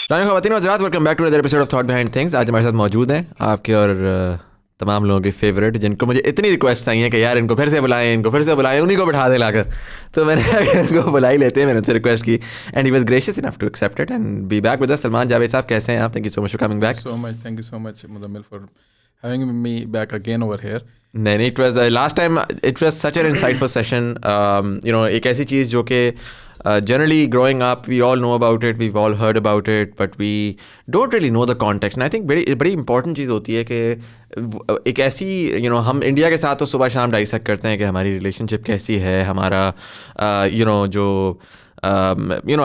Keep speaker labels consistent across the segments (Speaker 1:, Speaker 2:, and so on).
Speaker 1: ख़वातीन व हज़रात, welcome back to another episode of thought behind things. आज हमारे साथ मौजूद हैं आपके और तमाम लोगों के फेवरेट, जिनको मुझे इतनी रिक्वेस्ट आई हैं कि यार इनको फिर से बुलाएं, उन्हीं को बैठा दे लाकर। तो मैंने इनको बुला ही लेते हैं, मैंने उनसे रिक्वेस्ट की and he was gracious enough to accept it and be back with us. Salman Javed साहब, कैसे हैं आप? Thank you so much for coming back.
Speaker 2: Thank you so much Mudammil for having me back again over here.
Speaker 1: नहीं, it was last time, it was such an insightful session. एक ऐसी चीज़ जो कि generally growing up we all know about it, we've all heard about it, but we don't really know the context. And I think बड़ी important चीज़ होती है कि एक ऐसी हम इंडिया के साथ तो सुबह शाम डाइसेक्ट करते हैं कि हमारी रिलेशनशिप कैसी है, हमारा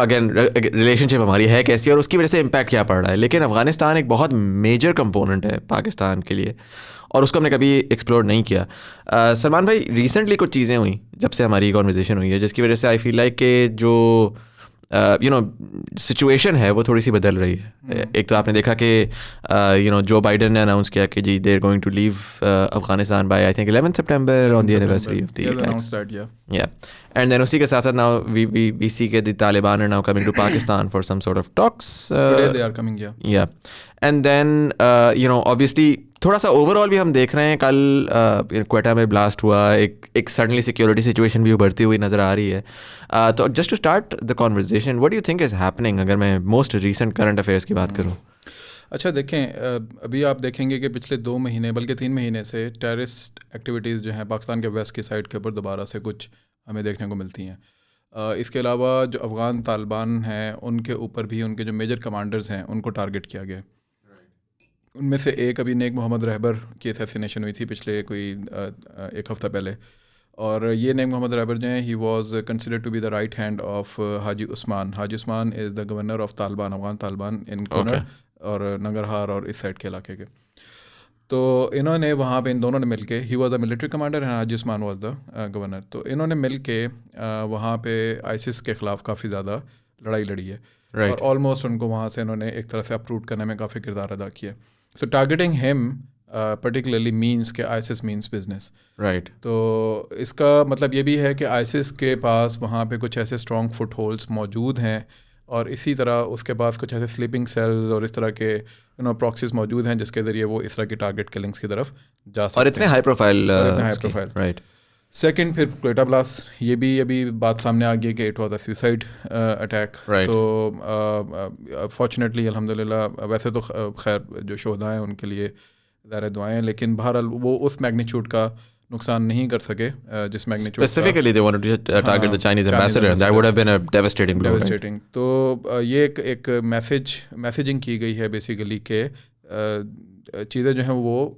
Speaker 1: अगेन रिलेशनशिप हमारी है कैसी और उसकी वजह से इम्पैक्ट क्या पड़ रहा है। लेकिन अफ़गानिस्तान एक बहुत मेजर कंपोनेंट है पाकिस्तान के लिए और उसको हमने कभी एक्सप्लोर नहीं किया। सलमान भाई, रिसेंटली कुछ चीज़ें हुई जब से हमारी कॉन्वर्जेसन हुई है, जिसकी वजह से आई फील लाइक कि जो सिचुएशन है वो थोड़ी सी बदल रही है। एक तो आपने देखा कि जो बाइडन ने अनाउंस किया कि जी they are going to leave Afghanistan by I think 11 September on the anniversary of the या एंड देन उसी के साथ साथ नाउ वी सी के the Taliban are now coming to Pakistan for some sort of talks.
Speaker 2: Today they are coming, yeah.
Speaker 1: And then obviously थोड़ा सा overall भी हम देख रहे हैं, कल क्वेटा में ब्लास्ट हुआ, एक सडनली सिक्योरिटी सिचुएशन भी उभरती हुई नज़र आ रही है। तो just to start the conversation, what do you think is happening, अगर मैं मोस्ट रीसेंट करंट अफेयर्स की बात करूँ?
Speaker 2: अच्छा देखें, अभी आप देखेंगे कि पिछले 2 महीने बल्कि 3 महीने से टेररिस्ट एक्टिविटीज़ जो हैं पाकिस्तान के वेस्ट की साइड के ऊपर दोबारा से कुछ हमें देखने को मिलती हैं। इसके अलावा जो अफ़गान तालिबान हैं उनके ऊपर भी उनके जो मेजर कमांडर्स हैं उनको टारगेट किया गया। उनमें से एक अभी नेक मोहम्मद रहबर की असैसिनेशन हुई थी पिछले कोई 1 हफ़्ता पहले, और ये नेक मोहम्मद रहबर जो हैं he was considered to be the right hand of Haji Usman. Haji Usman is the governor of Taliban, Afghan Taliban in कन्नड़ और नंगरहार और इस साइड के इलाके के। तो इन्होंने वहाँ पे इन दोनों ने मिल के, he was a military commander and Haji Usman was the governor, तो इन्होंने मिल के वहाँ पे आइसिस के ख़िलाफ़ काफ़ी ज़्यादा लड़ाई लड़ी है और ऑलमोस्ट उनको वहाँ से इन्होंने एक तरह से अप्रूव करने में काफ़ी किरदार अदा किया। So targeting him particularly means कि ISIS means business.
Speaker 1: Right.
Speaker 2: तो इसका मतलब ये भी है कि ISIS के पास वहाँ पे कुछ ऐसे strong footholds मौजूद हैं और इसी तरह उसके पास कुछ ऐसे sleeping cells और इस तरह के proxies मौजूद हैं जिसके ज़रिए वो इस तरह की टारगेट किलिंग्स की तरफ जा सकते हैं।
Speaker 1: और इतने हाई प्रोफाइल
Speaker 2: राइट। सेकेंड, फिर क्वेटा ब्लास्ट, ये भी अभी बात सामने आ गई कि it was a suicide attack. तो फॉर्चुनेटली अल्हम्दुलिल्लाह, वैसे तो खैर जो शोधा हैं उनके लिए ज़ाहिर दुआएं, लेकिन बहरहाल वो उस मैग्नीट्यूड का नुकसान नहीं कर सके जिस magnitude
Speaker 1: specifically they wanted to target the Chinese ambassador, that would have been a devastating blow.
Speaker 2: तो ये एक मैसेजिंग की गई है बेसिकली कि चीज़ें जो हैं वो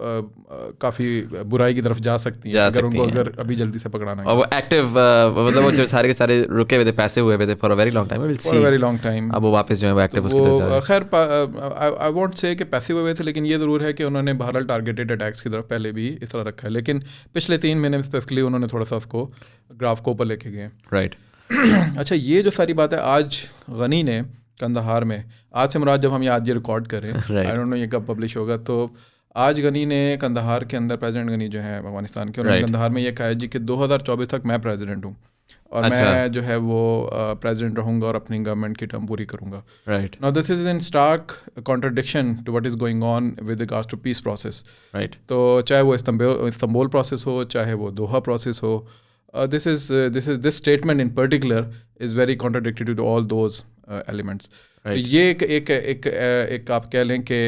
Speaker 2: काफ़ी बुराई की तरफ जा सकती हैं अगर अभी जल्दी से पकड़ाना है।
Speaker 1: और वो एक्टिव मतलब वो जो सारे के सारे रुके हुए थे, पैसे हुए थे for a very long time, will see
Speaker 2: very long time,
Speaker 1: अब वो वापस जो है वो एक्टिव उसकी तरफ जा रहे हैं।
Speaker 2: खैर आई वोंट से कि पैसे हुए थे, लेकिन ये ज़रूर है कि उन्होंने बहरहाल टारगेटेड अटैक्स की तरफ पहले भी इस तरह रखा है, लेकिन पिछले 3 महीने में स्पेशली उन्होंने थोड़ा सा उसको ग्राफ को ऊपर लेके गए।
Speaker 1: राइट।
Speaker 2: अच्छा, ये जो सारी बात है, आज गनी ने कंदहार में, आज से मुराद जब हम आज ये रिकॉर्ड कर रहे हैं, आई डोंट नो ये कब पब्लिश होगा, तो आज गनी ने कंदहार के अंदर, प्रेसिडेंट गनी जो है अफगानिस्तान के, उन्होंने कंदहार में ये कहा है जी कि 2024 तक मैं प्रेसिडेंट हूँ और मैं जो है वो प्रेसिडेंट रहूँगा और अपनी गवर्नमेंट की टर्म पूरी करूँगा।
Speaker 1: Right.
Speaker 2: Now this is in stark contradiction to what is going on with regards to peace process.
Speaker 1: Right.
Speaker 2: तो चाहे वो इस्तांबुल प्रोसेस हो, चाहे वो दोहा प्रोसेस हो, this statement in particular is very contradictory to all those elements.
Speaker 1: Right.
Speaker 2: ये एक आप कह लें कि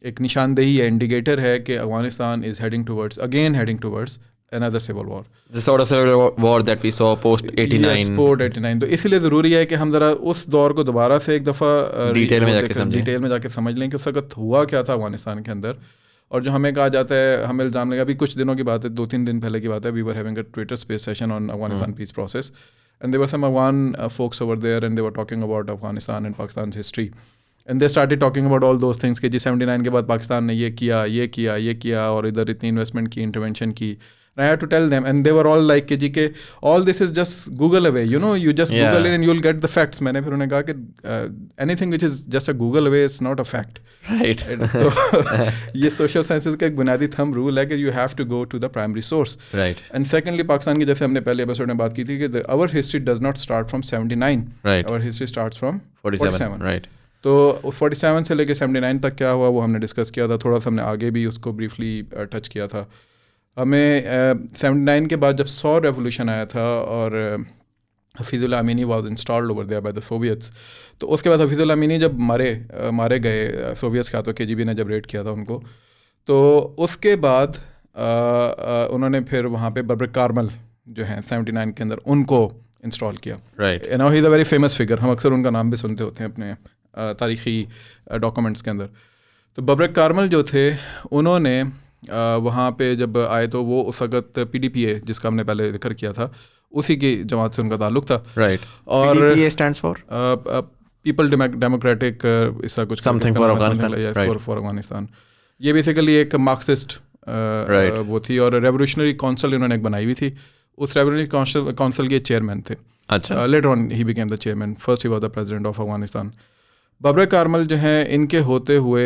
Speaker 2: एक निशानदेही है, इंडिकेटर है कि Afghanistan is heading towards another civil war.
Speaker 1: The sort of civil war that we saw post 89.
Speaker 2: Yes, post 89. तो इसलिए ज़रूरी है कि हम ज़रा उस दौर को दोबारा से एक दफ़ा डिटेल में जाके समझ लें कि उस वक्त हुआ क्या था अफगानिस्तान के अंदर। और जो हमें कहा जाता है, हमें इल्ज़ाम लगा, अभी कुछ दिनों की बात है, 2-3 दिन पहले की बात है, we were having a twitter space session on Afghanistan peace process and there were some Afghan folks over there and they were talking about Afghanistan and Pakistan's history and they started talking about all those things कि जी 79 के बाद पाकिस्तान ने ये किया और इधर इतनी investment की, इंटरवेंशन की। I had to tell them and they were all like कि जी के all this is just Google away, you know, you just Google it and you'll get the facts. मैंने फिर उन्हें कहा कि anything which is just a Google away is not a fact.
Speaker 1: Right.
Speaker 2: तो ये social sciences का एक बुनियादी थंब रूल है कि you have to go to the primary source.
Speaker 1: Right.
Speaker 2: And secondly, Pakistan की जैसे हमने पहले एपिसोड में बात की थी कि our history does not start from 79.
Speaker 1: Right.
Speaker 2: Our history starts from
Speaker 1: 47. Right.
Speaker 2: तो 47 से लेके 79 तक क्या हुआ वो हमने डिस्कस किया था, थोड़ा सा हमने आगे भी उसको ब्रीफली टच किया था। हमें 79 के बाद जब 100 रेवोल्यूशन आया था और Hafizullah Amin was installed over there by the Soviets, तो उसके बाद हफीजुल अमीनी जब मारे गए सोवियट्स का, तो केजीबी ने जब रेड किया था उनको, तो उसके बाद उन्होंने फिर वहाँ पे बब्रिक कार्मल जो हैं 79 के अंदर उनको इंस्टॉल किया।
Speaker 1: Right,
Speaker 2: now he is a very famous figure, हम अक्सर उनका नाम भी सुनते होते हैं अपने तारीख़ी डॉक्यूमेंट्स के अंदर। तो बब्रिक कार्मल जो थे उन्होंने वहाँ पे जब आए तो वो उस वक्त PDPA जिसका हमने पहले जिक्र किया था उसी की जमात से उनका ताल्लुक था।
Speaker 1: राइट,
Speaker 2: और
Speaker 1: PDPA stands for
Speaker 2: people democratic इसका कुछ
Speaker 1: Something for Afghanistan, right.
Speaker 2: For Afghanistan. ये बेसिकली एक मार्क्सिस्ट
Speaker 1: Right.
Speaker 2: वो थी, और रेवोल्यूशनरी काउंसिल इन्होंने एक बनाई हुई थी, उस रेवोल्यूशनरी काउंसिल के चेयरमैन थे।
Speaker 1: अच्छा,
Speaker 2: later on he became the chairman, first he was the president of Afghanistan. Babrak Karmal जो हैं इनके होते हुए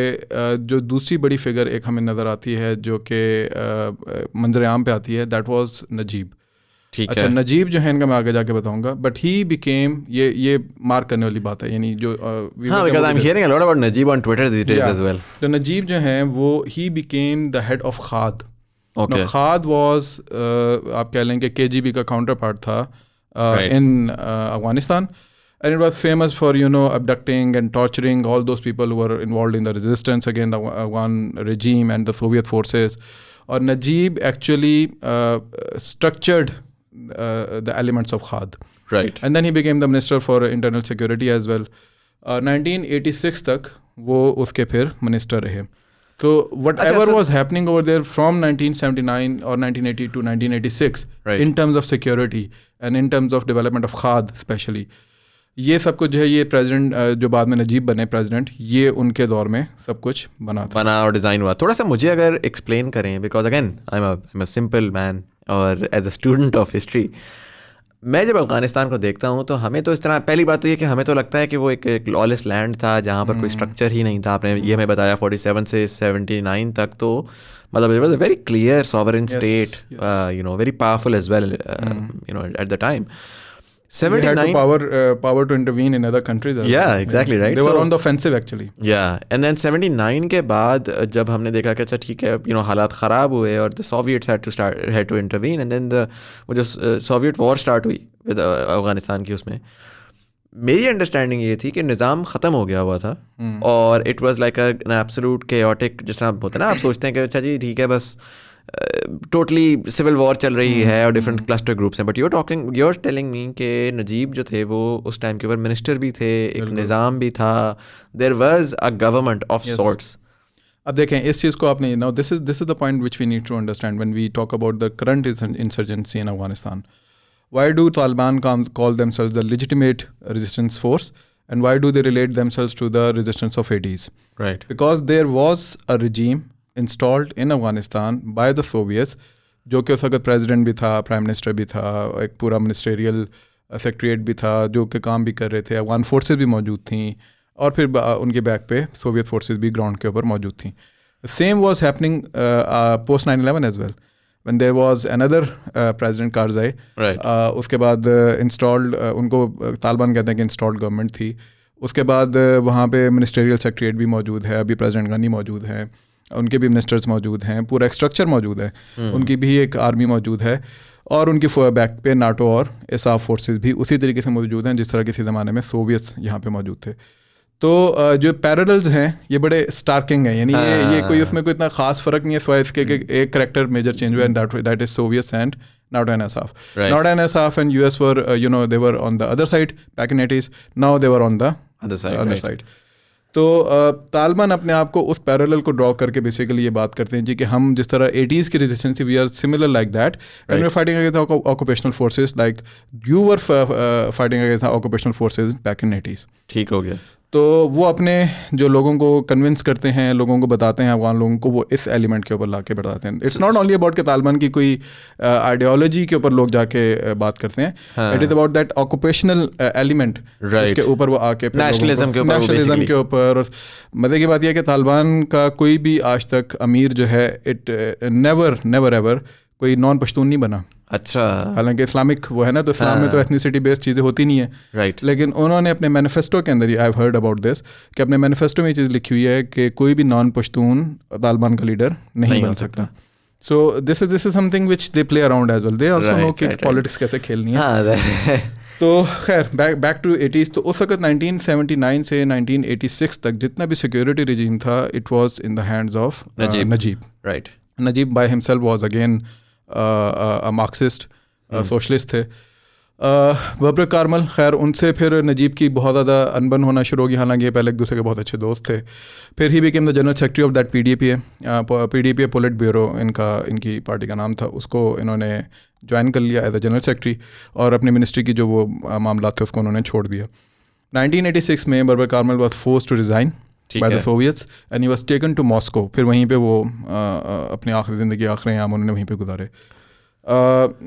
Speaker 2: जो दूसरी बड़ी फिगर एक हमें नज़र आती है जो कि मंजर आम पे आती है, दैट वाज नजीब।
Speaker 1: ठीक
Speaker 2: अच्छा,
Speaker 1: है।
Speaker 2: नजीब जो है इनका मैं आगे जाके बताऊंगा, बट ही बिकेम ये मार्क करने वाली बात है, यानी जो
Speaker 1: हाँ, because I'm hearing a lot about Najib on Twitter these days as well.
Speaker 2: तो नजीब जो हैं वो ही बिकेम द हेड ऑफ खाद।
Speaker 1: Okay.
Speaker 2: Now, खाद वाज आप कह लें कि KGB का काउंटर पार्ट था
Speaker 1: Right.
Speaker 2: in Afghanistan, and it was famous for abducting and torturing all those people who were involved in the resistance against the Afghan regime and the Soviet forces. Or Najib actually structured the elements of Khad,
Speaker 1: Right.
Speaker 2: and then he became the Minister for Internal Security as well. 1986 तक वो उसके फिर minister रहे। तो whatever was happening over there from 1979 or 1980 to 1986
Speaker 1: Right.
Speaker 2: in terms of security and in terms of development of खाद especially, ये सब कुछ जो है ये प्रेसिडेंट जो बाद में नजीब बने प्रेसिडेंट, ये उनके दौर में सब कुछ बना
Speaker 1: और डिज़ाइन हुआ। थोड़ा सा मुझे अगर एक्सप्लेन करें, because again I am a simple man और as a student of history, मैं जब अफगानिस्तान को देखता हूँ तो हमें तो इस तरह, पहली बात तो ये कि हमें तो लगता है कि वो एक लॉलेस लैंड था जहाँ पर कोई स्ट्रक्चर ही नहीं था। आपने ये हमें बताया 47 से 79 तक तो मतलब it was a very clear sovereign state, very powerful as well, at the time. 79
Speaker 2: power to intervene in other countries as
Speaker 1: Yeah,
Speaker 2: well.
Speaker 1: exactly, right.
Speaker 2: They were
Speaker 1: So-
Speaker 2: on the offensive actually.
Speaker 1: and then 79 के बाद जब हमने देखा कि अच्छा ठीक है, हालात ख़राब हुए और the Soviets had to intervene, and then वो जो Soviet war start हुई with अफगानिस्तान की, उसमें मेरी अंडरस्टैंडिंग ये थी कि निज़ाम ख़त्म हो गया हुआ था और it was like an absolute chaotic, जिस तरह होता है ना, आप सोचते हैं कि अच्छा जी ठीक है बस टोटली सिविल वॉर चल रही है और डिफरेंट क्लस्टर ग्रुप्स हैं, बट यूर टेलिंग मी कि नजीब जो थे वो उस टाइम के ऊपर मिनिस्टर भी थे, एक निज़ाम भी था, there was a government of sorts.
Speaker 2: अब देखें इस चीज़ को आपने, now this is the point which we need to understand when we talk about the current insurgency in Afghanistan. Why do Taliban call themselves the legitimate resistance force, and why do they relate themselves to the resistance of 80s?
Speaker 1: Right.
Speaker 2: Because there was a regime installed in Afghanistan by the Soviets, जो कि उस वक्त president भी था, prime minister भी था, एक पूरा मिनिस्ट्रियल सेक्रेटरीट भी था जो कि काम भी कर रहे थे, अफगान फोर्सेस भी मौजूद थी और फिर उनके बैक पे सोवियत फोर्सेस भी ग्राउंड के ऊपर मौजूद थी। Same was happening post 9/11 as well, when there was another president Karzai,
Speaker 1: Right.
Speaker 2: उसके बाद इंस्टॉल्ड उनको तालिबान कहते हैं कि इंस्टॉल्ड गवर्नमेंट थी। उसके बाद वहाँ पे मिनिस्ट्रियल सेक्रेटरीट भी मौजूद है, अभी प्रेसिडेंट गनी मौजूद हैं, उनके भी मिनिस्टर्स मौजूद हैं, पूरा एक स्ट्रक्चर मौजूद है, उनकी भी एक आर्मी मौजूद है और उनकी बैक पे नाटो और एसाफ फोर्सेस भी उसी तरीके से मौजूद हैं जिस तरह किसी ज़माने में सोवियट्स यहाँ पे मौजूद थे। तो जो पैरेलल्स हैं ये बड़े स्टार्किंग हैं, यानी ये कोई उसमें कोई इतना खास फ़र्क नहीं है सिवाय इसके कि एक करेक्टर मेजर चेंज हुआ, and that is Soviets and NATO and ISAF.
Speaker 1: Right.
Speaker 2: NATO and ISAF and US were, they were on the other side back in 80s. Now they were on the
Speaker 1: Other side,
Speaker 2: other
Speaker 1: right.
Speaker 2: side. तो तालिबान अपने आप को उस parallel को draw करके basically ये बात करते हैं जी कि हम जिस तरह 80s की resistance we are similar like that, and we are fighting against occupational forces like you were fighting against occupational forces back in 80s.
Speaker 1: ठीक हो गया।
Speaker 2: तो वो अपने जो लोगों को कन्विंस करते हैं, लोगों को बताते हैं, अफगान लोगों को, वो इस एलिमेंट के ऊपर ला के बताते हैं. इट्स नॉट ओनली अबाउट के तालिबान की कोई आइडियोलॉजी के ऊपर लोग जाके बात करते हैं, it is about that occupational element जिसके ऊपर वो आके
Speaker 1: नेशनलिज्म
Speaker 2: के ऊपर. मज़े की बात यह है कि तालिबान का कोई भी आज तक अमीर जो है, इट नेवर एवर कोई नॉन पश्तून नहीं बना।
Speaker 1: अच्छा,
Speaker 2: हालांकि इस्लामिक वो है ना, तो इस्लाम में तो एथनिसिटी बेस्ड चीज़ें होती नहीं है,
Speaker 1: राइट।
Speaker 2: लेकिन उन्होंने अपने मैनिफेस्टो के अंदर, I have heard about this, कि अपने मैनिफेस्टो में ये चीज़ लिखी हुई है कि कोई भी नॉन पश्तून तालिबान का लीडर नहीं बन सकता। So this is something which they play around as well, they also know कि पॉलिटिक्स कैसे खेलनी है। तो खैर बैक टू 80s, तो उस वक्त 1979 से 1986 तक जितना भी सिक्योरिटी रिजीम था, it was in the hands of Najib.
Speaker 1: Right.
Speaker 2: Najib by himself was again a Marxist, socialist थे। बब्र कारमल, खैर उनसे फिर नजीब की बहुत ज़्यादा अनबन होना शुरू हो गई, हालांकि ये पहले एक दूसरे के बहुत अच्छे दोस्त थे। फिर he became the general secretary of that PDPA politburo इनकी पार्टी का नाम था, उसको इन्होंने ज्वाइन कर लिया एज अ जनरल सेक्रेटरी, और अपनी मिनिस्ट्री की जो वो मामला थे उसको उन्होंने छोड़ दिया। 1986 में Babrak Karmal was forced to resign by the soviets and he was taken to Moscow. फिर वहीं पे वो अपनी आखिरी ज़िंदगी आखिरी अयाम उन्होंने वहीं पे गुजारे।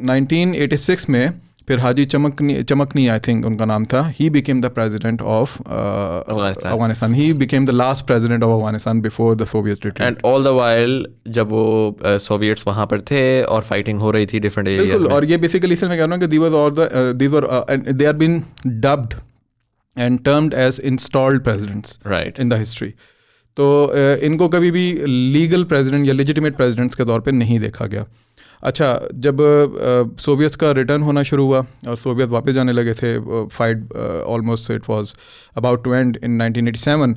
Speaker 2: 1986 में फिर हाजी चमकनी आई थिंक उनका नाम था, ही became the president of Afghanistan. He became the last president of Afghanistan before the Soviets retreat.
Speaker 1: And all the while जब वो सोवियट्स वहाँ पर थे और फाइटिंग हो रही थी डिफरेंट एरियाज में।
Speaker 2: और ये बेसिकली इसलिए मैं कह रहा हूँ कि they have been dubbed and termed as installed presidents
Speaker 1: right
Speaker 2: in the history. तो इनको कभी भी लीगल प्रेसिडेंट या लेजिटिमेट प्रेसिडेंट्स के तौर पे नहीं देखा गया। अच्छा, जब सोवियट्स का रिटर्न होना शुरू हुआ और सोवियत वापस जाने लगे थे, fight almost it was about to end in 1987,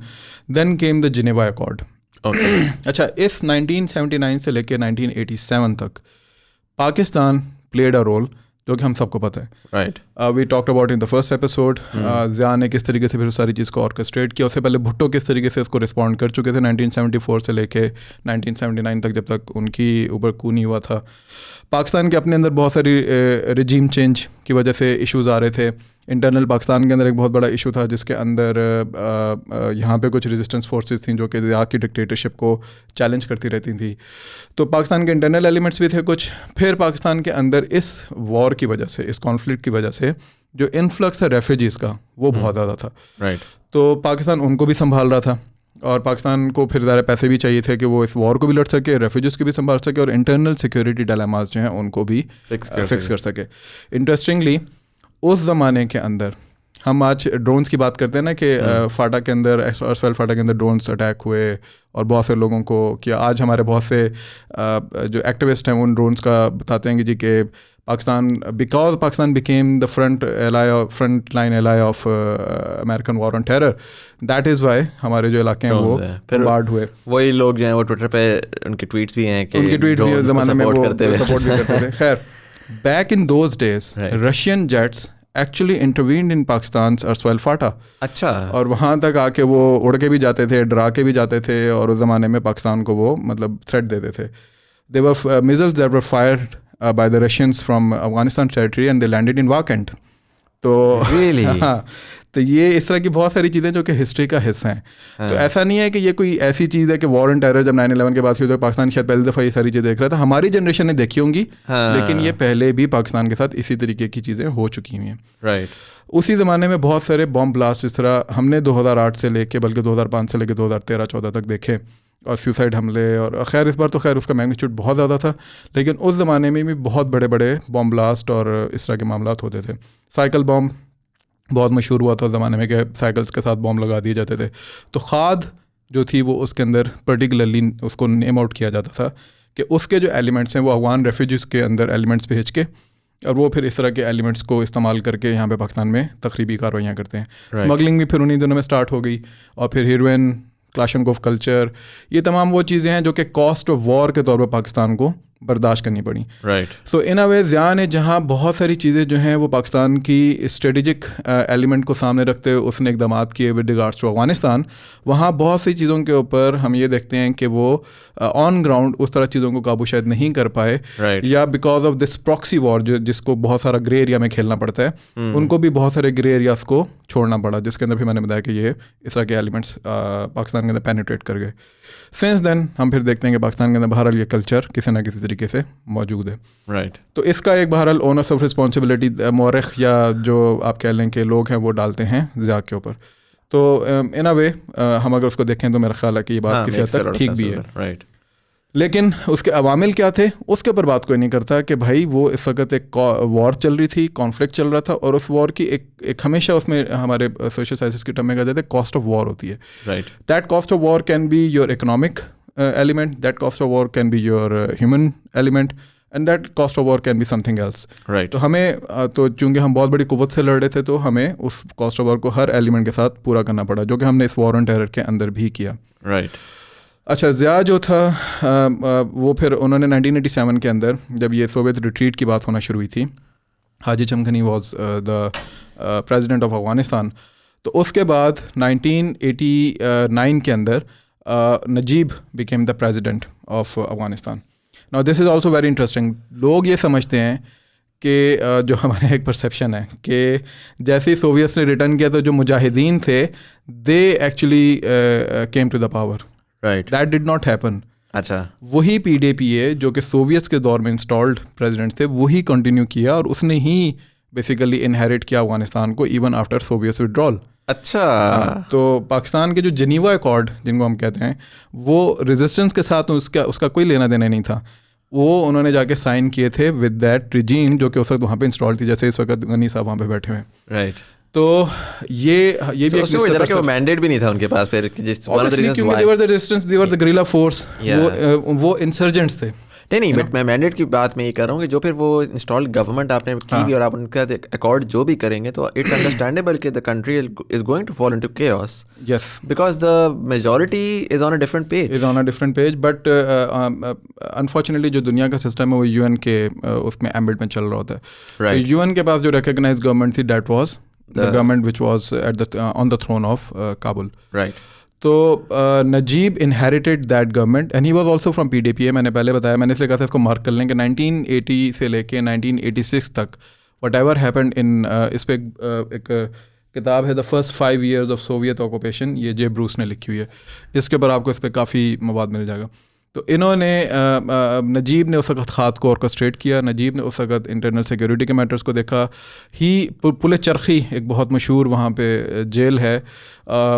Speaker 2: then came the Geneva accord. अच्छा, इस 1979 से लेकर 1987 तक पाकिस्तान प्लेड अ रोल जो कि हम सबको पता है।
Speaker 1: Right,
Speaker 2: we talked about in the first episode, Zia ने किस तरीके से फिर सारी चीज़ को ऑर्केस्ट्रेट किया। उससे पहले भुट्टो किस तरीके से उसको रिस्पॉन्ड कर चुके थे 1974 से लेके 1979 तक, जब तक उनकी ऊपर coup नहीं हुआ था। पाकिस्तान के अपने अंदर बहुत सारी रिजीम चेंज की वजह से इश्यूज़ आ रहे थे। इंटरनल पाकिस्तान के अंदर एक बहुत बड़ा इशू था जिसके अंदर यहाँ पे कुछ रेजिस्टेंस फोर्सेस थी जो कि ज़िया की डिक्टेटरशिप को चैलेंज करती रहती थी। तो पाकिस्तान के इंटरनल एलिमेंट्स भी थे कुछ। फिर पाकिस्तान के अंदर इस वॉर की वजह से, इस कॉन्फ्लिक्ट की वजह से जो इन्फ्लक्स था रेफ्यूजीज़ का, वो बहुत ज़्यादा था।
Speaker 1: राइट,
Speaker 2: तो पाकिस्तान उनको भी संभाल रहा था और पाकिस्तान को फिर ज़्यादा पैसे भी चाहिए थे कि वो इस वॉर को भी लड़ सके, रेफ्यूजीज़ को भी संभाल सके और इंटरनल सिक्योरिटी डायलेमास जो हैं उनको भी फिक्स कर सके। इंटरेस्टिंगली उस ज़माने के अंदर, हम आज ड्रोन्स की बात करते हैं ना कि फाटा के अंदर, एसवाल फाटा के अंदर ड्रोन्स अटैक हुए और बहुत से लोगों को किया। आज हमारे बहुत से जो एक्टिविस्ट हैं उन ड्रोन्स का बताते हैं कि जी के because Pakistan became the front line ally of American war on terror, that is Y हमारे जो इलाके हैं वो बॉम्बार्ड हुए।
Speaker 1: वही लोग जो हैं वो ट्विटर पे उनके ट्वीट्स भी हैं कि
Speaker 2: उनके ट्वीट्स भी ज़माने में वो सपोर्ट भी करते थे। खैर, back in those days, Russian jets actually intervened in Pakistan's erstwhile FATA.
Speaker 1: अच्छा,
Speaker 2: और वहाँ तक आके वो उड़ के भी जाते थे, डरा के भी जाते थे और उस ज़माने में पाकिस्तान को वो मतलब थ्रेट देते थे। They were missiles that were fired by the Russians from Afghanistan territory and they landed in Wakand. तो
Speaker 1: really?
Speaker 2: हाँ, तो ये इस तरह की बहुत सारी चीज़ें जो कि हिस्ट्री का हिस्सा हैं। तो ऐसा नहीं है कि ये कोई ऐसी चीज़ है कि वॉर एंड टेरर जब 9/11 के बाद हुई तो पाकिस्तान शायद पहली दफ़ा ये सारी चीज़ें देख रहा था। हमारी जनरेशन ने देखी होंगी, लेकिन ये पहले भी पाकिस्तान के साथ इसी तरीके की चीज़ें हो चुकी हुई हैं।
Speaker 1: राइट,
Speaker 2: उसी ज़माने में बहुत सारे बॉम्ब ब्लास्ट इस तरह हमने 2008 से लेके बल्कि 2005 से लेके 2013-14 तक देखे, और सुसाइड हमले, और खैर इस बार तो खैर उसका मैग्नीट्यूड बहुत ज़्यादा था, लेकिन उस ज़माने में भी बहुत बड़े बड़े बॉम्ब ब्लास्ट और इस तरह के मामला होते थे। साइकिल बॉम्ब बहुत मशहूर हुआ था ज़माने में कि साइकिल्स के साथ बॉम्ब लगा दिए जाते थे। तो खाद जो थी वो उसके अंदर पर्टिकुलरली उसको नेम आउट किया जाता था कि उसके जो एलिमेंट्स हैं वो अफगान रेफ्यूजीज़ के अंदर एलिमेंट्स भेज के और वो फिर इस तरह के एलिमेंट्स को इस्तेमाल करके यहाँ पे पाकिस्तान में तकरीबी कार्रवाइयाँ करते हैं। स्मगलिंग भी फिर उन्हीं दिनों में स्टार्ट हो गई, और फिर हीरोइन, क्लाशनकोफ कल्चर, ये तमाम वो चीज़ें हैं जो कि कॉस्ट ऑफ वॉर के तौर पर पाकिस्तान को बर्दाश्त करनी पड़ी।
Speaker 1: राइट,
Speaker 2: सो इन अ वे ज़िया ने जहाँ बहुत सारी चीज़ें जो हैं वो पाकिस्तान की स्ट्रेटेजिक एलिमेंट को सामने रखते हुए उसने इकदाम किए विद रिगार्ड्स टू अफगानिस्तान, वहाँ बहुत सी चीज़ों के ऊपर हम ये देखते हैं कि वो ऑन ग्राउंड उस तरह चीज़ों को काबू शायद नहीं कर पाए, या because of this proxy war जिसको बहुत सारा ग्रे एरिया में खेलना पड़ता है, उनको भी बहुत सारे ग्रे एरियाज़ को छोड़ना पड़ा, जिसके अंदर भी मैंने बताया कि ये इस तरह के एलिमेंट्स पाकिस्तान के अंदर पेनिट्रेट कर गए। सिंस देन हम फिर देखते हैं कि पाकिस्तान के अंदर बहरहाल ये कल्चर किसी ना किसी तरीके से मौजूद है।
Speaker 1: राइट,
Speaker 2: तो इसका एक बहरहाल ओनर्स ऑफ रिस्पॉन्सिबिलिटी मौरख या जो आप कह लें कि लोग हैं वो डालते हैं ज़िया के ऊपर। तो इन अ वे हम अगर उसको देखें तो मेरा ख्याल है कि ये बात किसी हद तक ठीक भी है।
Speaker 1: राइट,
Speaker 2: लेकिन उसके अवामिल क्या थे उसके ऊपर बात कोई नहीं करता कि भाई वो इस वक्त एक वॉर चल रही थी, कॉन्फ्लिक्ट चल रहा था, और उस वॉर की एक हमेशा उसमें हमारे सोशल साइंसिस की टर्म में कहा जाता है कॉस्ट ऑफ वॉर होती है.
Speaker 1: Right.
Speaker 2: That cost of war can be your economic element, that cost of war can be your human element, and that cost of war can be something else.
Speaker 1: Right.
Speaker 2: तो हमें तो चूंकि हम बहुत बड़ी कुव्वत से लड़ रहे थे तो हमें उस कॉस्ट ऑफ वॉर को हर एलिमेंट के साथ पूरा करना पड़ा, जो कि हमने इस वॉर ऑन टेरर के अंदर भी किया.
Speaker 1: राइट.
Speaker 2: अच्छा, ज़िया जो था वो फिर उन्होंने 1987 के अंदर जब ये सोवियत रिट्रीट की बात होना शुरू हुई थी, Haji Chamkani was the president of Afghanistan, तो उसके बाद 1989 के अंदर Najib became the president of Afghanistan. Now this is also very interesting. लोग ये समझते हैं कि जो हमारे एक परसेप्शन है कि जैसे ही सोवियट्स ने रिटर्न किया तो जो मुजाहिदीन थे they actually came to the power.
Speaker 1: Right.
Speaker 2: That did not happen.
Speaker 1: अच्छा.
Speaker 2: वही PDPA जो कि सोवियट्स के दौर में इंस्टॉल्ड प्रेसिडेंट थे वही कंटिन्यू किया, और उसने ही बेसिकली इनहेरिट किया अफगानिस्तान को इवन आफ्टर सोवियट्स विड्रॉल.
Speaker 1: अच्छा.
Speaker 2: तो पाकिस्तान के जो जिनीवा अकॉर्ड जिनको हम कहते हैं वो रेजिस्टेंस के साथ उसका कोई लेना देना नहीं था. वो उन्होंने जाके साइन किए थे विद दैट रिजीम जो कि उस वक्त वहाँ पे इंस्टॉल थी, जैसे इस वक्त गनी साहब वहाँ पे बैठे हुए हैं.
Speaker 1: राइट.
Speaker 2: तो ये भी एक
Speaker 1: मैंडेट भी नहीं था उनके पास फिर, जिस
Speaker 2: फोर्स वो इंसर्जेंट्स थे.
Speaker 1: नहीं, बट मैं मैंडेट की बात में ये कर रहा हूँ कि जो फिर वो इंस्टॉल गवर्नमेंट आपने की भी और आप उनके साथ अकॉर्ड जो भी करेंगे तो इट्स अंडरस्टैंडेबल कि the country is going to fall into chaos.
Speaker 2: Yes,
Speaker 1: because the majority is on a different page.
Speaker 2: But unfortunately जो दुनिया का सिस्टम है वो UN के उसमें एम्बिट में चल रहा होता है.
Speaker 1: Right.
Speaker 2: तो UN के पास जो रिकॉग्नाइज गवर्नमेंट थी that was the government which was at on the throne of Kabul.
Speaker 1: Right.
Speaker 2: तो Najib inherited that government and he was also from PDPA. मैंने पहले बताया, मैंने इसलिए कहा था इसको मार्क कर लें कि 1980 से लेके 1986 तक वट एवर हैपेंड इन इस पर एक किताब है the first 5 years of Soviet occupation, ये जे ब्रूस ने लिखी हुई है. इसके ऊपर आपको इस पर काफ़ी मवाद मिल जाएगा. तो इन्होंने नजीब ने उस वक्त ख़ात को ऑर्केस्ट्रेट किया. नजीब ने उस वक्त इंटरनल सिक्योरिटी के मैटर्स को देखा. ही पुल चरखी एक बहुत मशहूर वहाँ पे जेल है,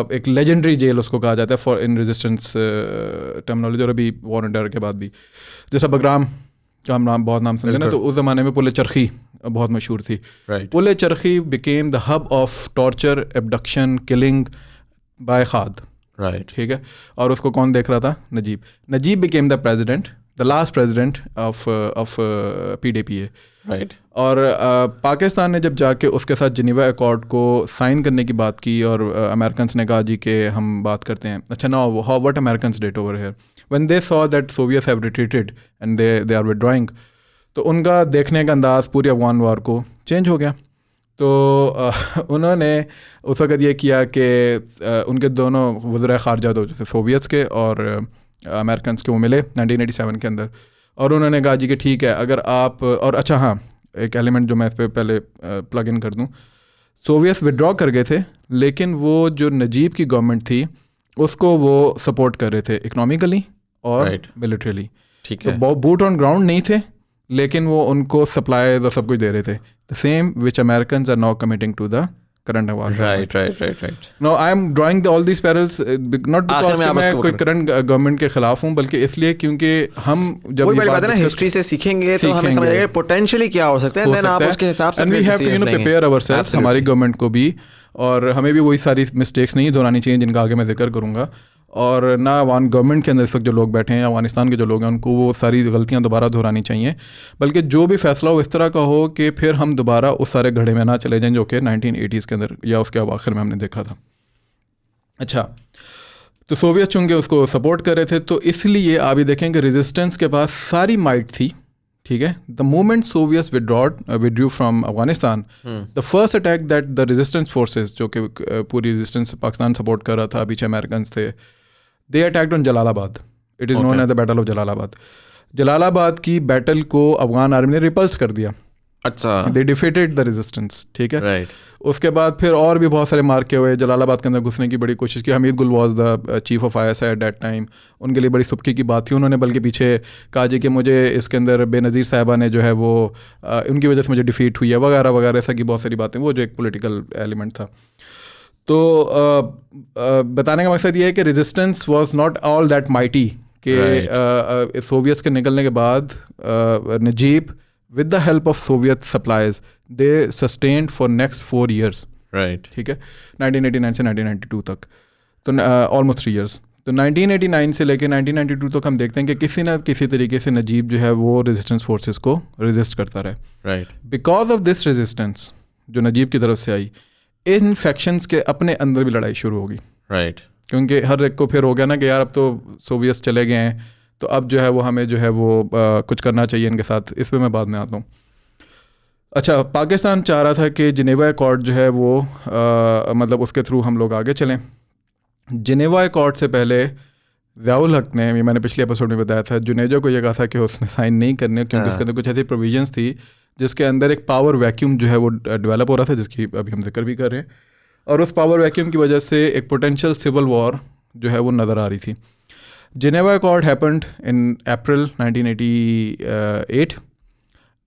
Speaker 2: एक लेजेंडरी जेल उसको कहा जाता है फॉर इन रेजिस्टेंस टर्मिनोलॉजी, और अभी वॉर ऑन टेरर के बाद भी, जैसा बगराम का हम नाम बहुत नाम समझे ना, तो उस ज़माने में पुल चरखी बहुत मशहूर थी. Pul Charkhi became the hub of torture, abduction, killing by KHAD.
Speaker 1: Right.
Speaker 2: ठीक है. और उसको कौन देख रहा था? Najib became the president, the last president of PDPA.
Speaker 1: Right.
Speaker 2: और पाकिस्तान ने जब जाके उसके साथ जिनीवा अकॉर्ड को साइन करने की बात की और अमेरिकन्स ने कहा जी कि हम बात करते हैं. अच्छा, now how what Americans did over here when they saw that Soviets have retreated and they are withdrawing, तो उनका देखने का अंदाज़ पूरी अफगान वार को चेंज हो गया. तो उन्होंने उस वक़्त ये किया कि उनके दोनों वज़ीर ख़ारजा दो जैसे सोवियट्स के और अमेरिकन्स के वो मिले 1987 के अंदर, और उन्होंने कहा जी कि ठीक है अगर आप, और अच्छा हाँ एक एलिमेंट जो मैं इस पर पहले प्लग इन कर दूँ, सोवियट्स विड्रॉ कर गए थे लेकिन वो जो नजीब की गवर्नमेंट थी उसको वो सपोर्ट कर रहे थे इकनॉमिकली और मिलिट्रीली.
Speaker 1: ठीक है.
Speaker 2: तो बूट ऑन ग्राउंड नहीं थे लेकिन वो उनको सप्लाई और सब कुछ दे रहे थे. The same which Americans are now committing to the current war.
Speaker 1: Right.
Speaker 2: Now I am drawing all these parallels not because मैं कोई करंट गवर्नमेंट के खिलाफ हूँ, बल्कि इसलिए क्योंकि हम जब
Speaker 1: ये बात है ना हिस्ट्री से सीखेंगे तो हमें समझ आएगा पोटेंशियली क्या हो सकता है, देन आप उसके हिसाब से
Speaker 2: and we have to prepare ourselves, हमारी गवर्नमेंट को भी, और हमें भी वही सारी मिस्टेक्स नहीं दोहरानी चाहिए जिनका आगे मैं जिक्र करूँगा. और ना अफगान गवर्नमेंट के अंदर इस वक्त जो लोग बैठे हैं अफगानिस्तान के जो लोग हैं उनको वो सारी गलतियां दोबारा दोहरानी चाहिए, बल्कि जो भी फैसला हो इस तरह का हो कि फिर हम दोबारा उस सारे घड़े में ना चले जाएं जो कि 1980s के अंदर या उसके आखिर में हमने देखा था. अच्छा, तो सोवियत चूँकि उसको सपोर्ट कर रहे थे तो इसलिए आप भी देखें कि रेजिस्टेंस के पास सारी माइट थी. ठीक है. The moment Soviets withdrew from Afghanistan, the first attack that the resistance forces जो कि पूरी रेजिस्टेंस पाकिस्तान सपोर्ट कर रहा था, पीछे अमेरिकन थे, they attacked on Jalalabad. It is known as the battle of Jalalabad. Jalalabad की बैटल को अफगान आर्मी ने रिपल्स कर दिया.
Speaker 1: अच्छा.
Speaker 2: They defeated the resistance. ठीक है.
Speaker 1: राइट.
Speaker 2: उसके बाद फिर और भी बहुत सारे मार्के हुए. जलालाबाद के अंदर घुसने की बड़ी कोशिश की. हमीद गुल was the chief of ISI at that time. उनके लिए बड़ी सुबकी की बात थी. उन्होंने बल्कि पीछे कहा जी कि मुझे इसके अंदर बेनज़ीर साहिबा ने जो है वो उनकी वजह से मुझे डिफीट हुई है वगैरह वगैरह, ऐसा की बहुत सारी बातें, वो जो एक पॉलिटिकल एलिमेंट था. तो बताने का मकसद ये है कि resistance was not all that mighty कि सोवियट्स के निकलने के बाद Najib with the help of Soviet supplies they sustained for next 4 years,
Speaker 1: right,
Speaker 2: ठीक है, 1989 से 1992 तक, तो ऑलमोस्ट 3 years। तो 1989 से लेकर 1992 तक हम देखते हैं कि किसी ना किसी तरीके से नजीब जो है वो रेजिस्टेंस फोर्सेस को रेजिस्ट करता रहे।
Speaker 1: Right,
Speaker 2: because of this resistance जो नजीब की तरफ से आई, इन फैक्शंस के अपने अंदर भी लड़ाई शुरू होगी,
Speaker 1: राइट,
Speaker 2: क्योंकि हर एक को फिर हो गया ना कि यार अब तो सोवियट्स चले गए हैं, तो अब जो है वो हमें जो है वो कुछ करना चाहिए इनके साथ। इस पर मैं बाद में आता हूँ। अच्छा, पाकिस्तान चाह रहा था कि जिनेवा अकॉर्ड जो है वो मतलब उसके थ्रू हम लोग आगे चलें। जिनेवा अकॉर्ड से पहले ज़ियाउल हक ने, ये मैंने पिछले एपिसोड में बताया था, जुनेजो को ये कहा था कि उसने साइन नहीं करने, क्योंकि उसके अंदर कुछ ऐसी प्रोविजंस थी जिसके अंदर एक पावर वैक्यूम जो है वो डेवलप हो रहा था, जिसकी अभी हम जिक्र भी कर रहे हैं, और उस पावर वैक्यूम की वजह से एक पोटेंशियल सिविल वॉर जो है वो नज़र आ रही थी। Geneva accord happened in April 1988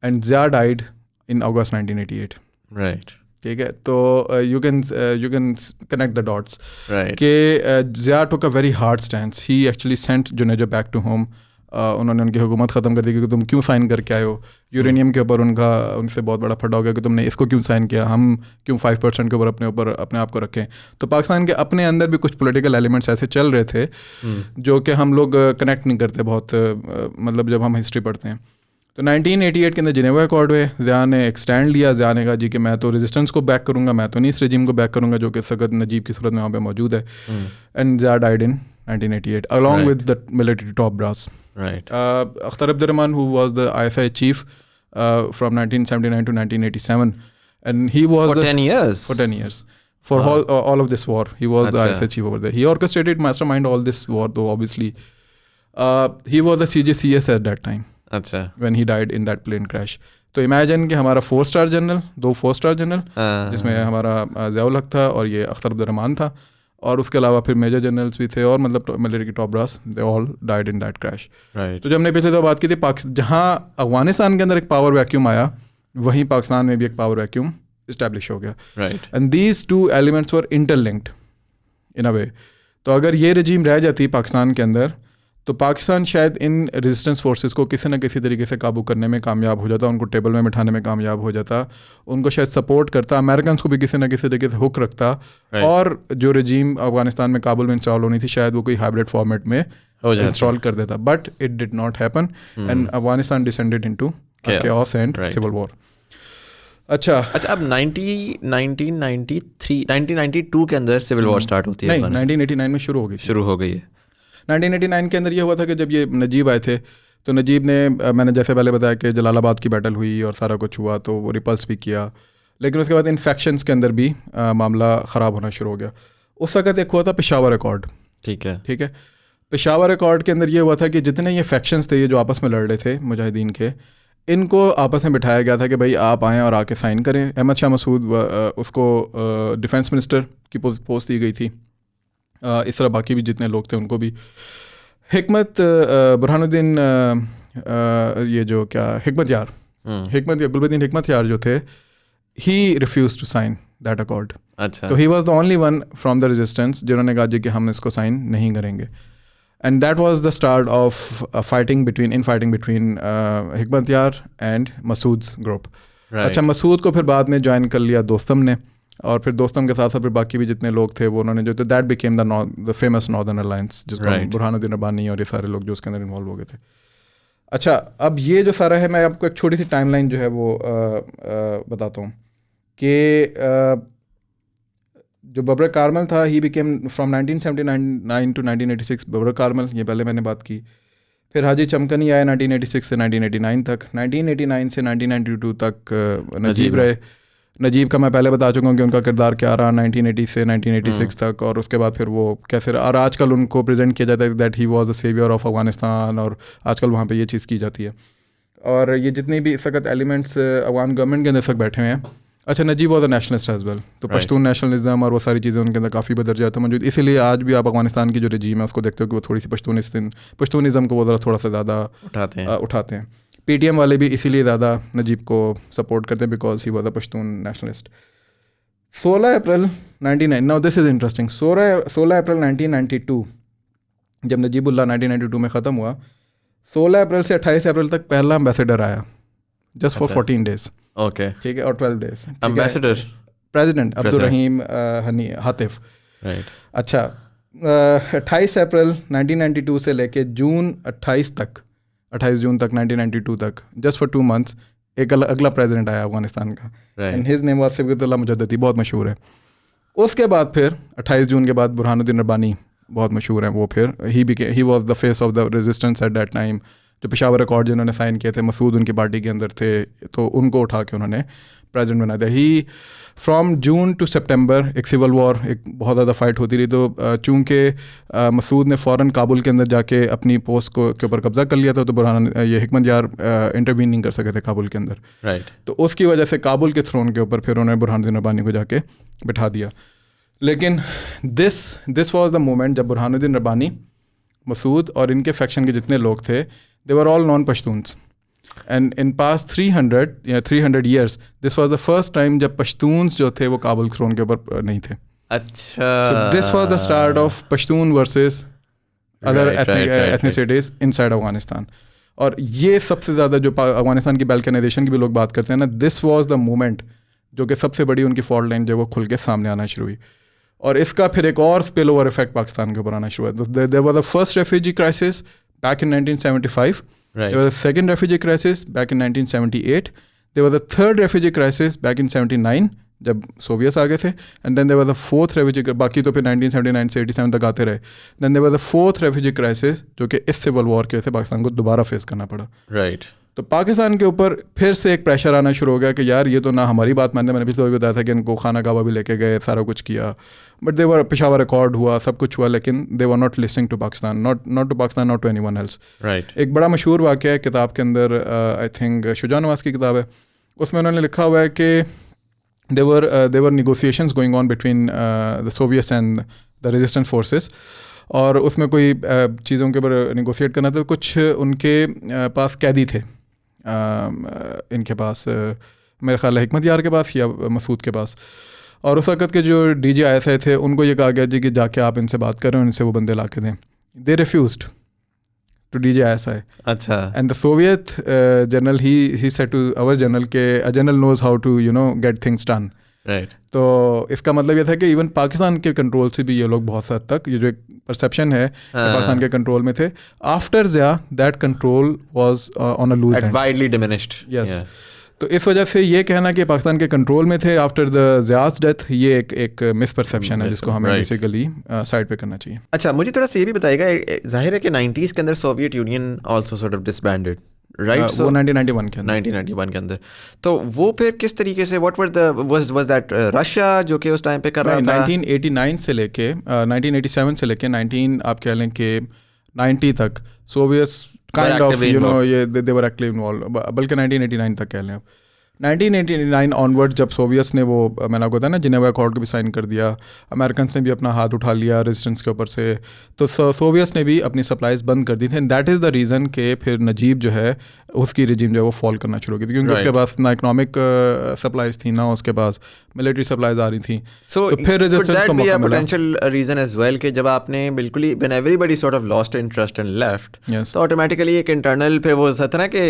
Speaker 2: and Zia died in August 1988,
Speaker 1: right,
Speaker 2: ठीक है। तो you can connect the dots
Speaker 1: right,
Speaker 2: कि Zia took a very hard stand. He actually sent Junejo back to home. उन्होंने उनकी हुकूमत ख़त्म कर दी क्योंकि तुम क्यों साइन करके आए हो यूरेनियम के ऊपर। उनसे बहुत बड़ा फटा हो गया कि तुमने इसको क्यों साइन किया, हम क्यों 5% के ऊपर अपने आप को रखें। तो पाकिस्तान के अपने अंदर भी कुछ पॉलिटिकल एलिमेंट्स ऐसे चल रहे थे जो कि हम लोग कनेक्ट नहीं करते बहुत, मतलब जब हम हिस्ट्री पढ़ते हैं। तो 1988 के अंदर जिनेवा अकॉर्ड हुए। ज़िया ने एक स्टैंड लिया। ज़िया ने कहा जी कि मैं तो रेजिस्टेंस को बैक करूँगा, मैं तो नहीं इस रजीम को बैक करूँगा जो कि सगत नजीब की सूरत में वहाँ पे मौजूद है। And Zia died in 1988 along with the military top brass.
Speaker 1: right,
Speaker 2: Akhtar Abdurrahman, who was the ISI chief from 1979 to 1987, and he was
Speaker 1: for 10 years.
Speaker 2: For 10 years. For all of this war, he was the ISI chief over there. He orchestrated, mastermind all this war, though obviously. He was the CJCS at that time.
Speaker 1: अच्छा,
Speaker 2: when he died in that plane crash. तो imagine कि हमारा 4-star general, 2 4-star general, जिसमें हमारा ज़ियाउल हक था और ये अख्तर अब्दुर्रहमान था, और उसके अलावा फिर मेजर जनरल्स भी थे और मतलब मिलिट्री की top brass, they all died in that crash. तो जब हमने पिछले दो बात की थी, जहाँ अफगानिस्तान के अंदर एक पावर वैक्यूम आया, वहीं पाकिस्तान में भी एक पावर वैक्यूम इस्टेब्लिश हो गया।
Speaker 1: Right,
Speaker 2: and these 2 elements were interlinked in a way. तो अगर ये रजीम रह जाती पाकिस्तान के अंदर, तो पाकिस्तान शायद इन रेजिस्टेंस फोर्सेस को किसी न किसी तरीके से काबू करने में कामयाब हो जाता, उनको टेबल में बिठाने में कामयाब हो जाता, उनको शायद सपोर्ट करता, अमेरिकन को भी किसी न किसी तरीके से हुक रखता, और जो रजीम अफगानिस्तान में काबुल में इंस्टॉल होनी थी शायद वो कोई हाइब्रिड फॉर्मेट में इंस्टॉल कर देता। But it did not happen and Afghanistan descended into chaos and civil war. अच्छा,
Speaker 1: अब 1992 के अंदर सिविल वॉर स्टार्ट होती है?
Speaker 2: नहीं, 1989 में शुरू हो गई है। 1989 के अंदर ये हुआ था कि जब ये नजीब आए थे, तो नजीब ने, मैंने जैसे पहले बताया कि जलालाबाद की बैटल हुई और सारा कुछ हुआ, तो वो रिपल्स भी किया, लेकिन उसके बाद इन फैक्शंस के अंदर भी मामला ख़राब होना शुरू हो गया। उस वक्त एक हुआ था पेशावर अकॉर्ड,
Speaker 1: ठीक है।
Speaker 2: पेशावर अकॉर्ड के अंदर ये हुआ था कि जितने ये फैक्शंस थे, ये जो आपस में लड़ रहे थे मुजाहिदीन के, इनको आपस में बिठाया गया था कि भाई आप आएँ और आके साइन करें। अहमद शाह मसूद, उसको डिफेंस मिनिस्टर की पोस्ट दी गई थी। इस तरह बाकी भी जितने लोग थे उनको भी। हिकमत बुरहानुद्दीन, ये जो क्या हिकमत यार, गुलबद्दीन हिकमत यार जो थे, he refused to sign that accord.
Speaker 1: अच्छा,
Speaker 2: तो he was the only one from the resistance जिन्होंने कहा जी कि हम इसको साइन नहीं करेंगे। And that was the start of fighting between Hekmatyar and मसूद्स group. अच्छा, मसूद को फिर बाद में ज्वाइन कर लिया दोस्तम ने, और फिर दोस्तम के साथ साथ फिर बाकी भी जितने लोग थे वो उन्होंने जो, तो that became the famous northern alliance, जिसको बुरहानुद्दीन रब्बानी और ये सारे लोग जो उसके अंदर इन्वॉल्व हो गए थे। अच्छा, अब ये जो सारा है, मैं आपको एक छोटी सी टाइमलाइन जो है वो बताता हूँ कि जो बब्र कारमल था, ही बिकेम फ्रॉम 1979 टू 1986 बब्र कारमल, ये पहले मैंने बात की। फिर हाजी चमकनी आया 1986 से 1989 तक। 1989 से 1992 तक नजीब रहे। नजीब का मैं पहले बता चुका हूँ कि उनका किरदार क्या रहा 1980 से 1986 तक, और उसके बाद फिर वो कैसे रहा। और आजकल उनको प्रेजेंट किया जाता है that he was the saviour of Afghanistan, और आजकल वहाँ पे ये चीज़ की जाती है। और ये जितनी भी इस वक्त एलिमेंट्स अफगान गवर्नमेंट के अंदर तक बैठे हुए हैं। अच्छा, Najib was a nationalist as well, तो पश्तून नेशनलिज्म और वो सारी चीज़ें उनके अंदर काफ़ी बदरजा था मौजूद। इसीलिए आज भी आप अफगानिस्तान की जो रजीम है उसको देखते हो कि वो थोड़ी सी पश्तूनिज़म को वो थोड़ा सा ज़्यादा उठाते हैं। PTM वाले भी इसीलिए ज़्यादा नजीब को सपोर्ट करते हैं because he was a Pashtun nationalist. 16 April 1999, now this is interesting, 16 अप्रैल 1992 जब नजीबुल्लाह 1992 में ख़त्म हुआ, 16 अप्रैल से 28 अप्रैल तक पहला एम्बेसडर आया, जस्ट फॉर 14 डेज,
Speaker 1: ओके,
Speaker 2: ठीक है, और 12 डेज
Speaker 1: एम्बेसडर
Speaker 2: प्रेसिडेंट अब्दुल रहीम हातिफ,
Speaker 1: राइट।
Speaker 2: अच्छा 28 अप्रैल 1992 से लेके जून 28 जून तक 1992 तक, जस्ट फॉर 2 months एक अगला प्रेसिडेंट आया अफगानिस्तान का, and his name was Sibghatullah Mujaddidi, बहुत मशहूर है। उसके बाद फिर 28 जून के बाद बुरहानुद्दीन रब्बानी, बहुत मशहूर हैं वो, फिर ही was the face of the resistance at that time. जो पेशावर अकॉर्ड जिन्होंने साइन किए थे, मसूद उनकी पार्टी के अंदर थे, तो उनको उठा के उन्होंने प्रेसिडेंट बना दिया। ही फ्रॉम जून टू सितंबर एक सिविल वॉर, एक बहुत ज़्यादा फाइट होती रही, तो चूँकि मसूद ने फ़ौरन काबुल के अंदर जाके अपनी पोस्ट के ऊपर कब्ज़ा कर लिया था, तो बुरहान ये हिकमत यार इंटरवीन नहीं कर सके थे काबुल के अंदर,
Speaker 1: राइट।
Speaker 2: तो उसकी वजह से काबुल के थ्रोन के ऊपर फिर उन्होंने बुरहानुद्दीन रब्बानी को जाके बिठा दिया। लेकिन दिस वाज द मोमेंट जब बुरहानुद्दीन रब्बानी, मसूद और इनके फैक्शन के जितने लोग थे, they were all non Pashtuns, and in past 300 years this was the first time जब पश्तून्स जो थे वो काबुल थ्रोन के ऊपर नहीं थे।
Speaker 1: अच्छा,
Speaker 2: this was the start of Pashtun versus other ethnicities inside Afghanistan. और ये सबसे ज़्यादा जो अफगानिस्तान की बैल्कनाइजेशन की भी लोग बात करते हैं ना, दिस वाज द मोमेंट जो कि सबसे बड़ी उनकी फॉल्ट लाइन जो वो खुल के सामने आना शुरू हुई, और इसका फिर एक और स्पिल ओवर इफेक्ट पाकिस्तान के ऊपर आना शुरू हुआ। There was the first refugee crisis back in 1975, there was a second refugee crisis back in 1978, there was a third refugee crisis back in 79 जब सोवियट्स आ गए थे, and then there was a fourth refugee, बाकी तो फिर 1979 से 87 तक आते रहे, then there was a fourth refugee crisis जो कि इस सिविल वॉर के वजह से पाकिस्तान को दोबारा फेस करना पड़ा।
Speaker 1: राइट।
Speaker 2: तो पाकिस्तान के ऊपर फिर से एक प्रेशर आना शुरू हो गया कि यार ये तो ना हमारी बात मानते, मैंने पिछले भी बताया था कि इनको खाना काबा भी लेके गए, सारा कुछ किया, but they were Peshawar record हुआ, सब कुछ हुआ, लेकिन they were not listening to Pakistan, not to Pakistan, not to anyone else.
Speaker 1: Right.
Speaker 2: एक बड़ा मशहूर वाक़या है किताब के अंदर, आई थिंक शुजा नवाज की किताब है, उसमें उन्होंने लिखा हुआ है कि there were negotiations going on between the soviets and the resistance forces, और उसमें कोई चीज़ों के ऊपर निगोशिएट करना था। कुछ उनके पास कैदी थे, इनके पास मेरे ख्याल है हिकमत यार के पास या मसूद के पास, और उस वक़्त के जो DGISI थे उनको ये कहा गया जी कि जाके आप इनसे बात करें, इनसे वो बंदे ला के दें। They refused to DGISI।
Speaker 1: अच्छा।
Speaker 2: And the Soviet general he said to our general के a general knows how to get things done.
Speaker 1: Right.
Speaker 2: तो इसका मतलब ये था कि इवन पाकिस्तान के कंट्रोल से भी ये लोग बहुत हद तक, ये जो एक परसेप्शन है पाकिस्तान के कंट्रोल में थे, after Zia that control was on a loose end,
Speaker 1: widely diminished.
Speaker 2: Yes. तो इस वजह से ये कहना कि पाकिस्तान के कंट्रोल में थे आफ्टर द ज़ियास डेथ, ये एक मिसपरसेप्शन है जिसको हमें बेसिकली साइड पे करना चाहिए।
Speaker 1: अच्छा, मुझे थोड़ा सा ये भी बताइएगा, जाहिर है कि 90s के अंदर Soviet union also sort of disbanded, right?
Speaker 2: वो 1991 के अंदर,
Speaker 1: 1991 के अंदर, तो वो फिर किस तरीके से, what were the was that Russia जो कि उस टाइम पे कर रहा था?
Speaker 2: 1989 से लेके 1987 से लेके 19 आप कह लें कि 90 तक सोवियट्स काइंड ऑफ ये दे वर एक्टिव इन्वॉल्व, बल्कि 1989 तक कह लें आप। 1989 ऑनवर्ड जब सोवियट्स ने वो, मैंने आपको बताया ना, जिनेवा अकॉर्ड को भी साइन कर दिया, अमेरिकन ने भी अपना हाथ उठा लिया रेजिस्टेंस के ऊपर से, तो सोवियट्स ने भी अपनी सप्लाईज बंद कर दी थी, and that is the reason कि फिर नजीब जो है उसकी रिजीम जो है वो फॉल करना शुरू की थी, क्योंकि उसके पास ना इकोनॉमिक सप्लाईज थी, ना उसके पास मिलिट्री सप्लाईज आ रही थी।
Speaker 1: So
Speaker 2: तो फिर रेजिस्टेंस को मौका मिला।
Speaker 1: पोटेंशियल रीजन एज वेल कि जब आपने बिल्कुल ही when everybody sort of lost interest and left, तो ऑटोमेटिकली एक इंटरनल फिर वो होता है ना कि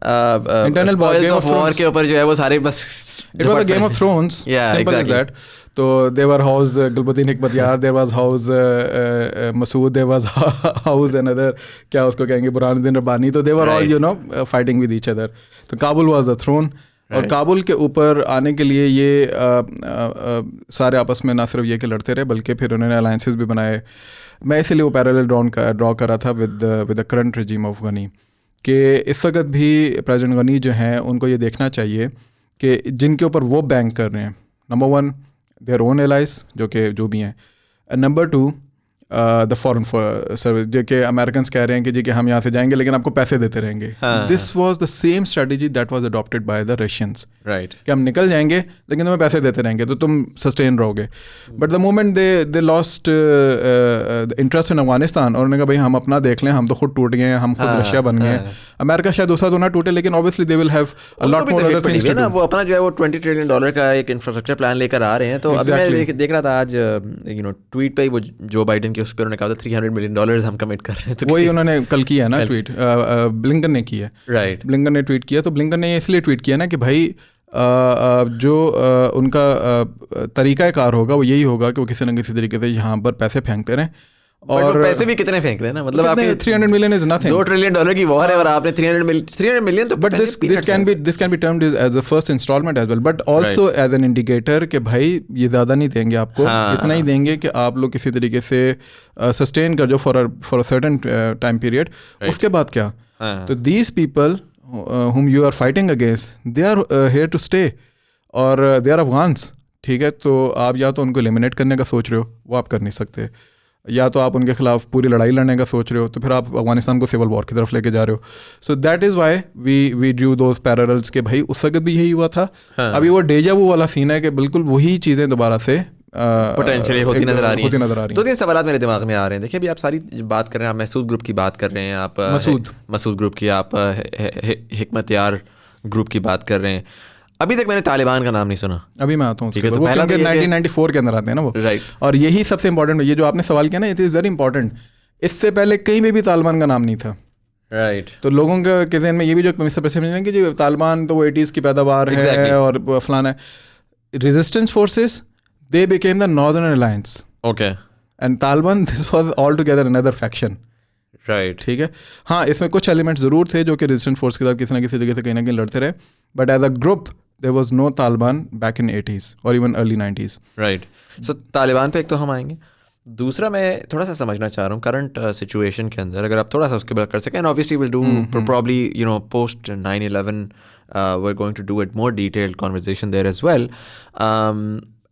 Speaker 2: इंटरनल
Speaker 1: स्पॉइल्स ऑफ वॉर के ऊपर जो है वो सारे बस,
Speaker 2: it was the game of thrones, simple as that. तो there were house Gulbuddin Hekmat यार, there was house Masood, there was house another, क्या उसको कहेंगे, बुरहानुद्दीन रब्बानी, तो they were all fighting with each other. तो काबुल वाज द थ्रोन, और काबुल के ऊपर आने के लिए ये सारे आपस में ना सिर्फ ये कि लड़ते रहे, बल्कि फिर उन्होंने अलायंसेस भी बनाए। मैं इसलिए वो पैरेलल ड्रॉ कर रहा था with the current regime of Ghani, कि इस वक्त भी प्रेसिडेंट गनी जो हैं उनको ये देखना चाहिए कि जिनके ऊपर वो बैंक कर रहे हैं, नंबर 1 देयर ओन एलाइज जो भी हैं, नंबर 2 द फॉरेन सर्विस, जो कि अमेरिकन कह रहे हैं कि जी कि हम यहाँ से जाएंगे लेकिन आपको पैसे देते रहेंगे। This was the same strategy that was adopted by the Russians,
Speaker 1: right,
Speaker 2: कि हम निकल जाएंगे लेकिन तुम्हें पैसे देते रहेंगे तो तुम सस्टेन रहोगे। But the moment they lost interest in Afghanistan, और उन्होंने कहा भाई हम अपना देख लें, हम तो खुद टूट गए हैं, हम खुद रशिया बन गए। अमेरिका शायद दूसरा तो ना टूटे, लेकिन obviously they will have a lot more other things to do.
Speaker 1: वो अपना जो है वो $20 ट्रिलियन का एक इंफ्रास्ट्रक्चर प्लान लेकर आ रहे हैं। तो अभी मैं देख रहा था आज ट्वीट पे ही वो जो बाइडेन कि उस पर उन्होंने कहा था $300 मिलियन हम कमिट कर रहे हैं, तो
Speaker 2: वही उन्होंने कल किया ना ट्वीट, ब्लिंकन ने किया,
Speaker 1: राइट
Speaker 2: ब्लिंकन ने ट्वीट किया। तो ब्लिंकन ने इसलिए ट्वीट किया ना कि भाई जो उनका तरीक़ाकार होगा वो यही होगा कि वो किसी न किसी तरीके से यहाँ पर पैसे फेंकते रहें।
Speaker 1: और पैसे भी कितने फेंक रहे हैं ना, मतलब आपके
Speaker 2: 300 मिलियन इज नथिंग,
Speaker 1: $2 ट्रिलियन की वॉर है और आपने 300 मिलियन तो
Speaker 2: but this can be termed as a first instalment as well, but also as an indicator कि भाई ये ज़्यादा नहीं देंगे आपको, इतना ही देंगे कि आप लोग किसी तरीके से सस्टेन कर जो for a certain time period, उसके बाद क्या। तो these people whom you are fighting against, they are here to stay और they are Afghans, ठीक है। तो आप या तो उनको एलिमिनेट करने का सोच रहे हो, वो आप कर नहीं सकते, या तो आप उनके खिलाफ पूरी लड़ाई लड़ने का सोच रहे हो, तो फिर आप अफगानिस्तान को सिविल वॉर की तरफ लेके जा रहे हो। So that is why we drew those parallels के भाई उस वक्त भी यही हुआ था। अभी वो डेजा वू वाला सीन है कि बिल्कुल वही चीज़ें दोबारा से
Speaker 1: पोटेंशियली होती नजर आ रही
Speaker 2: हैं।
Speaker 1: दो तीन सवाल मेरे दिमाग में आ रहे हैं। देखिए अभी आप सारी बात कर रहे हैं, आप मसूद ग्रुप की बात कर रहे हैं, आप मसूद ग्रुप की, आप हिकमत यार ग्रुप की बात कर रहे हैं। अभी तक मैंने तालिबान का नाम नहीं सुना।
Speaker 2: अभी मैं आता हूँ,
Speaker 1: ठीक है, तो पहला
Speaker 2: 1994 के अंदर आते हैं ना वो,
Speaker 1: राइट।
Speaker 2: और यही सबसे इंपॉर्टेंट, ये जो आपने सवाल किया ना, इट इज़ वेरी इंपॉर्टेंट। इससे पहले कहीं में भी तालिबान का नाम नहीं था,
Speaker 1: राइट।
Speaker 2: तो लोगों के जहन में ये भी जो मिसपरसेप्शन है कि जो तालिबान तो वो 80s की पैदावार है और फलाना है। Resistance forces they became the Northern Alliance.
Speaker 1: Okay.
Speaker 2: And Taliban, this was altogether another faction.
Speaker 1: Right.
Speaker 2: ठीक है। हाँ, इसमें कुछ एलिमेंट्स ज़रूर थे जो कि रेजिस्टेंट फोर्स के साथ किसी ना किसी तरीके से कहीं ना कहीं लड़ते रहे, but as a group there was no Taliban back in 80s और even early 90s।
Speaker 1: Right. So Taliban पे एक तो हम आएंगे, दूसरा मैं थोड़ा सा समझना चाह रहा हूँ करंट सिचुएशन के अंदर, अगर आप थोड़ा सा उसके बारे कर सकें, and obviously will do probably you know post 9/11 we're going to do it more detailed conversation there as well.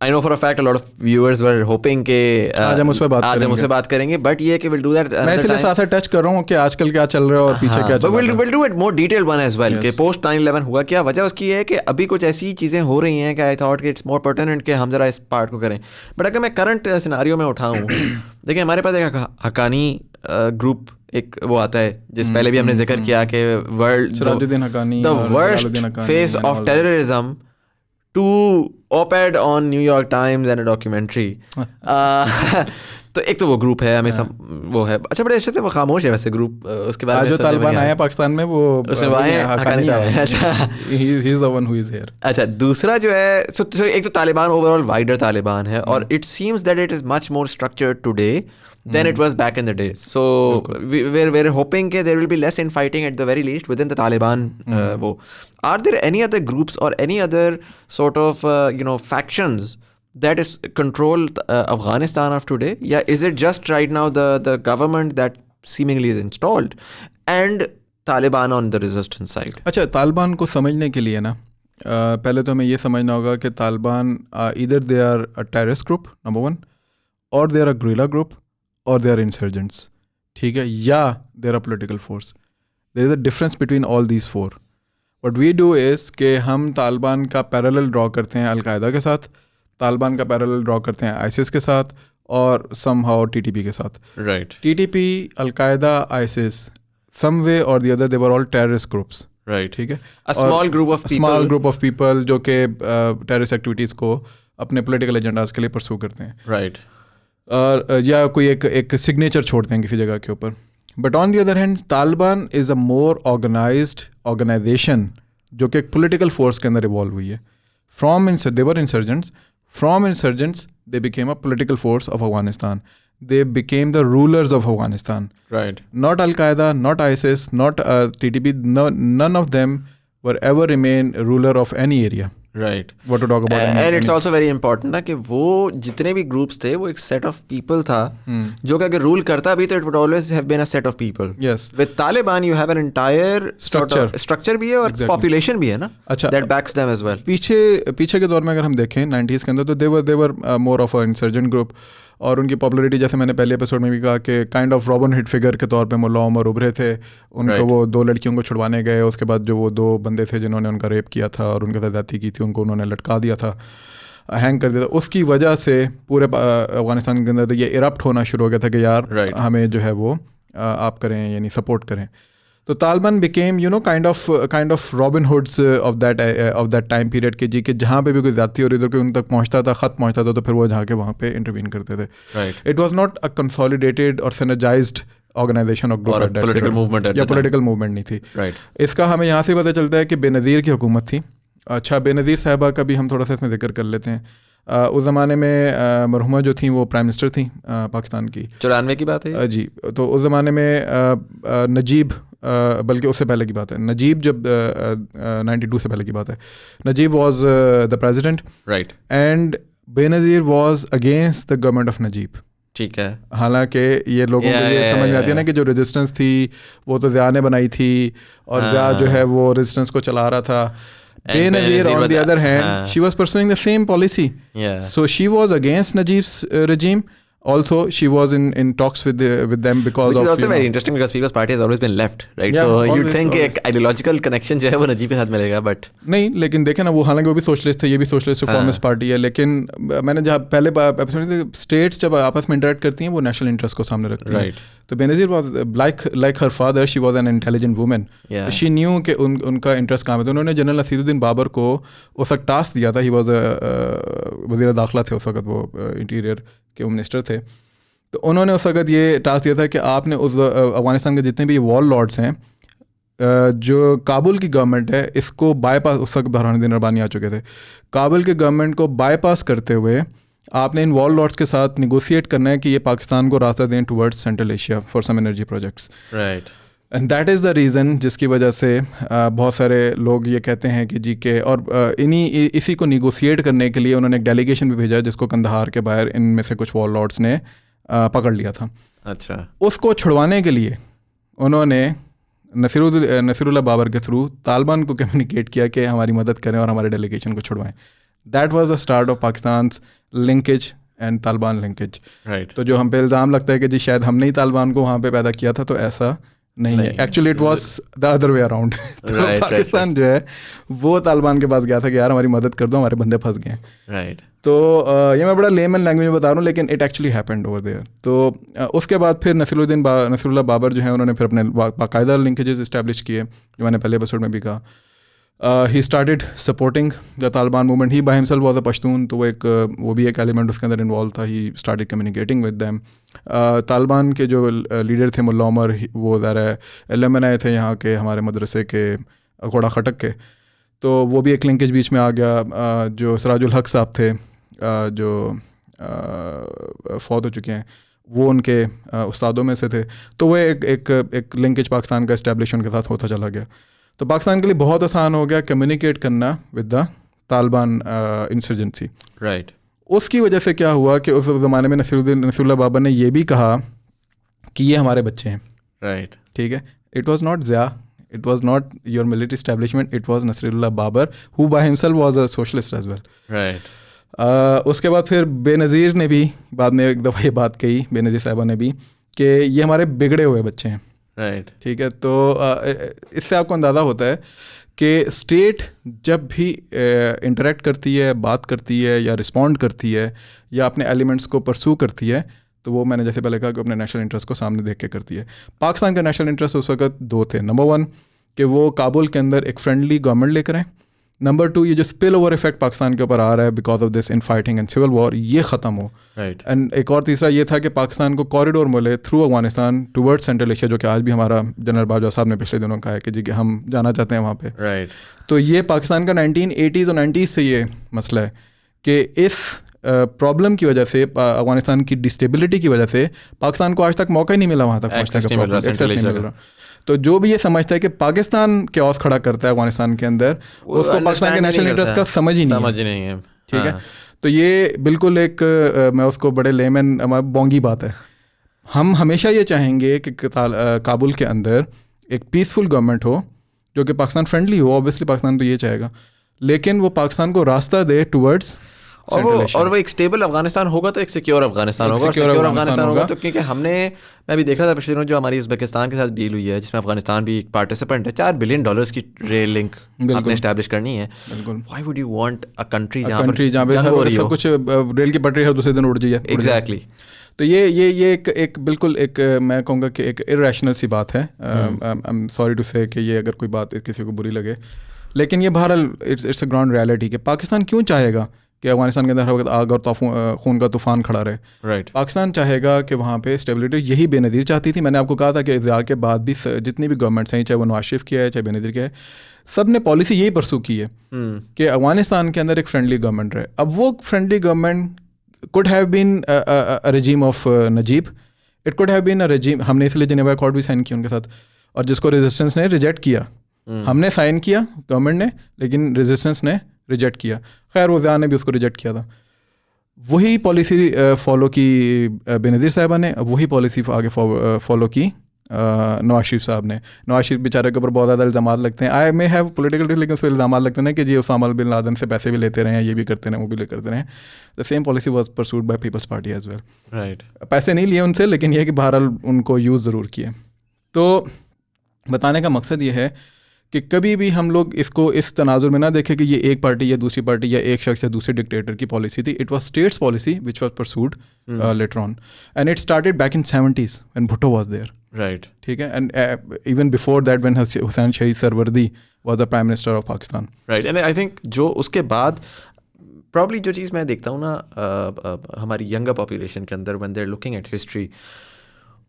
Speaker 1: I know for a fact a lot of viewers were hoping कि
Speaker 2: आज हम उस पर
Speaker 1: बात करेंगे, बट ये कि we'll do that
Speaker 2: मैं इसलिए साथ टच कर रहा हूँ कि आजकल क्या चल रहा है और पीछे क्या चल रहा है।
Speaker 1: we'll do it more detailed one as well कि post 9/11 हुआ क्या, वजह उसकी है कि अभी कुछ ऐसी चीज़ें हो रही हैं कि I thought कि it's more pertinent कि हम ज़रा इस पार्ट को करें। बट अगर मैं करंट सिनारियो में उठाऊँ, देखिए हमारे पास एक हक्कानी ग्रुप एक वो आता है जिस पहले भी हमने जिक्र किया कि the worst face of terrorism to op-ed on New York Times and a documentary. तो एक तो वो ग्रुप है, हमें सब वो है, अच्छा बड़े अच्छे से वो खामोश है वैसे ग्रुप, उसके बारे में
Speaker 2: जो तालिबान आया पाकिस्तान में वो
Speaker 1: अच्छा
Speaker 2: he is the one who is here.
Speaker 1: अच्छा, दूसरा जो है so एक तो तालिबान ओवरऑल वाइडर तालिबान है, और it seems that it is much more structured today than it was back in the days. So we're hoping that there will be less infighting at the very least within the Taliban. Are there any other groups or any other sort of factions that is control Afghanistan of today? Yeah, is it just right now the government that seemingly is installed and Taliban on the resistance side?
Speaker 2: अच्छा, तालिबान को समझने के लिए ना पहले तो हमें ये समझना होगा कि Taliban either they are a terrorist group number 1, or they are a guerrilla group, or they are insurgents, ठीक है, या they are a political force. There is a difference between all these four. What we do is कि हम तालिबान का parallel draw करते हैं al Qaeda के साथ, तालिबान का पैरेलल ड्रॉ करते हैं आईसिस के साथ, और somehow TTP के साथ.
Speaker 1: Right.
Speaker 2: TTP, Al-Qaeda, ISIS, some way or the other they were all terrorist groups.
Speaker 1: Right.
Speaker 2: ठीक है.
Speaker 1: A small group of people
Speaker 2: जो कि terrorist activities को अपने political agendas के लिए pursue करते हैं.
Speaker 1: Right.
Speaker 2: या कोई एक सिग्नेचर छोड़ते हैं किसी जगह के ऊपर. But on the other hand Taliban is a more organised organisation जो कि एक पोलिटिकल फोर्स के अंदर इवॉल्व हुई है. They were insurgents, from insurgents they became a political force of Afghanistan. They became the rulers of Afghanistan.
Speaker 1: Right.
Speaker 2: Not Al-Qaeda, not ISIS, not TTP. None of them were ever remain ruler of any area.
Speaker 1: Right.
Speaker 2: What to talk about?
Speaker 1: And it's also very important ना कि वो जितने भी groups थे वो एक set of people था जो कि अगर rule करता भी तो it would always have been a set of people.
Speaker 2: Yes.
Speaker 1: With Taliban you have an entire structure भी है और population भी है ना.
Speaker 2: अच्छा.
Speaker 1: That backs them as well.
Speaker 2: पीछे के दौर में अगर हम देखें 90s के अंदर तो they were more of an insurgent group. और उनकी पॉपुलरिटी जैसे मैंने पहले एपिसोड में भी कहा कि kind of robin Hood figure के तौर पे मुल्ला उमर उभरे थे. उनको वो 2 लड़कियों को छुड़वाने गए, उसके बाद जो वो 2 बंदे थे जिन्होंने उनका रेप किया था और उनके साथ ज्यादती की थी, उनको उन्होंने लटका दिया था, हैंग कर दिया था. उसकी वजह से पूरे अफगानिस्तान के अंदर ये इरप्ट होना शुरू हो गया था कि यार हमें जो है वो आप करें, यानी सपोर्ट करें. तो Taliban became kind of robin hoods of that time period के जी, कि जहाँ पे भी कोई ज़्यादती और इधर कोई उन तक पहुँचता था, ख़त पहुँचता था, तो फिर वो जाके वहाँ पे इंटरवीन करते थे. It was not a consolidated और सिनर्जाइज्ड ऑर्गेनाइजेशन और ग्रुप,
Speaker 1: पॉलिटिकल मूवमेंट
Speaker 2: या पॉलिटिकल मूवमेंट नहीं थी. इसका हमें यहाँ से पता चलता है कि बेनज़ीर की हुकूमत थी. अच्छा, बेनज़ीर साहिबा का भी हम थोड़ा सा इसमें जिक्र कर लेते हैं. उस ज़माने में मरहुमा जो थी वो प्राइम मिनिस्टर थी पाकिस्तान की.
Speaker 1: 94 की बात है
Speaker 2: जी. तो उस ज़माने में नजीब, बल्कि उससे पहले की बात है, नजीब जब 92 से पहले की बात है, Najib was the president,
Speaker 1: right,
Speaker 2: and Benazir was against the government of Najib.
Speaker 1: ठीक है.
Speaker 2: हालांकि ये लोगों को ये समझ में आती है ना कि जो रेजिस्टेंस थी वो तो ज़िया ने बनाई थी, और ज़िया जो है वो रेजिस्टेंस को चला रहा था. Benazir, on the other hand, she was pursuing the same policy. So she was against Najib's regime. Also, she was in talks with them because
Speaker 1: Which
Speaker 2: of.
Speaker 1: is also very interesting because People's Party has always been left, right?
Speaker 2: Yeah,
Speaker 1: so you'd
Speaker 2: always,
Speaker 1: think
Speaker 2: always.
Speaker 1: एक ideological connection जो है वो नजीब के साथ मिलेगा, but
Speaker 2: नहीं, लेकिन देखे ना, वो हालांकि वो भी सोशलिस्ट थे, ये भी सोशलिस्ट रिफॉर्मिस्ट पार्टी है, लेकिन मैंने जहाँ पहले एपिसोड, स्टेट्स जब आपस में इंटरेक्ट करती हैं वो नेशनल इंटरेस्ट को सामने रखती हैं. तो Benazir was like her father, she was an intelligent woman. She knew कि उनका इंटरेस्ट कहाँ पे. तो उन्होंने जनरल असीदुद्दीन बाबर को उस वक्त टास्क दिया था. ही वाज वज़ीर दाखिला थे उस वक्त, वो इंटीरियर के वो मिनिस्टर थे. तो उन्होंने उस वक्त ये टास्क दिया था कि आपने उस अफगानिस्तान के जितने भी वॉल लॉर्ड्स हैं, जो काबुल की गवर्नमेंट है, इसको बाईपास, उस वक्त बुरहानुद्दीन रब्बानी आ चुके थे, काबुल के गवर्नमेंट को बाईपास करते हुए आपने इन वॉल लॉर्ड्स के साथ निगोशिएट करना है कि ये पाकिस्तान को रास्ता दें towards Central Asia for some energy projects.
Speaker 1: Right.
Speaker 2: And that is the reason जिसकी वजह से बहुत सारे लोग ये कहते हैं कि जी के, और इसी को निगोशिएट करने के लिए उन्होंने एक डेलीगेशन भी भेजा जिसको कंदहार के बाहर इनमें से कुछ वॉल लॉर्ड्स ने पकड़ लिया था.
Speaker 1: अच्छा.
Speaker 2: उसको छुड़वाने के लिए उन्होंने नसीरुल्लाह बाबर के थ्रू तालिबान को कम्युनिकेट किया कि हमारी मदद करें और हमारे डेलीगेशन को छुड़वाएं. That was the start of Pakistan's linkage and Taliban linkage.
Speaker 1: Right.
Speaker 2: तो जो हम पे इल्ज़ाम लगता है कि जी शायद हमने ही तालिबान को वहाँ पे पैदा किया था, तो ऐसा नहीं है. Actually it was the other way around. Pakistan जो है वो तालिबान के पास गया था कि यार हमारी मदद कर दो, हमारे बंदे फंस गए.
Speaker 1: राइट.
Speaker 2: तो ये मैं बड़ा लेमन लैंग्वेज में बता रहा हूँ, लेकिन it actually happened over there. तो उसके बाद फिर नसीरुल्लाह बाबर जो है उन्होंने फिर अपने बाकायदा लिंकेजेस इस्टेब्लिश किए, जो मैंने पहले एपिसोड में भी कहा. He started supporting the Taliban movement. He bye himself was अ पश्तून, तो वो भी एक एलिमेंट उसके अंदर इन्वॉल्व था. He started communicating with them. Taliban के जो लीडर थे मुल्ला उमर, वो ज़रा एलएमएनआई थे यहाँ के, हमारे मदरसे के घोड़ा खटक के, तो वो भी एक लिंकेज बीच में आ गया. जो सिराजुल हक साहब थे जो फौत हो चुके हैं, वो उनके उस्तादों में से थे. तो वो एक लिंकेज पाकिस्तान का इस्टेब्लिश उनके साथ होता चला गया. तो पाकिस्तान के लिए बहुत आसान हो गया कम्युनिकेट करना with the Taliban insurgency.
Speaker 1: Right.
Speaker 2: उसकी वजह से क्या हुआ कि उस ज़माने में नसीरुल्लाह बाबर ने ये भी कहा कि ये हमारे बच्चे हैं.
Speaker 1: राइट.
Speaker 2: ठीक है. It was not Zia, it was not your military establishment, it was Nasirullah Babar who by himself was a socialist as well.
Speaker 1: Right.
Speaker 2: उसके बाद फिर बेनज़ीर ने भी बाद में एक दफ़ा ये बात कही, बेनज़ीर साहिबा ने भी, कि ये हमारे बिगड़े हुए बच्चे हैं.
Speaker 1: राइट.
Speaker 2: ठीक है. तो इससे आपको अंदाज़ा होता है कि स्टेट जब भी इंटरेक्ट करती है, बात करती है, या रिस्पॉन्ड करती है, या अपने एलिमेंट्स को परसू करती है, तो वो मैंने जैसे पहले कहा कि अपने नेशनल इंटरेस्ट को सामने देख के करती है. पाकिस्तान का नेशनल इंटरेस्ट उस वक्त दो थे. नंबर 1 कि वो काबुल के अंदर एक फ्रेंडली गवर्नमेंट लेकर आए. नंबर 2 ये जो स्पिल ओवर इफेक्ट पाकिस्तान के ऊपर आ रहा है because of this in fighting and civil war, ये ख़त्म हो.
Speaker 1: राइट.
Speaker 2: एंड एक और तीसरा ये था कि पाकिस्तान को कॉरिडोर मिले through Afghanistan towards Central Asia, जो कि आज भी हमारा जनरल बाजवा साहब ने पिछले दिनों कहा है कि जी कि हम जाना चाहते हैं वहाँ पे.
Speaker 1: राइट.
Speaker 2: तो ये पाकिस्तान का 1980s और 90s से ये मसला है कि इस प्रॉब्लम की वजह से, अफगानिस्तान की डिस्टेबिलिटी की वजह से, पाकिस्तान को आज तक मौका ही नहीं मिला वहाँ तक पहुँचने का. एक्सेस नहीं मिल रहा. तो जो भी ये समझता है कि पाकिस्तान क्या खड़ा करता है अफगानिस्तान के अंदर, उसको पाकिस्तान के नेशनल इंटरेस्ट का समझ ही नहीं है. ठीक है. तो ये बिल्कुल एक मैं उसको बड़े लेमन बोंगी बात है. हम हमेशा ये चाहेंगे कि काबुल के अंदर एक पीसफुल गवर्नमेंट हो जो कि पाकिस्तान फ्रेंडली हो. ऑब्वियसली पाकिस्तान तो ये चाहेगा, लेकिन वो पाकिस्तान को रास्ता दे टुवर्ड्स
Speaker 1: और वो एक स्टेबल अफगानिस्तान होगा तो एक सिक्योर अफगानिस्तान होगा. सिक्योर अफगानिस्तान होगा तो क्योंकि मैं भी देख रहा था पिछले दिनों जो हमारी उज़्बेकिस्तान के साथ डील हुई है, जिसमें अफगानिस्तान भी एक पार्टिसिपेंट है, $4 बिलियन की रेल लिंक आपने एस्टैब्लिश करनी है. Why would you want a country जहाँ पे
Speaker 2: सब कुछ रेल की पटरी है दूसरे दिन उड़ जाए.
Speaker 1: एग्जैक्टली.
Speaker 2: तो ये एक बिल्कुल एक मैं कहूँगा कि एक इरेशनल सी बात है। आई एम सॉरी टू से कि ये अगर कोई बात किसी को बुरी लगे, लेकिन ये बहरहाल इट्स अ ग्राउंड रियलिटी कि पाकिस्तान क्यों चाहेगा कि अफगानिस्तान के अंदर हर वक्त आग और खून का तूफान खड़ा रहे।
Speaker 1: राइट।
Speaker 2: पाकिस्तान चाहेगा कि वहाँ पे स्टेबिलिटी, यही बेनज़ीर चाहती थी। मैंने आपको कहा था कि इज़्ज़ा के बाद भी जितनी भी गवर्नमेंट्स हैं, चाहे वो नवाज शरीफ की है चाहे बेनज़ीर की है, सब ने पॉलिसी यही परसू की है कि अफगानिस्तान के अंदर एक फ्रेंडली गवर्नमेंट रहे। अब वो friendly government could have been a regime of Najib, it could have been a regime, हमने इसलिए जिनेवा अकॉर्ड भी साइन किया उनके साथ, और जिसको रेजिस्टेंस ने रिजेक्ट किया। हमने साइन किया गवर्नमेंट ने, लेकिन रेजिस्टेंस ने रिजेक्ट किया। खैर वो ज़िया ने भी उसको रिजेक्ट किया था। वही पॉलिसी फॉलो की बेनज़ीर साहिबा ने, अब वही पॉलिसी आगे फॉलो की नवाज शरीफ साहब ने। नवाज शरीफ बेचारे के ऊपर बहुत ज़्यादा इल्ज़ाम लगते हैं, आई मे हैव पॉलिटिकल, लेकिन उस पर इल्ज़ाम लगते हैं कि जी उसामा बिन लादेन से पैसे भी लेते रहे हैं, ये भी करते रहे, वो भी करते रहे। The same policy was pursued by Peoples Party as well.
Speaker 1: Right.
Speaker 2: पैसे नहीं लिए उनसे, लेकिन ये है कि बहरहाल उनको यूज़ ज़रूर किए। तो बताने का मकसद ये है कि कभी भी हम लोग इसको इस तनाजुर में ना देखें कि ये एक पार्टी या दूसरी पार्टी या एक शख्स या दूसरे डिक्टेटर की पॉलिसी थी। It was state's policy which was pursued later on, and it started back in 70s when Bhutto was there.
Speaker 1: Right.
Speaker 2: ठीक है, and even before that when Hussain Shaheed Suhrawardy was the prime minister of Pakistan.
Speaker 1: Right. And I think जो उसके बाद probably जो चीज़ मैं देखता हूँ ना हमारी यंगर पॉपुलेशन के अंदर, when they are looking at history,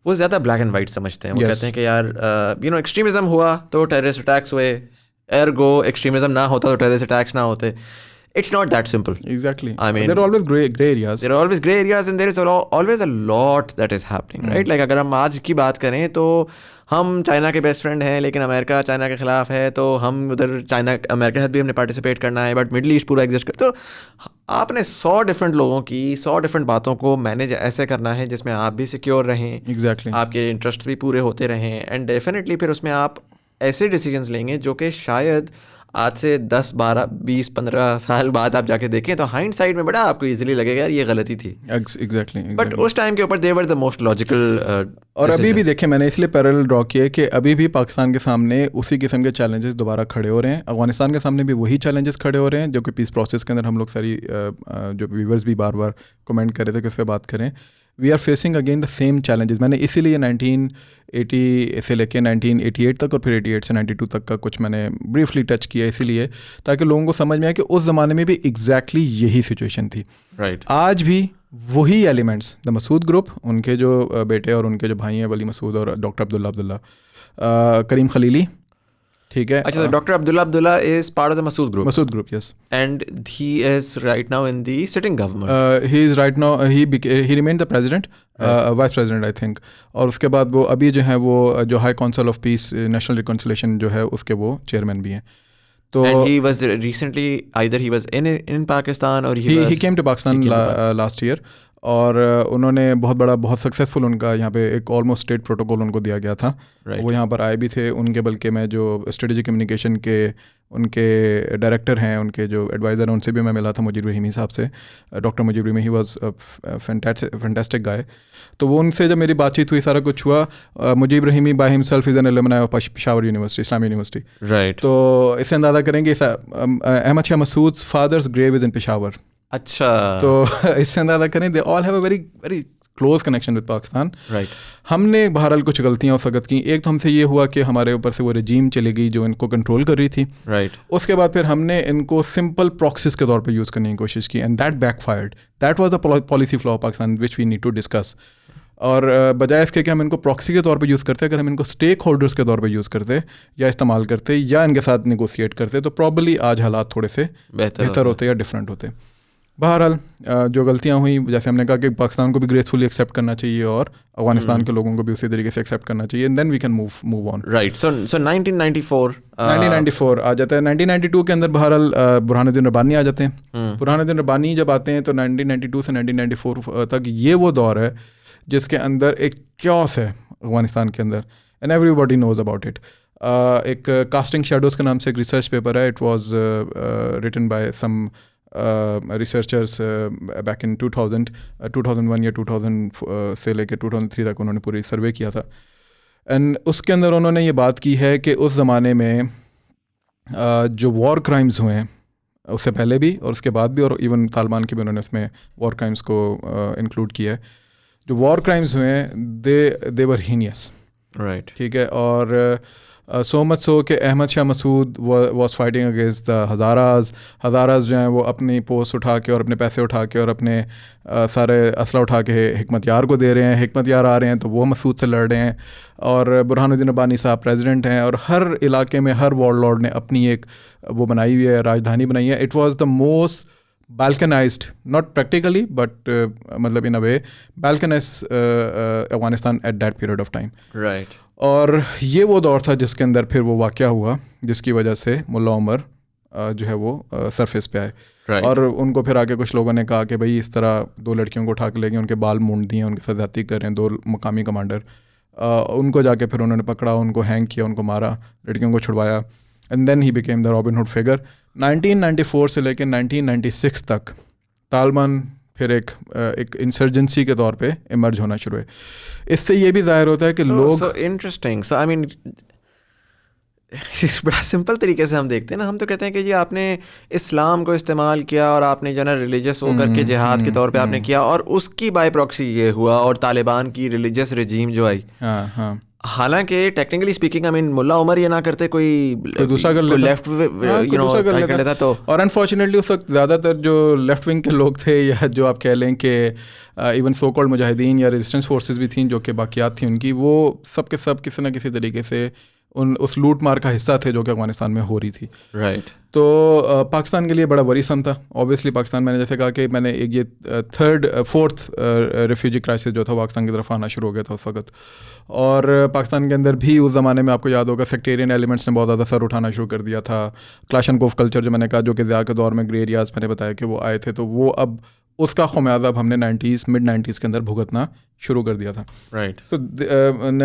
Speaker 1: वो ज़्यादा ब्लैक एंड वाइट समझते हैं। वो कहते हैं कि यार एक्सट्रीमिज़म हुआ तो टेररिस्ट अटैक्स हुए, एरगो एक्सट्रीमिज़म ना होता तो टेररिस्ट अटैक्स ना होते। It's not that simple.
Speaker 2: Exactly.
Speaker 1: I mean,
Speaker 2: there are always gray areas.
Speaker 1: There are always gray areas and there is always a lot that is happening, right? Like अगर हम आज की बात करें तो हम चाइना के बेस्ट फ्रेंड हैं, लेकिन अमेरिका चाइना के ख़िलाफ़ है, तो हम उधर चाइना अमेरिका के साथ भी हमने पार्टिसिपेट करना है, बट मिडल ईस्ट पूरा एग्जिस्ट कर, तो आपने 100 डिफरेंट लोगों की 100 डिफरेंट बातों को मैनेज ऐसे करना है जिसमें आप भी सिक्योर रहें,
Speaker 2: Exactly.
Speaker 1: आपके इंटरेस्ट भी पूरे होते रहें, एंड डेफिनेटली फिर उसमें आप ऐसे डिसीजंस लेंगे जो कि शायद आज से 10, 12, 20, 15 साल बाद आप जाके देखें तो हाइंड साइड में बड़ा आपको इजीली लगेगा यार ये गलती थी।
Speaker 2: Exactly.
Speaker 1: बट उस टाइम के ऊपर दे वर द मोस्ट लॉजिकल।
Speaker 2: और अभी भी देखें, मैंने इसलिए पैरेलल ड्रॉ किया कि अभी भी पाकिस्तान के सामने उसी किस्म के चैलेंजेस दोबारा खड़े हो रहे हैं। अफगानिस्तान के सामने भी वही चैलेंजेस खड़े हो रहे हैं जो कि पीस प्रोसेस के अंदर हम लोग सारी जो व्यूवर्स भी बार बार कमेंट कर रहे थे कि उस पर बात करें। We are facing again the same challenges. मैंने इसीलिए 1980 से लेके 1988 तक और फिर 88 से 92 तक का कुछ मैंने ब्रीफली टच किया, इसीलिए ताकि लोगों को समझ में आए कि उस ज़माने में भी एग्जैक्टली यही सिचुएशन थी।
Speaker 1: राइट।
Speaker 2: आज भी वही एलिमेंट्स, द मसूद ग्रुप, उनके जो बेटे और उनके जो भाई हैं वली मसूद और डॉक्टर अब्दुल्ला, करीम खलीली, ठीक है।
Speaker 1: अच्छा, doctor Abdullah is part of the Massoud group,
Speaker 2: yes,
Speaker 1: and he is right now in the sitting government.
Speaker 2: He is right now, he remain the president, vice president I think, और उसके बाद वो अभी जो है वो जो high council of peace national reconciliation जो है उसके वो चेयरमैन भी हैं। तो
Speaker 1: and he was recently either he was in Pakistan or he
Speaker 2: came to Pakistan last year, और उन्होंने बहुत सक्सेसफुल उनका यहाँ पे एक ऑलमोस्ट स्टेट प्रोटोकॉल उनको दिया गया था। वो यहाँ पर आए भी थे उनके, बल्कि मैं जो स्ट्रेटेजिक कम्युनिकेशन के उनके डायरेक्टर हैं, उनके जो एडवाइज़र हैं, उनसे भी मैं मिला था, मुजीब रहीमी साहब से, doctor Mujib Rahimi. He was fantastic guy. तो वो उनसे जब मेरी बातचीत हुई, सारा कुछ हुआ, Mujib Rahimi by himself is an alumni of Peshawar university, Islamia university.
Speaker 1: Right.
Speaker 2: तो इससे अंदाज़ा करेंगे Ahmad Shah Massoud father's grave is in Peshawar.
Speaker 1: अच्छा।
Speaker 2: तो इससे अंदाज़ा करें, they all have a very very close connection with Pakistan.
Speaker 1: Right.
Speaker 2: हमने बहरहाल कुछ गलतियाँ उस वक्त की। एक तो हमसे ये हुआ कि हमारे ऊपर से वो रजीम चली गई जो इनको कंट्रोल कर रही थी।
Speaker 1: राइट।
Speaker 2: उसके बाद फिर हमने इनको सिंपल प्रॉक्सीज के तौर पे यूज़ करने की कोशिश की, and that backfired. That was the policy flaw of Pakistan which we need to discuss. और बजाय इसके कि हम इनको प्रॉक्सी के तौर पे यूज़ करते, अगर हम इनको स्टेक होल्डर्स के तौर पे यूज़ करते या इस्तेमाल करते या इनके साथ निगोशिएट करते, तो प्रॉब्ली आज हालात थोड़े से बेहतर होते या डिफरेंट होते। बहरहाल जो गलतियाँ हुई, जैसे हमने कहा कि पाकिस्तान को भी ग्रेसफुली एक्सेप्ट करना चाहिए और अफगानिस्तान के लोगों को भी उसी तरीके से एक्सेप्ट करना चाहिए, and then we can move on.
Speaker 1: Right. So 1994
Speaker 2: आ जाता है। 1992 के अंदर बहरहाल बुरहानुद्दीन रब्बानी आ जाते हैं। बुरहानुद्दीन रब्बानी जब आते हैं तो 1992 से 1994 तक ये वो दौर है जिसके अंदर एक क्योस है अफगानिस्तान के अंदर, and everybody knows about it. एक कास्टिंग शेडोज़ के नाम से एक रिसर्च पेपर है। It was written by some researchers back in 2001 या 2000 से लेकर 2003 तक उन्होंने पूरी सर्वे किया था, एंड उसके अंदर उन्होंने ये बात की है कि उस ज़माने में जो वॉर क्राइम्स हुए हैं, उससे पहले भी और उसके बाद भी, और इवन तालिबान के भी उन्होंने उसमें वॉर क्राइम्स को इंक्लूड किया है, जो वॉर क्राइम्स हुए हैं दे वर हीनियस,
Speaker 1: राइट,
Speaker 2: ठीक है। और सो मच सो कि Ahmad Shah Masood was fighting against the Hazaras जो हैं वो अपनी पोस्ट उठा के और अपने पैसे उठा के और अपने सारे असला उठा के हिकमत यार को दे रहे हैं। हिकमत यार आ रहे हैं तो वो मसूद से लड़ रहे हैं, और बुरहानुद्दीन रब्बानी साहब प्रेसिडेंट हैं, और हर इलाके में हर वॉरलॉर्ड ने अपनी एक वो बनाई हुई है, राजधानी बनाई है। It was the most balkanized, not practically but मतलब in a way balkanized Afghanistan at that period of time,
Speaker 1: right.
Speaker 2: और ये वो दौर था जिसके अंदर फिर वो वाक़या हुआ जिसकी वजह से मुल्ला उमर जो है वो सरफेस पे आए।
Speaker 1: Right.
Speaker 2: और उनको फिर आके कुछ लोगों ने कहा कि भाई इस तरह 2 लड़कियों को उठा के ले गए, उनके बाल मूंड दिए, उनके साथ ज़्यादती कर रहे हैं 2 मकामी कमांडर। उनको जाके फिर उन्होंने पकड़ा, उनको हैंग किया, उनको मारा, लड़कियों को छुड़वाया, and then he became the Robin Hood figure. 1994 से लेकर 1996 तक तालिबान फिर एक इंसर्जेंसी के तौर पे इमर्ज होना शुरू हुए। इससे ये भी ज़ाहिर होता है कि लोग
Speaker 1: so interesting. So I mean बड़ा सिंपल तरीके से हम देखते हैं ना, हम तो कहते हैं कि जी आपने इस्लाम को इस्तेमाल किया और आपने जो है ना रिलीजियस वो करके जिहाद के तौर पे आपने किया, और उसकी बाय प्रॉक्सी ये हुआ और तालिबान की रिलीजियस रजीम जो आई।
Speaker 2: हाँ।
Speaker 1: हालांकि टेक्निकली स्पीकिंग आई मीन मुल्ला उमर ये ना करते कोई
Speaker 2: दूसरा कर लेता,
Speaker 1: लेफ्ट कर लेता तो।
Speaker 2: और अनफॉर्चुनेटली उस वक्त ज़्यादातर जो लेफ्ट विंग के लोग थे, या जो आप कह लें कि इवन सो कॉल्ड मुजाहिदीन या रेजिस्टेंस फोर्सेस भी थी जो कि बाकियात थी उनकी, वो सब के सब किसी ना किसी तरीके से उस लूट मार का हिस्सा थे जो कि अफगानिस्तान में हो रही थी।
Speaker 1: राइट।
Speaker 2: तो पाकिस्तान के लिए बड़ा वरीसम था ऑब्वियसली। पाकिस्तान, मैंने जैसे कहा कि मैंने एक ये 4th रेफ्यूजी क्राइसिस जो था पाकिस्तान की तरफ आना शुरू हो गया था उस वक्त। और पाकिस्तान के अंदर भी उस ज़माने में आपको याद होगा सेक्टेरियन एलिमेंट्स ने बहुत ज़्यादा सर उठाना शुरू कर दिया था। क्लाशनकोफ कल्चर जो मैंने कहा, जो कि ज़िया के दौर में ग्रे एरियाज़ मैंने बताया कि वो आए थे, तो वो अब उसका खुमियाजा अब हमने मिड 90s के अंदर भुगतना शुरू कर दिया था।
Speaker 1: राइट।
Speaker 2: सो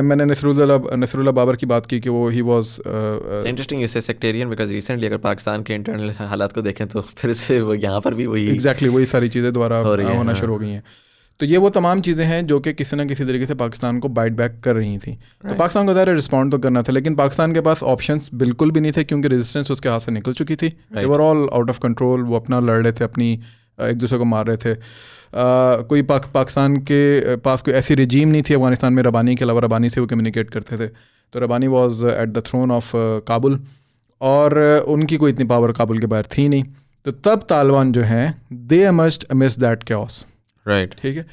Speaker 2: मैंने नसरुल्लाह बाबर की बात की कि वो ही वाज
Speaker 1: इंटरेस्टिंग यू से सेक्टेरियन, बिकॉज रिसेंटली अगर पाकिस्तान के इंटरनल हालात को देखें तो फिर से वो यहाँ पर भी वही
Speaker 2: एग्जैक्टली वही सारी चीज़ें दोबारा होना शुरू हो गई हैं। तो ये वो तमाम चीज़ें हैं जो कि किसी ना किसी तरीके से पाकिस्तान को बाइट बैक कर रही थी। तो पाकिस्तान को ज़्यादा रिस्पॉन्ड तो करना था, लेकिन पाकिस्तान के पास ऑप्शंस बिल्कुल भी नहीं थे, क्योंकि रेजिस्टेंस उसके हाथ से निकल चुकी थी। They were all out of control. वो अपना लड़ रहे थे, अपनी एक दूसरे को मार रहे थे। कोई पाकिस्तान के पास कोई ऐसी रजीम नहीं थी अफगानिस्तान में रबानी के अलावा, रबानी से वो कम्युनिकेट करते थे। तो Rabbani was at the throne of Kabul, और उनकी कोई इतनी पावर काबुल के बाहर थी नहीं। तो तब तालिबान जो हैं they emerged amidst that chaos.
Speaker 1: Right.
Speaker 2: ठीक है।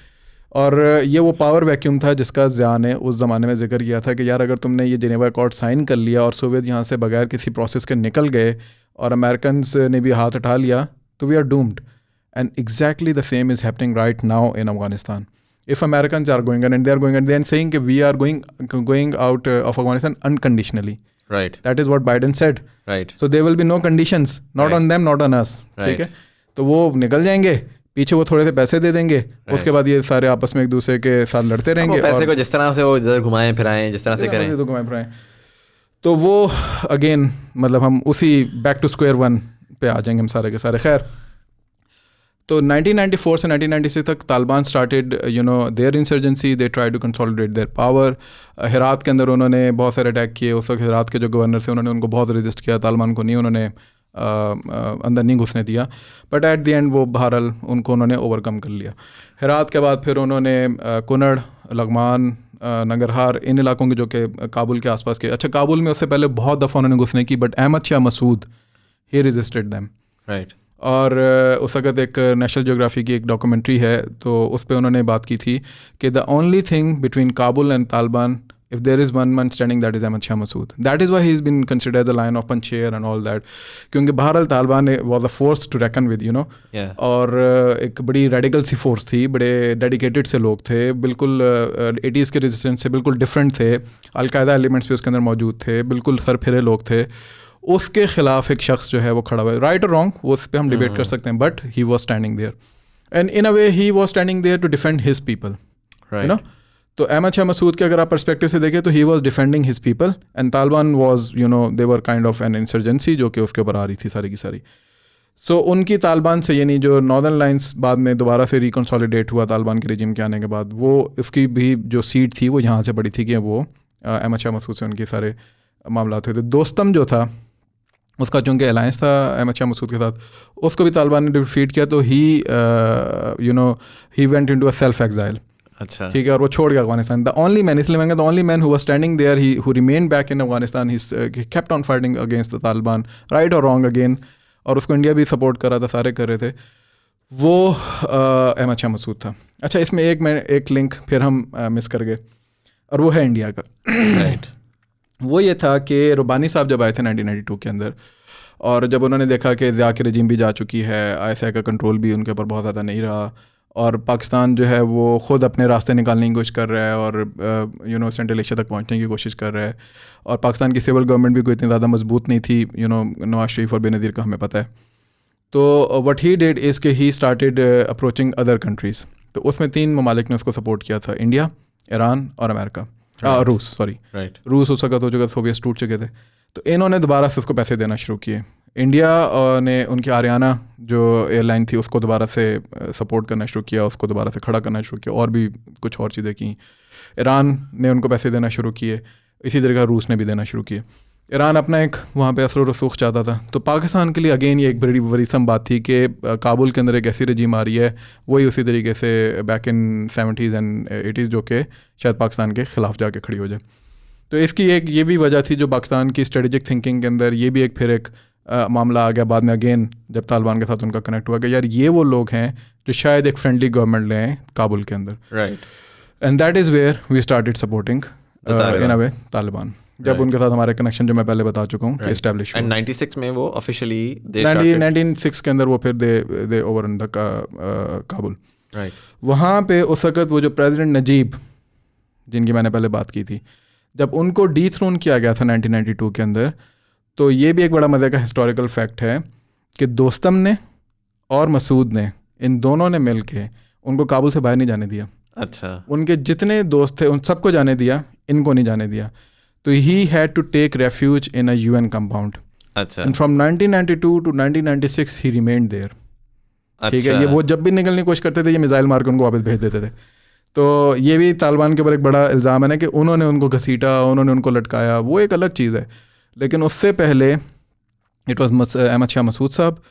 Speaker 2: और ये वो पावर वैक्यूम था जिसका ज़िया ने उस ज़माने में जिक्र किया था कि यार अगर तुमने ये जेनेवा अकॉर्ड साइन कर लिया और सोवियत यहाँ से बगैर किसी प्रोसेस के निकल गए और अमेरिकन्स ने भी हाथ उठा लिया, तो we are doomed. And exactly the same is happening right now in Afghanistan. If Americans are going and they are going and they are saying that we are going out of Afghanistan unconditionally.
Speaker 1: Right.
Speaker 2: That is what Biden said.
Speaker 1: Right.
Speaker 2: So there will be no conditions, not on them, not on us. ठीक है। तो वो निकल जाएंगे, पीछे वो थोड़े से पैसे दे देंगे, उसके बाद ये सारे आपस में एक दूसरे के साथ लड़ते रहेंगे।
Speaker 1: पैसे को जिस तरह से वो इधर घुमाएं फिराएं, जिस तरह से करें,
Speaker 2: तो घुमाएं फिराएं। तो वो अगेन मतलब हम उसी बैक टू स्क्वायर वन पे आ जाएंगे हम सारे के सारे। खैर, तो 1994 से 1996 तक Taliban started their insurgency, they try to consolidate their power. Herat के अंदर उन्होंने बहुत सारे अटैक किए। उस वक्त हेरात के जो गवर्नर थे उन्होंने उनको बहुत रेजिस्ट किया, तालिबान को नहीं उन्होंने अंदर नहीं घुसने दिया, बट एट द एंड वो बहरहाल उनको उन्होंने ओवरकम कर लिया। हेरात के बाद फिर उन्होंने कुनड़, लघमान, नंगरहार, इन इलाकों के जो कि काबुल के आसपास के, अच्छा काबुल में उससे पहले बहुत दफ़ा उन्होंने घुसने की, but Ahmad Shah Massoud he resisted them.
Speaker 1: Right.
Speaker 2: और उस वक्त एक नेशनल ज्योग्राफी की एक डॉक्यूमेंट्री है, तो उस पर उन्होंने बात की थी कि the only thing between Kabul and Taliban, if there is one man standing, that is Ahmad Shah Massoud. That is why he's been considered the lion of Panjshir and all that. क्योंकि बहरहाल Taliban was a force to reckon with,
Speaker 1: Yeah.
Speaker 2: और एक बड़ी radical सी force थी, बड़े dedicated से लोग थे, बिल्कुल 80s के रेजिस्टेंस से बिल्कुल डिफरेंट थे। अलकायदा एलिमेंट्स भी उसके अंदर मौजूद थे, बिल्कुल सर फिरे लोग थे। उसके खिलाफ एक शख्स जो है वो खड़ा हुआ है, राइट और रॉन्ग वो उस पर हम डिबेट कर सकते हैं, but he was standing there and in a way he was standing there to defend his people. तो अहमद शाह मसूद के अगर आप पर्सपेक्टिव से देखें तो he was defending his people and Taliban was they were kind of an insurgency जो कि उसके ऊपर आ रही थी सारी की सारी। सो उनकी तालिबान से यानी जो नॉर्दर्न लाइन्स बाद में दोबारा से रिकन्सोलिडेट हुआ तालिबान के रिजीम के आने के बाद, वो इसकी भी जो सीट थी वो यहाँ से बड़ी थी कि वो अहमद शाह मसूद से उनके सारे मामला हुए थे। दोस्तम जो था उसका चूँकि अलायंस था अहमद शाह मसूद के साथ, उसको भी तालिबान ने डिफीट किया, तो he went into a self exile.
Speaker 1: अच्छा,
Speaker 2: ठीक है, और वो छोड़ गया अफगानिस्तान. द ओनली मैन, इसलिए मैंने the only man who was standing there, he who remain back in Afghanistan, he kept on fighting against the Taliban, right और रॉन्ग अगेन, और उसको इंडिया भी सपोर्ट कर रहा था, सारे कर रहे थे, वो अहमद शाह मसूद था. अच्छा, इसमें एक लिंक फिर हम मिस कर गए, और वो है इंडिया का.
Speaker 1: राइट.
Speaker 2: वो ये था कि रुबानी साहब जब आए थे 1992 के अंदर, और जब उन्होंने देखा कि ज़िया की रजीम भी जा चुकी है, ISI का कंट्रोल भी उनके ऊपर बहुत ज़्यादा नहीं रहा, और पाकिस्तान जो है वो ख़ुद अपने रास्ते निकालने की कोशिश कर रहा है, और सेंट्रल एशिया तक पहुंचने की कोशिश कर रहा है, और पाकिस्तान की सिविल गवर्नमेंट भी कोई इतनी ज़्यादा मजबूत नहीं थी, नवाज शरीफ और बेनज़ीर का हमें पता है. तो व्हाट ही डिड इज़ कि he started approaching other countries. तो उसमें 3 ममालिक ने उसको सपोर्ट किया था, इंडिया, ईरान और अमेरिका, रूस, सॉरी, रूस उस वक्त हो चुका, सोवियत टूट चुके थे. तो इन्होंने दोबारा से उसको पैसे देना शुरू किए. इंडिया ने उनकी आरियाना जो एयरलाइन थी उसको दोबारा से सपोर्ट करना शुरू किया, उसको दोबारा से खड़ा करना शुरू किया, और भी कुछ और चीज़ें की. ईरान ने उनको पैसे देना शुरू किए, इसी तरीका रूस ने भी देना शुरू किए. ईरान अपना एक वहाँ पे असर रसूख चाहता था. तो पाकिस्तान के लिए अगेन ये एक बड़ी वरीसम बात थी कि काबुल के अंदर एक ऐसी रजीम आ रही है, वही उसी तरीके से back in 70s and 80s, जो कि शायद पाकिस्तान के ख़िलाफ़ जाके खड़ी हो जाए. तो इसकी एक ये भी वजह थी जो पाकिस्तान की स्ट्रेटजिक थिंकिंग के अंदर ये भी एक फिर एक मामला आ गया बाद में, अगेन जब तालिबान के साथ उनका कनेक्ट हुआ कि यार ये वो लोग हैं जो शायद एक फ्रेंडली गवर्नमेंट ले आए काबुल के अंदर.
Speaker 1: Right.
Speaker 2: And that is where we started supporting in a way Taliban, जब उनके साथ हमारे कनेक्शन जो मैं पहले बता चुका हूँ एस्टैब्लिश.
Speaker 1: एंड 96 में वो ऑफिशियली
Speaker 2: 1996 के अंदर वो फिर they over in the Kabul.
Speaker 1: Right.
Speaker 2: वहाँ पे उस वक्त वो जो प्रेसिडेंट नजीब, जिनकी मैंने पहले बात की थी, जब उनको डीथ्रोन किया गया था 1992 के अंदर, तो ये भी एक बड़ा मज़े का हिस्टोरिकल फैक्ट है कि दोस्तम ने और मसूद ने, इन दोनों ने मिल के उनको काबुल से बाहर नहीं जाने दिया.
Speaker 1: अच्छा.
Speaker 2: उनके जितने दोस्त थे उन सबको जाने दिया, इनको नहीं जाने दिया. तो he had to take refuge in a UN compound.
Speaker 1: अच्छा.
Speaker 2: And from 1992 to 1996 he remained there. ठीक है, ये वो जब भी निकलने की कोशिश करते थे, ये मिसाइल मार के उनको वापस भेज देते थे. तो ये भी तालिबान के ऊपर एक बड़ा इल्ज़ाम है ना कि उन्होंने उनको घसीटा, उन्होंने उनको लटकाया, वो एक अलग चीज़ है. लेकिन उससे पहले इट वाज अहमद शाह मसूद साहब.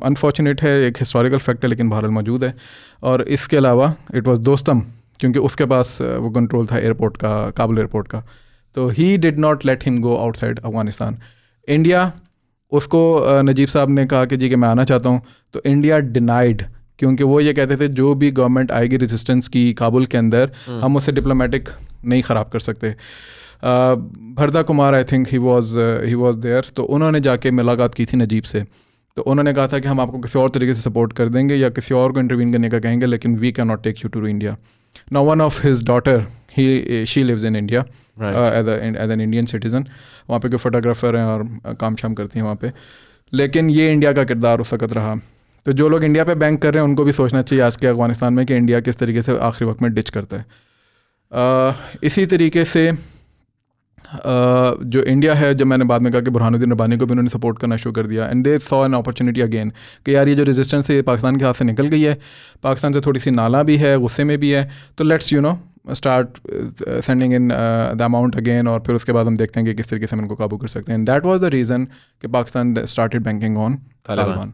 Speaker 2: अनफॉर्चुनेट है, एक हिस्टोरिकल फैक्ट है, लेकिन बहरहाल मौजूद है. और इसके अलावा इट वाज दोस्तम, क्योंकि उसके पास वो कंट्रोल था एयरपोर्ट का, काबुल एयरपोर्ट का. तो he did not let him go outside Afghanistan. India, उसको नजीब साहब ने कहा कि जी कि मैं आना चाहता हूँ, तो इंडिया डिनाइड, क्योंकि वो ये कहते थे जो भी गवर्नमेंट आएगी रेजिस्टेंस की काबुल के अंदर, हम उससे डिप्लोमेटिक नहीं ख़राब कर सकते. भरदा Kumar, I think he was there. तो उन्होंने जाके मुलाकात की थी नजीब से. तो उन्होंने कहा था कि हम आपको किसी और तरीके से सपोर्ट कर देंगे या किसी और को इंटरवीन करने का कहेंगे, लेकिन we can not take you to India. Now one of his daughter, she lives in India as an Indian citizen. वहाँ पे कोई फोटोग्राफर हैं और काम शाम करती हैं वहाँ पे. लेकिन ये इंडिया का किरदार उस वक्त रहा. तो जो लोग इंडिया पे बैंक कर रहे हैं उनको भी सोचना चाहिए आज के अफगानिस्तान में कि इंडिया किस तरीके से आखिरी वक्त में डिच करता है. इसी तरीके से जो इंडिया है, जब मैंने बाद में कहा कि बुरहानुद्दीन रब्बानी को भी उन्होंने सपोर्ट करना शुरू कर दिया, and they saw an opportunity again कि यार ये जो रेजिस्टेंस है ये पाकिस्तान के हाथ से निकल गई है, पाकिस्तान से थोड़ी सी नाला भी है, गुस्से में भी है, तो let's start sending in the amount again, और फिर उसके बाद हम देखते हैं कि किस तरीके से हम इनको काबू कर सकते हैं. And that was the reason कि Pakistan started banking on Taliban.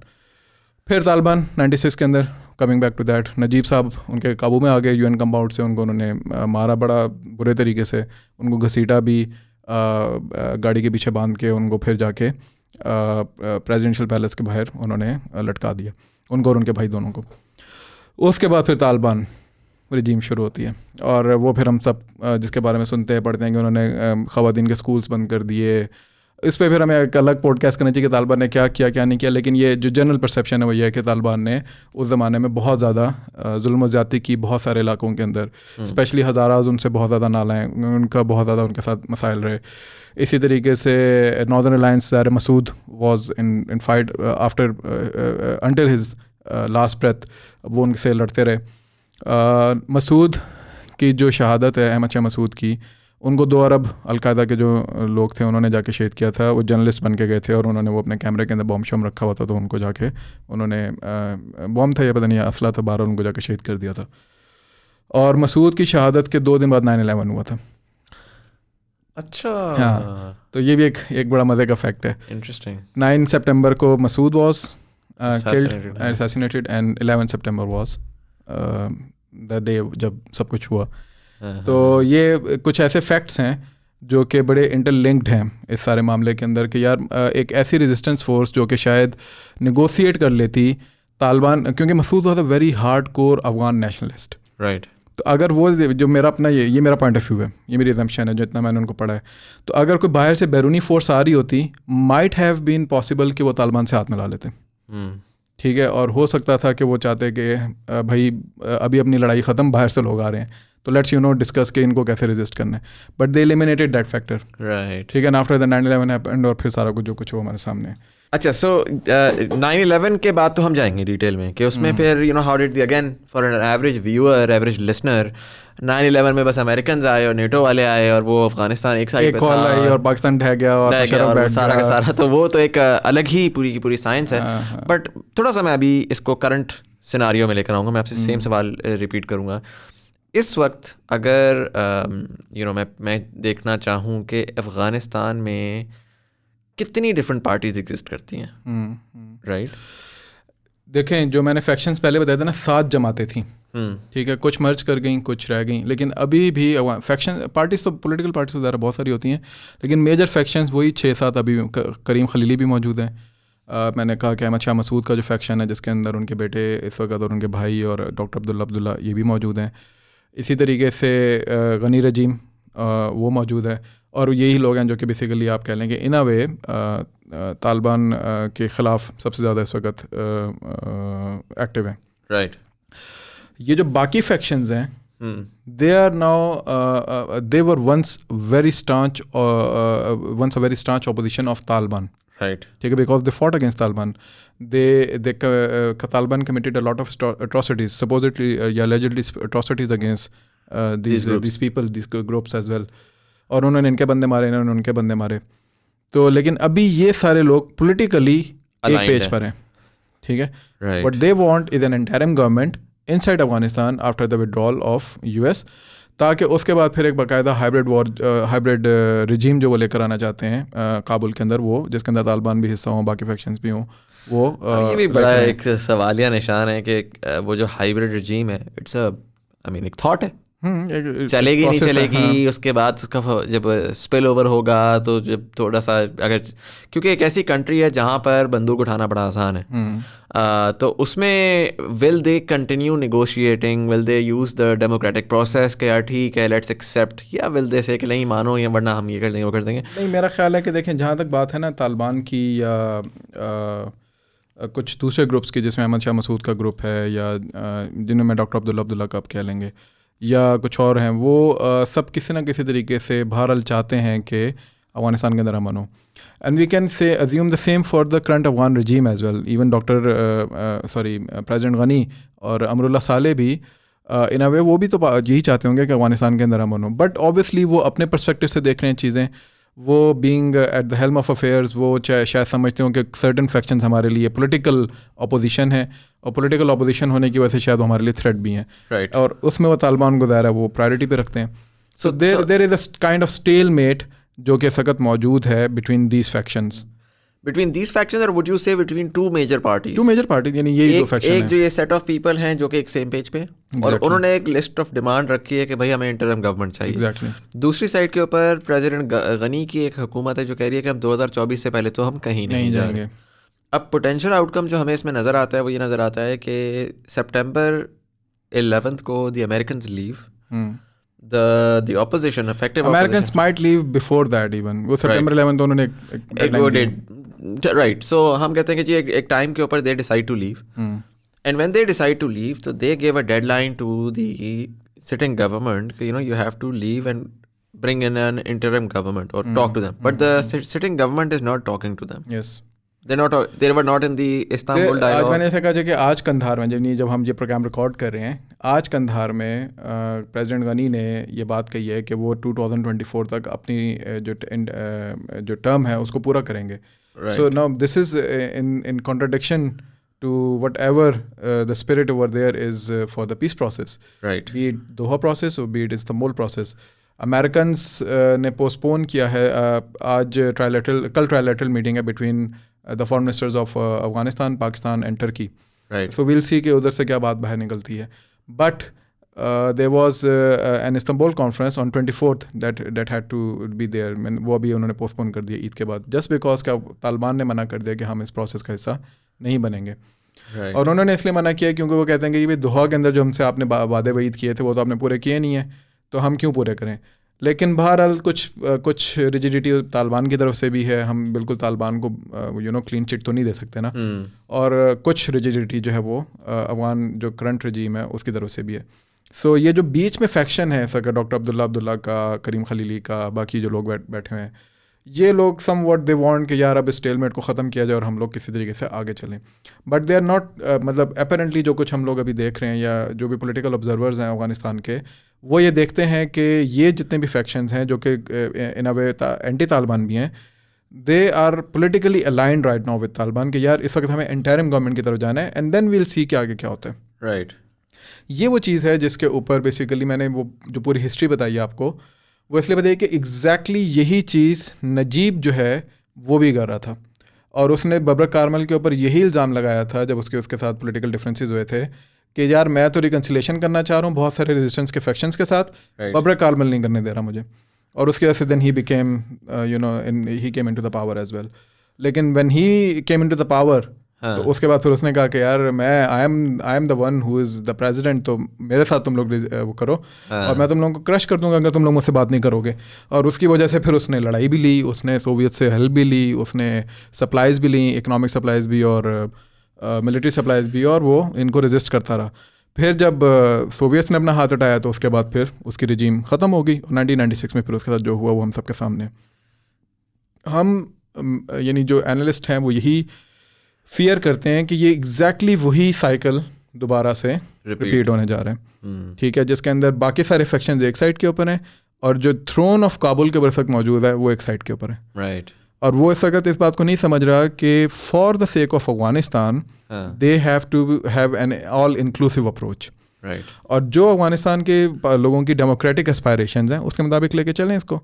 Speaker 2: फिर तालिबान 96 के अंदर, coming back to that, Najib साहब उनके काबू में आ गए UN कंपाउंड से. उनको उन्होंने मारा बड़ा बुरे तरीके से, उनको घसीटा भी, गाड़ी के पीछे बांध के उनको फिर जाके प्रेसिडेंशियल पैलेस के बाहर उन्होंने लटका दिया, उनको और उनके भाई दोनों को. उसके बाद फिर तालिबान रजीम शुरू होती है, और वो फिर हम सब जिसके बारे में सुनते हैं पढ़ते हैं कि उन्होंने ख़वातीन के स्कूल्स बंद कर दिए. इस पर फिर हमें एक अलग पॉडकास्ट करना चाहिए कि तालिबान ने क्या किया क्या नहीं किया. लेकिन ये जो जनरल परसेप्शन है वो ये है कि तालिबान ने उस ज़माने में बहुत ज़्यादा जुल्म ज़्यादती की बहुत सारे इलाकों के अंदर, स्पेशली हज़ाराज उनसे बहुत ज़्यादा नालाएँ, उनका बहुत ज़्यादा उनके साथ मसाइल रहे. इसी तरीके से northern alliance Zahir Massoud was in fight after until his last breath, वो उनसे लड़ते रहे. मसूद की जो शहादत है, अहमद शाह मसूद की, उनको 2 अरब अलकायदा के जो लोग थे उन्होंने जाके शहीद किया था. वो जर्नलिस्ट बन के गए थे और उन्होंने वो अपने कैमरे के अंदर बॉम्ब शॉम रखा हुआ था, तो उनको जाके उन्होंने बॉम्ब था या पता नहीं असला था, 12 उनको जाके शहीद कर दिया था. और मसूद की शहादत के 2 दिन बाद 9/11 हुआ था.
Speaker 1: अच्छा.
Speaker 2: हाँ, तो ये भी एक बड़ा मज़े का फैक्ट है.
Speaker 1: इंटरेस्टिंग.
Speaker 2: 9 सितंबर को Massoud was killed, assassinated, and 11 September was the day जब सब कुछ हुआ। तो ये कुछ ऐसे फैक्ट्स हैं जो कि बड़े इंटरलिंक्ड हैं इस सारे मामले के अंदर कि यार एक ऐसी रेजिस्टेंस फोर्स जो कि शायद निगोशिएट कर लेती तालिबान, क्योंकि Massoud was a very hard core Afghan nationalist,
Speaker 1: right.
Speaker 2: तो अगर वो जो मेरा अपना ये मेरा पॉइंट ऑफ व्यू है, ये मेरी एजम्पशन है जो इतना मैंने उनको पढ़ा है, तो अगर कोई बाहर से बैरूनी फोर्स आ रही होती माइट हैव बीन पॉसिबल कि वो तालिबान से हाथ मिला लेते, ठीक है, और हो सकता था कि वो चाहते कि भाई अभी अपनी लड़ाई ख़त्म, बाहर से लोग आ रहे हैं तो लेट्स डिस्कस के इनको कैसे रेजिस्ट करना है, but they eliminated that factor,
Speaker 1: right,
Speaker 2: ठीक है, आफ्टर द 9/11 हैपेंड और फिर सारा कुछ जो कुछ हो हमारे सामने।
Speaker 1: अच्छा, सो 9/11 के बाद तो हम जाएंगे डिटेल में कि उसमें फिर how did the again for an average viewer, average listener, 9/11 में बस अमेरिकन आए और नेटो वाले आए और वो अफगानिस्तान एक साइड पे था
Speaker 2: और पाकिस्तान ढह गया और
Speaker 1: सारा का सारा, तो वो तो एक अलग ही पूरी की पूरी साइंस है। बट थोड़ा सा मैं अभी इसको करंट सिनारियो में लेकर आऊँगा, मैं आपसे सेम सवाल रिपीट करूँगा। इस वक्त अगर मैं देखना चाहूँ कि अफ़गानिस्तान में कितनी डिफरेंट पार्टीज एग्जिस्ट करती हैं, राइट?
Speaker 2: देखें, जो मैंने फैक्शंस पहले बताया था ना, 7 जमातें थी, ठीक है, कुछ मर्ज कर गई, कुछ रह गई, लेकिन अभी भी फैक्शन पार्टीज तो पॉलिटिकल पार्टीज वगैरह बहुत सारी होती हैं, लेकिन मेजर फैक्शंस वही 6-7 अभी। करीम खलीली भी मौजूद हैं, मैंने कहा कि अहमद शाह मसूद का जो फैक्शन है जिसके अंदर उनके बेटे इस वक्त और उनके भाई और डॉक्टर अब्दुल्ला ये भी मौजूद हैं। इसी तरीके से गनी रजीम वो मौजूद है, और यही लोग हैं जो कि बेसिकली आप कह लें कि इन अ वे तालिबान के ख़िलाफ़ सबसे ज़्यादा इस वक्त एक्टिव हैं,
Speaker 1: राइट।
Speaker 2: ये जो बाकी फैक्शंस हैं they are now they were once a very staunch opposition of Taliban,
Speaker 1: right,
Speaker 2: ठीक है, because they fought against Taliban, Taliban committed a lot of atrocities, supposedly या allegedly atrocities against these people, these groups as well, और उन्होंने इनके बंदे मारे, इन्होंने उनके बंदे मारे। तो लेकिन अभी ये सारे लोग पोलिटिकली एक पेज पर हैं, ठीक है, what they want is an interim government inside Afghanistan after the withdrawal of US, ताकि उसके बाद फिर एक बाकायदा हाइब्रिड रिजीम जो वो लेकर आना चाहते हैं काबुल के अंदर, वो जिसके अंदर तालिबान भी हिस्सा हों, बाकी फैक्शंस भी हों, वो
Speaker 1: ये भी बड़ा एक सवालिया निशान है कि वो जो हाइब्रिड रिजीम है, इट्स एक थॉट है, चलेगी नहीं चलेगी, हाँ। उसके बाद उसका जब स्पिल ओवर होगा तो जब थोड़ा सा अगर, क्योंकि एक ऐसी कंट्री है जहाँ पर बंदूक उठाना बड़ा आसान है, तो उसमें will they continue negotiating, will they use the democratic process के यार ठीक है लेट्स एक्सेप्ट, या विल दे से कि नहीं मानो या वरना हम ये कर देंगे वो कर देंगे।
Speaker 2: नहीं, मेरा ख्याल है कि देखें, जहाँ तक बात है ना तालिबान की या कुछ दूसरे ग्रुप्स की, जिसमें अहमद शाह मसूद का ग्रुप है या जिन्हें मैं डॉक्टर अब्दुल्ला का अब कह लेंगे, या कुछ और हैं, वो सब किसी ना किसी तरीके से बहरहाल चाहते हैं कि अफगानिस्तान के अंदर अमन हो, and we can say assume the same for the current Afghan regime as well. Even president Ghani और अमरुल्लाह साले भी इन अ वे वो भी तो यही चाहते होंगे कि अफगानिस्तान के अंदर अमन हो, बट ऑब्वियसली वो अपने पर्सपेक्टिव से देख रहे हैं चीज़ें, वो being at the helm of affairs, वो शायद समझते हो कि सर्टन फैक्शंस हमारे लिए पॉलिटिकल अपोजिशन है, और पॉलिटिकल अपोजिशन होने की वजह से शायद हमारे लिए थ्रेट भी हैं,
Speaker 1: right.
Speaker 2: और उसमें वो तालिबान को ज़ाहिर है वो प्रायोरिटी पे रखते हैं। So there is a kind of stalemate जो कि सख्त मौजूद है बिटवीन दीज फैक्शंस,
Speaker 1: और would you say between two major parties,
Speaker 2: यानी यही दो फैक्शन
Speaker 1: एक जो ये सेट ऑफ पीपल हैं जो कि एक सेम पेज पे exactly. और उन्होंने एक लिस्ट ऑफ डिमांड रखी है कि भाई हमें इंटरिम गवर्नमेंट चाहिए।
Speaker 2: exactly.
Speaker 1: दूसरी साइड के ऊपर प्रेसिडेंट गनी की एक हुकूमत है जो कह रही है कि हम 2024 से पहले तो हम कहीं नहीं जाएंगे। अब पोटेंशियल आउटकम जो हमें इसमें नज़र आता है वो ये नज़र आता है कि सितंबर 11 को the American leave, the opposition, effective
Speaker 2: Americans might leave before that even, वो September 11 तो उन्होंने
Speaker 1: एक right, so हम कहते हैं कि जी एक टाइम के ऊपर they decide to leave, and when they decide to leave so they gave a deadline to the sitting government, you have to leave and bring in an interim government or talk to them, but the sitting government is not talking to them.
Speaker 2: Yes,
Speaker 1: they were not in the Istanbul dialogue.
Speaker 2: आज मैंने ऐसा कहा कि आज कंधार में जब हम ये प्रोग्राम रिकॉर्ड कर रहे हैं, आज कंधार में प्रेसिडेंट गनी ने ये बात कही है कि वो 2024 तक अपनी जो टर्म है उसको पूरा करेंगे। So now this is in contradiction to whatever the spirit over there is for the peace process,
Speaker 1: right?
Speaker 2: Be it Doha process or be it Istanbul process. Americans ने postpone किया है आज कल trilateral meeting है between the foreign ministers of Afghanistan, Pakistan and Turkey.
Speaker 1: Right.
Speaker 2: So we'll see कि उधर से क्या बात बाहर निकलती है. But there was an Istanbul conference on 24th that had to be there. वो अभी उन्होंने पोस्टपोन कर दिया ईद के बाद, जस्ट बिकॉज क्या तालिबान ने मना कर दिया कि हम इस प्रोसेस का हिस्सा नहीं बनेंगे।
Speaker 1: Right.
Speaker 2: और उन्होंने इसलिए मना किया क्योंकि वो कहते हैं कि ये दोहा के अंदर जो हमसे आपने वादे वईद किए थे वो तो आपने पूरे किए नहीं है, तो हम क्यों पूरे करें। लेकिन बहरहाल कुछ रिजिडिटी तालिबान की तरफ से भी है, हम बिल्कुल तालिबान को क्लीन चिट तो नहीं दे सकते ना, और कुछ रिजिडिटी जो है वो अफगान जो करंट रजीम है उसकी तरफ से भी है। सो ये जो बीच में फैक्शन है सर डॉक्टर अब्दुल्ला का, करीम खलीली का, बाकी जो लोग बैठे हुए हैं, ये लोग सम व्हाट दे वांट कि यार अब स्टेलमेट को ख़त्म किया जाए और हम लोग किसी तरीके से आगे चलें, बट दे आर नॉट, मतलब अपेरेंटली जो कुछ हम लोग अभी देख रहे हैं या जो भी पॉलिटिकल ऑब्जर्वर्स हैं अफगानिस्तान के, वो ये देखते हैं कि ये जितने भी फैक्शंस हैं जो कि इन अ वे एंटी तालिबान भी हैं, they are politically aligned right now with Taliban कि यार इस वक्त हमें इंटरिम गवर्नमेंट की तरफ जाना है एंड देन वील सी कि आगे क्या होता है।
Speaker 1: राइट।
Speaker 2: ये वो चीज़ है जिसके ऊपर बेसिकली मैंने वो जो पूरी हिस्ट्री बताई है आपको, वो इसलिए बताइए कि एग्जैक्टली यही चीज़ नजीब जो है वो भी कर रहा था, और उसने बबरक कारमल के ऊपर यही इल्ज़ाम लगाया था जब उसके साथ पॉलिटिकल डिफरेंसेस हुए थे कि यार मैं तो रिकन्सिलेशन करना चाह रहा हूँ बहुत सारे रेजिस्टेंस के फैक्शंस के साथ, बबरक कारमल नहीं करने दे रहा मुझे, और उसकी वजह से then he became he came into the power as well. लेकिन when he came into the power, तो उसके बाद फिर उसने कहा कि यार मैं I am the one who is the president, तो मेरे साथ तुम लोग वो करो और मैं तुम लोगों को क्रश कर दूंगा अगर तुम लोग मुझसे बात नहीं करोगे। और उसकी वजह से फिर उसने लड़ाई भी ली, उसने सोवियत से हेल्प भी ली, उसने सप्लाईज़ भी ली, इकनॉमिक सप्लाईज़ भी और मिलिट्री सप्लाईज़ भी, और वो इनको रेजिस्ट करता रहा। फिर जब सोवियट्स ने अपना हाथ उठाया तो उसके बाद फिर उसकी रजीम ख़त्म हो गई। 1996 में फिर उसके साथ जो हुआ वो हम सबके सामने। हम यानी जो एनालिस्ट हैं वो यही फियर करते हैं कि ये एग्जैक्टली वही साइकिल दोबारा से रिपीट होने जा रहे हैं, ठीक है, जिसके अंदर बाकी सारे फैक्शंस एक साइड के ऊपर हैं और जो थ्रोन ऑफ काबुल के बरसक मौजूद है वो एक साइड के ऊपर है।
Speaker 1: राइट।
Speaker 2: और वो इस वक्त इस बात को नहीं समझ रहा कि for the sake of Afghanistan they have to have an all inclusive approach.
Speaker 1: Right.
Speaker 2: और जो अफगानिस्तान के लोगों की डेमोक्रेटिक एस्पायरेशंस हैं उसके मुताबिक लेके चलें इसको,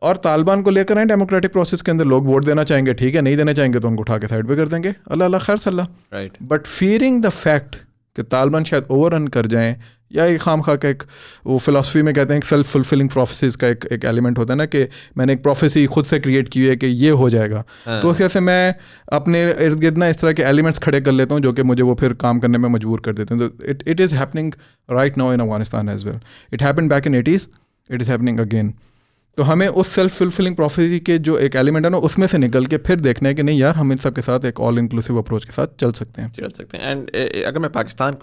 Speaker 2: और तालिबान को लेकर आए डेमोक्रेटिक प्रोसेस के अंदर। लोग वोट देना चाहेंगे, ठीक है, नहीं देना चाहेंगे तो उनको उठा के साइड पे कर देंगे, अल्लाह अल्लाह खैर सल्ला।
Speaker 1: Right.
Speaker 2: But fearing the fact कि तालिबान शायद ओवर रन कर जाएं, या एक खाम खा का एक वो फिलासफी में कहते हैं एक सेल्फ फुलफिलिंग प्रोफेसीज का एक एलिमेंट होता है ना, कि मैंने एक प्रोफेसी खुद से क्रिएट की है कि ये हो जाएगा, तो उस वजह से मैं अपने इर्द गिर्द ना इस तरह के एलिमेंट्स खड़े कर लेता हूँ जो कि मुझे वो फिर काम करने में मजबूर कर देते हैं। तो it is happening right now in Afghanistan as well. It happened back in 80s, it is happening again. तो हमें उस सेल्फ फुलफिलिंग प्रोफेसी के जो एक एलिमेंट है ना उसमें से निकल के फिर देखना है कि नहीं यार हम इन सब के साथ एक ऑल इंक्लूसिव अप्रोच के साथ चल सकते हैं।
Speaker 1: एंड अगर मैं पाकिस्तान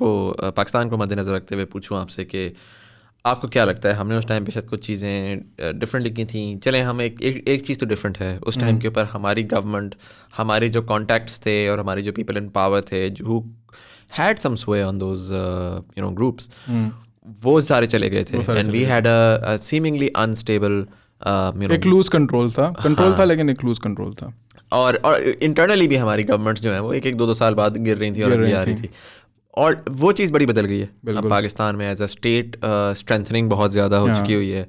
Speaker 1: को मद्देनज़र रखते हुए पूछूं आपसे कि आपको क्या लगता है, हमने उस टाइम पे शायद कुछ चीज़ें डिफरेंटली की थी, चलें हम एक चीज़ तो डिफरेंट है उस टाइम के ऊपर, हमारी गवर्नमेंट, हमारे जो कॉन्टैक्ट्स थे और हमारे जो पीपल इन पावर थे जो हैड सम स्वे ऑन दोज ग्रुप्स, वो सारे चले गए थे and we had a seemingly unstable
Speaker 2: एक लूज कंट्रोल था लेकिन एक लूज कंट्रोल था।
Speaker 1: और इंटरनली भी हमारी गवर्नमेंट्स जो है वो एक 2 साल बाद गिर रही थी और अभी आ रही थी, और वो चीज़ बड़ी बदल गई है। अब पाकिस्तान में एज अ स्टेट स्ट्रेंथनिंग बहुत ज़्यादा हो चुकी हुई है,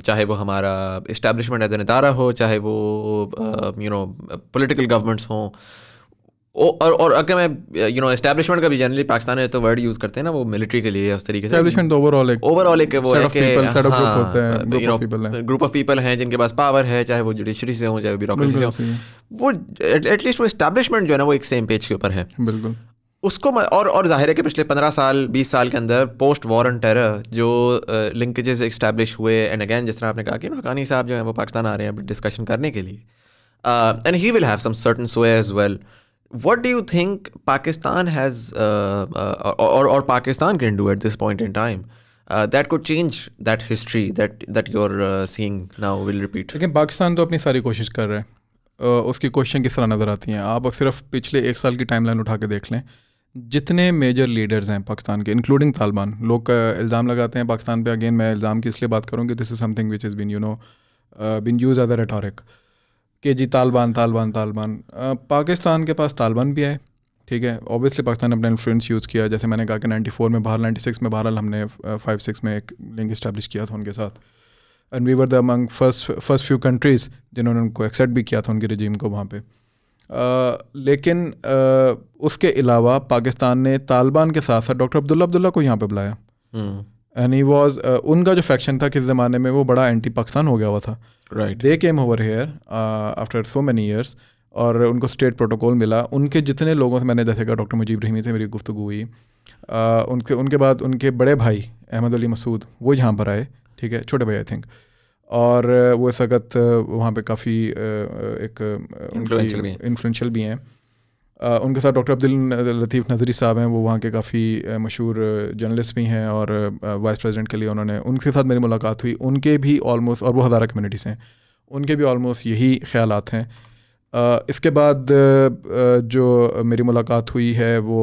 Speaker 1: चाहे वो हमारा इस्टेब्लिशमेंट एज एन इदारा हो, चाहे वो पॉलिटिकल गवर्नमेंट्स हों, और अगर मैं एस्टैब्लिशमेंट का भी जनरली पाकिस्तान में तो वर्ड यूज़ करते हैं ना, वो मिलिट्री के लिए उस तरीके से
Speaker 2: एस्टैब्लिशमेंट ओवरऑल एक वो है
Speaker 1: कि ग्रुप ऑफ पीपल हैं जिनके पास पावर है, चाहे वो जुडिशरी से हो चाहे ब्यूरोक्रेसी से हो, वो एटलीस्ट वो एस्टैब्लिशमेंट जो है ना वो एक सेम पेज के ऊपर है।
Speaker 2: बिल्कुल
Speaker 1: उसको और जाहिर है कि पिछले 15 साल 20 साल के अंदर पोस्ट वॉर एंड टेरर जो लिंकेजेस इस्टेब्लिश हुए, एंड अगेन जिस तरह आपने कहा कि हकानी साहब जो है वो पाकिस्तान आ रहे हैं डिस्कशन करने के लिए, and he will have some certain sway as well. What do you think Pakistan has or Pakistan can do at this point in time that could change that history that you're seeing now will repeat?
Speaker 2: लेकिन पाकिस्तान तो अपनी सारी कोशिश कर रहा है। उसकी कोशिशें किस तरह नज़र आती हैं, आप सिर्फ पिछले 1 साल की टाइमलाइन उठा के देख लें। जितने मेजर लीडर्स हैं पाकिस्तान के, इंक्लूडिंग तालिबान, लोग इल्ज़ाम लगाते हैं पाकिस्तान पे। अगेन मैं इल्ज़ाम की इसलिए बात करूँगी, this is something which is been use as a rhetoric कि जी तालिबान। पाकिस्तान के पास तालिबान भी है, ठीक है, ऑब्वियसली पाकिस्तान ने अपना इन्फ्लुएंस यूज़ किया, जैसे मैंने कहा कि 94 में बाहर, 96 में बहरहाल हमने 5-6 में एक लिंक इस्टेब्लिश किया था उनके साथ, and we were the among first few countries जिन्होंने उनको एक्सेप्ट भी किया था उनकी रजीम को वहाँ पे। लेकिन उसके अलावा पाकिस्तान ने तालिबान के साथ साथ डॉक्टर अब्दुल्ला को यहाँ पे बुलाया, एंड ही वाज उनका जो फैक्शन था किस ज़माने में वो बड़ा एंटी पाकिस्तान हो गया हुआ था.
Speaker 1: Right.
Speaker 2: They came over here after so many years और उनको स्टेट प्रोटोकॉल मिला. उनके जितने लोगों से मैंने जैसे कहा डॉक्टर मुजीब रहीमी से मेरी गुफ्तगू हुई, उनके बाद उनके बड़े भाई अहमद अली मसूद वो यहाँ पर आए, ठीक है, छोटे भाई आई थिंक, और वो इस वक्त वहाँ पे काफ़ी एक इन्फ्लुएंशियल भी हैं. उनके साथ डॉक्टर अब्दुल लतीफ़ नज़री साहब हैं, वो वहाँ के काफ़ी मशहूर जर्नलिस्ट भी हैं और वाइस प्रेसिडेंट के लिए उन्होंने, उनके साथ मेरी मुलाकात हुई. उनके भी ऑलमोस्ट, और वो हज़ारा कम्युनिटी से हैं, उनके भी ऑलमोस्ट यही ख्यालात हैं. इसके बाद जो मेरी मुलाकात हुई है वो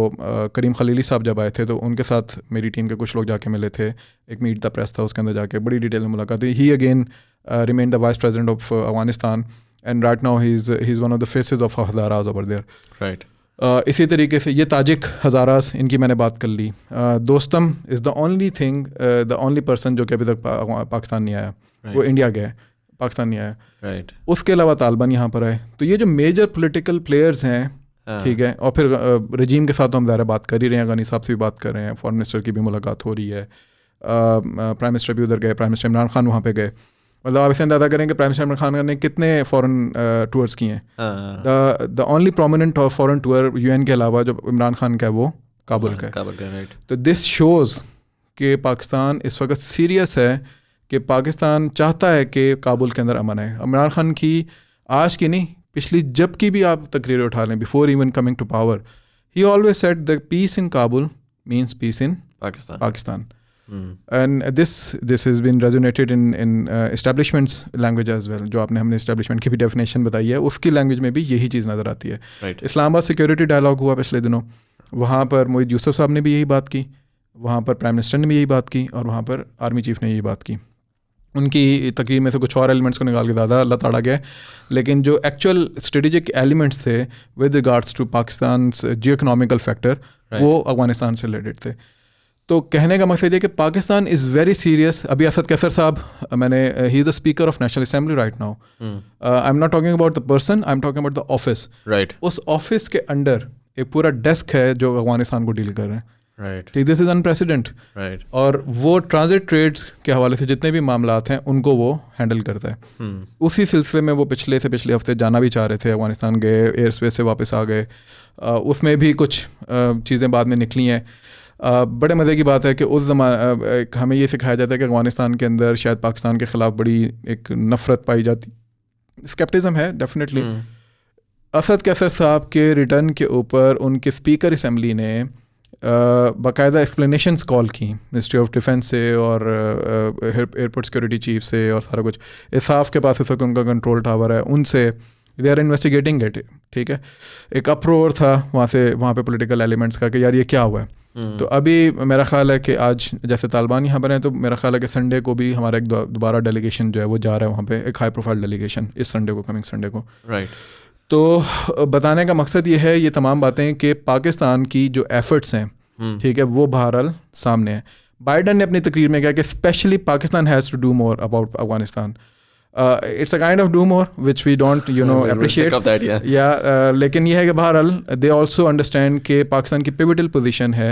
Speaker 2: करीम खलीली साहब जब आए थे तो उनके साथ मेरी टीम के कुछ लोग जाके मिले थे. एक मीट द प्रेस था, उसके अंदर जाके बड़ी डिटेल में मुलाकात हुई. He again remain the vice president of Afghanistan and right now he is one of the faces of Hazaras over there.
Speaker 1: Right.
Speaker 2: इसी तरीके से ये ताजिक हज़ारास, इनकी मैंने बात कर ली. Dostum is the only thing, the only person जो कि अभी तक पाकिस्तान नहीं आया. वो इंडिया गया है, पाकिस्तान नहीं आया.
Speaker 1: राइट.
Speaker 2: उसके अलावा तालिबान यहाँ पर आए. तो ये जो मेजर पॉलिटिकल प्लेयर्स हैं, ठीक है, और फिर रजीम के साथ तो हम ज़ाहिर बात कर ही रहे हैं, गनी साहब से भी बात कर रहे हैं, फॉरेन मिनिस्टर की भी मुलाकात हो रही है, प्राइम मिनिस्टर भी उधर गए, प्राइम मिनिस्टर इमरान खान वहाँ पे गए. मतलब आप इसे अंदाज़ा करें कि प्राइम मिनिस्टर इमरान खान ने कितने फॉरेन टूर्स किए हैं. The only prominent foreign tour UN के अलावा जो इमरान खान का है वो काबुल का है.
Speaker 1: राइट.
Speaker 2: तो दिस शोज़ कि पाकिस्तान इस वक्त सीरियस है, कि पाकिस्तान चाहता है कि काबुल के अंदर अमन है. इमरान खान की आज की नहीं, पिछली जब की भी आप तकरीरें उठा लें, before even coming to power, he always said the peace in Kabul means peace in Pakistan. And this has been resonated in establishments language as well. जो हमने एस्टैब्लिशमेंट की भी डेफिनेशन बताई है, उसकी लैंग्वेज में भी यही चीज़ नज़र आती है. इस्लामाबाद सिक्योरिटी डायलॉग हुआ पिछले दिनों, वहाँ पर मोहित यूसुफ साहब ने भी यही बात की, वहाँ पर प्राइम मिनिस्टर ने भी यही बात की, और वहाँ पर आर्मी चीफ ने यही बात की. उनकी तकरीर में से कुछ और एलिमेंट्स को निकाल के ज़्यादा लताड़ा गया, लेकिन जो एक्चुअल स्ट्रेटेजिक एलिमेंट्स थे with regards to Pakistan geo economical factor, वो अफगानिस्तान से रिलेटेड थे. तो कहने का मकसद ये कि पाकिस्तान इज़ वेरी सीरियस. अभी असद कैसर साहब, he is the speaker of national assembly right now. I am not talking about the person, I am talking about the office.
Speaker 1: Right.
Speaker 2: उस ऑफिस के अंडर एक पूरा डेस्क है जो अफगानिस्तान को डील कर रहे हैं.
Speaker 1: राइट.
Speaker 2: ठीक, दिस इज़ अनप्रेसिडेंट.
Speaker 1: राइट.
Speaker 2: और वो ट्रांजिट ट्रेड्स के हवाले से जितने भी मामलात हैं उनको वो हैंडल करता है. उसी सिलसिले में वो पिछले हफ्ते जाना भी चाह रहे थे, अफगानिस्तान गए, एयर स्पेस से वापस आ गए. उसमें भी कुछ चीज़ें बाद में निकली हैं. बड़े मज़े की बात है कि उस हमें ये सिखाया जाता है कि अफगानिस्तान के अंदर शायद पाकिस्तान के ख़िलाफ़ बड़ी एक नफ़रत पाई जाती, स्केप्टिज़म है डेफिनेटली. असद कैसर साहब के रिटर्न के ऊपर उनके स्पीकर असम्बली ने बाकायदा एक्सप्लेनेशंस कॉल की मिनिस्ट्री ऑफ डिफेंस से और एयरपोर्ट सिक्योरिटी चीफ से और सारा कुछ. इसाफ के पास इस वक्त उनका कंट्रोल टावर है, उनसे दे आर इन्वेस्टिगेटिंग इट. ठीक है, एक अप्रोर था वहाँ पे पॉलिटिकल एलिमेंट्स का कि यार ये क्या हुआ है. तो अभी मेरा ख्याल है कि आज जैसे तालिबान यहाँ पर हैं, तो मेरा ख्याल है कि संडे को भी हमारा एक दोबारा डेलीगेशन जो है वो जा रहा है वहाँ पे, एक हाई प्रोफाइल डेलीगेशन इस संडे को, कमिंग संडे को.
Speaker 1: राइट.
Speaker 2: तो बताने का मकसद ये है, ये तमाम बातें कि पाकिस्तान की जो एफर्ट्स हैं, ठीक है, वो बहरहाल सामने है. बाइडन ने अपनी तकरीर में कहा कि specially Pakistan has to do more about Afghanistan. It's a kind of do more which we don't appreciate. लेकिन ये है कि बहरहाल they also understand कि पाकिस्तान की pivotal position है.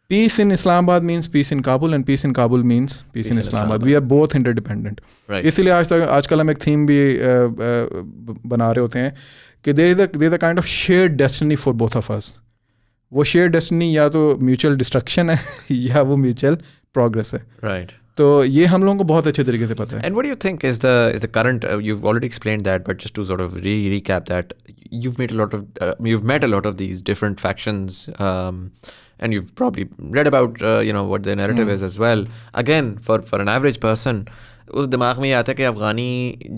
Speaker 2: Peace in Islamabad means peace in Kabul and peace in Kabul means peace in Islamabad. We are both interdependent. इसलिए आजकल हम एक थीम भी बना रहे होते हैं कि there is a kind of shared destiny for both of us. वो shared destiny या तो mutual destruction है या वो mutual progress है.
Speaker 1: Right.
Speaker 2: तो ये हम लोगों को बहुत अच्छे तरीके से पता है.
Speaker 1: And what do you think is the current? You've already explained that, but just to sort of recap that, you've met a lot of these different factions, and you've probably read about what their narrative is as well. Again, for an average person, उस दिमाग में ये आता है कि अफ़गानी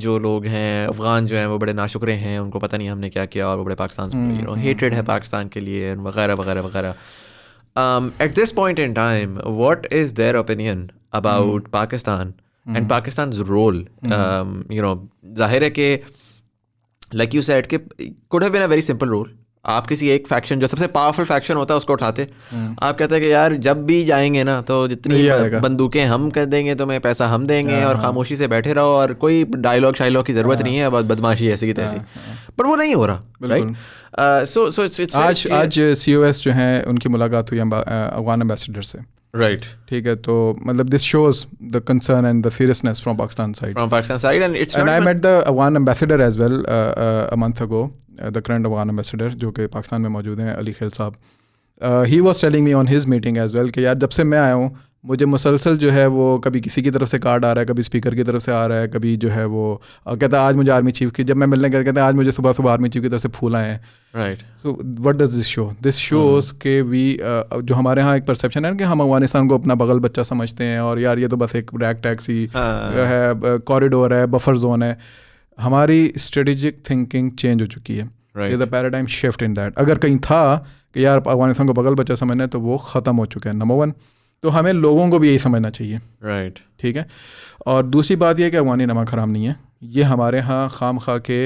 Speaker 1: जो लोग हैं, अफ़गान जो हैं वो बड़े नाशुक्रे हैं, उनको पता नहीं हमने क्या किया, और वो बड़े पाकिस्तान हेट्रेड है पाकिस्तान के लिए वगैरह वगैरह वगैरह. At this point in time, what is their opinion about Pakistan and Pakistan's role? ज़ाहिर है कि like you said कि could have been a very simple role. आप किसी एक फैक्शन जो सबसे पावरफुल फैक्शन होता है उसको उठाते, आप कहते हैं कि यार जब भी जाएंगे ना तो जितनी बंदूकें हम कर देंगे, तुम्हें पैसा हम देंगे, और खामोशी से बैठे रहो, और कोई डायलॉग शायलॉग की ज़रूरत नहीं है, बस बदमाशी ऐसी की तैसी. पर वो नहीं हो रहा. राइट.
Speaker 2: आज COS जो हैं उनकी मुलाकात हुई अफगान एम्बेसडर से.
Speaker 1: Right.
Speaker 2: ठीक है, तो मतलब this shows the concern and the seriousness from Pakistan side.
Speaker 1: From Pakistan side, and it's
Speaker 2: And
Speaker 1: not
Speaker 2: I
Speaker 1: even-
Speaker 2: met the Afghan ambassador as well a month ago, the current Afghan ambassador जो कि पाकिस्तान में मौजूद हैं, अली खेल साहब. He was telling me on his meeting as well कि यार जब से मैं आया हूँ मुझे मुसलसल जो है वो कभी किसी की तरफ से कार्ड आ रहा है, कभी स्पीकर की तरफ से आ रहा है, कभी जो है वो कहता है आज मुझे आर्मी चीफ की, जब मैं मिलने गया कहता है आज मुझे सुबह सुबह आर्मी चीफ की तरफ से फूल आए हैं.
Speaker 1: Right.
Speaker 2: So what does this show? This shows कि we जो हमारे यहाँ एक परसेप्शन है कि हम अफगानिस्तान को अपना बगल बच्चा समझते हैं और यार ये तो बस एक रैग टैक्सी है, कॉरिडोर है, बफर जोन है. हमारी स्ट्रेटेजिक थिंकिंग चेंज हो चुकी है.
Speaker 1: Right.
Speaker 2: The paradigm shift in that. अगर कहीं था कि यार अफगानिस्तान को बगल बच्चा समझना है तो वो ख़त्म हो चुका है, नंबर 1. तो हमें लोगों को भी यही समझना चाहिए.
Speaker 1: Right.
Speaker 2: ठीक है. और दूसरी बात यह है कि अफगानी नमक हराम नहीं है. ये हमारे यहाँ खाम खा के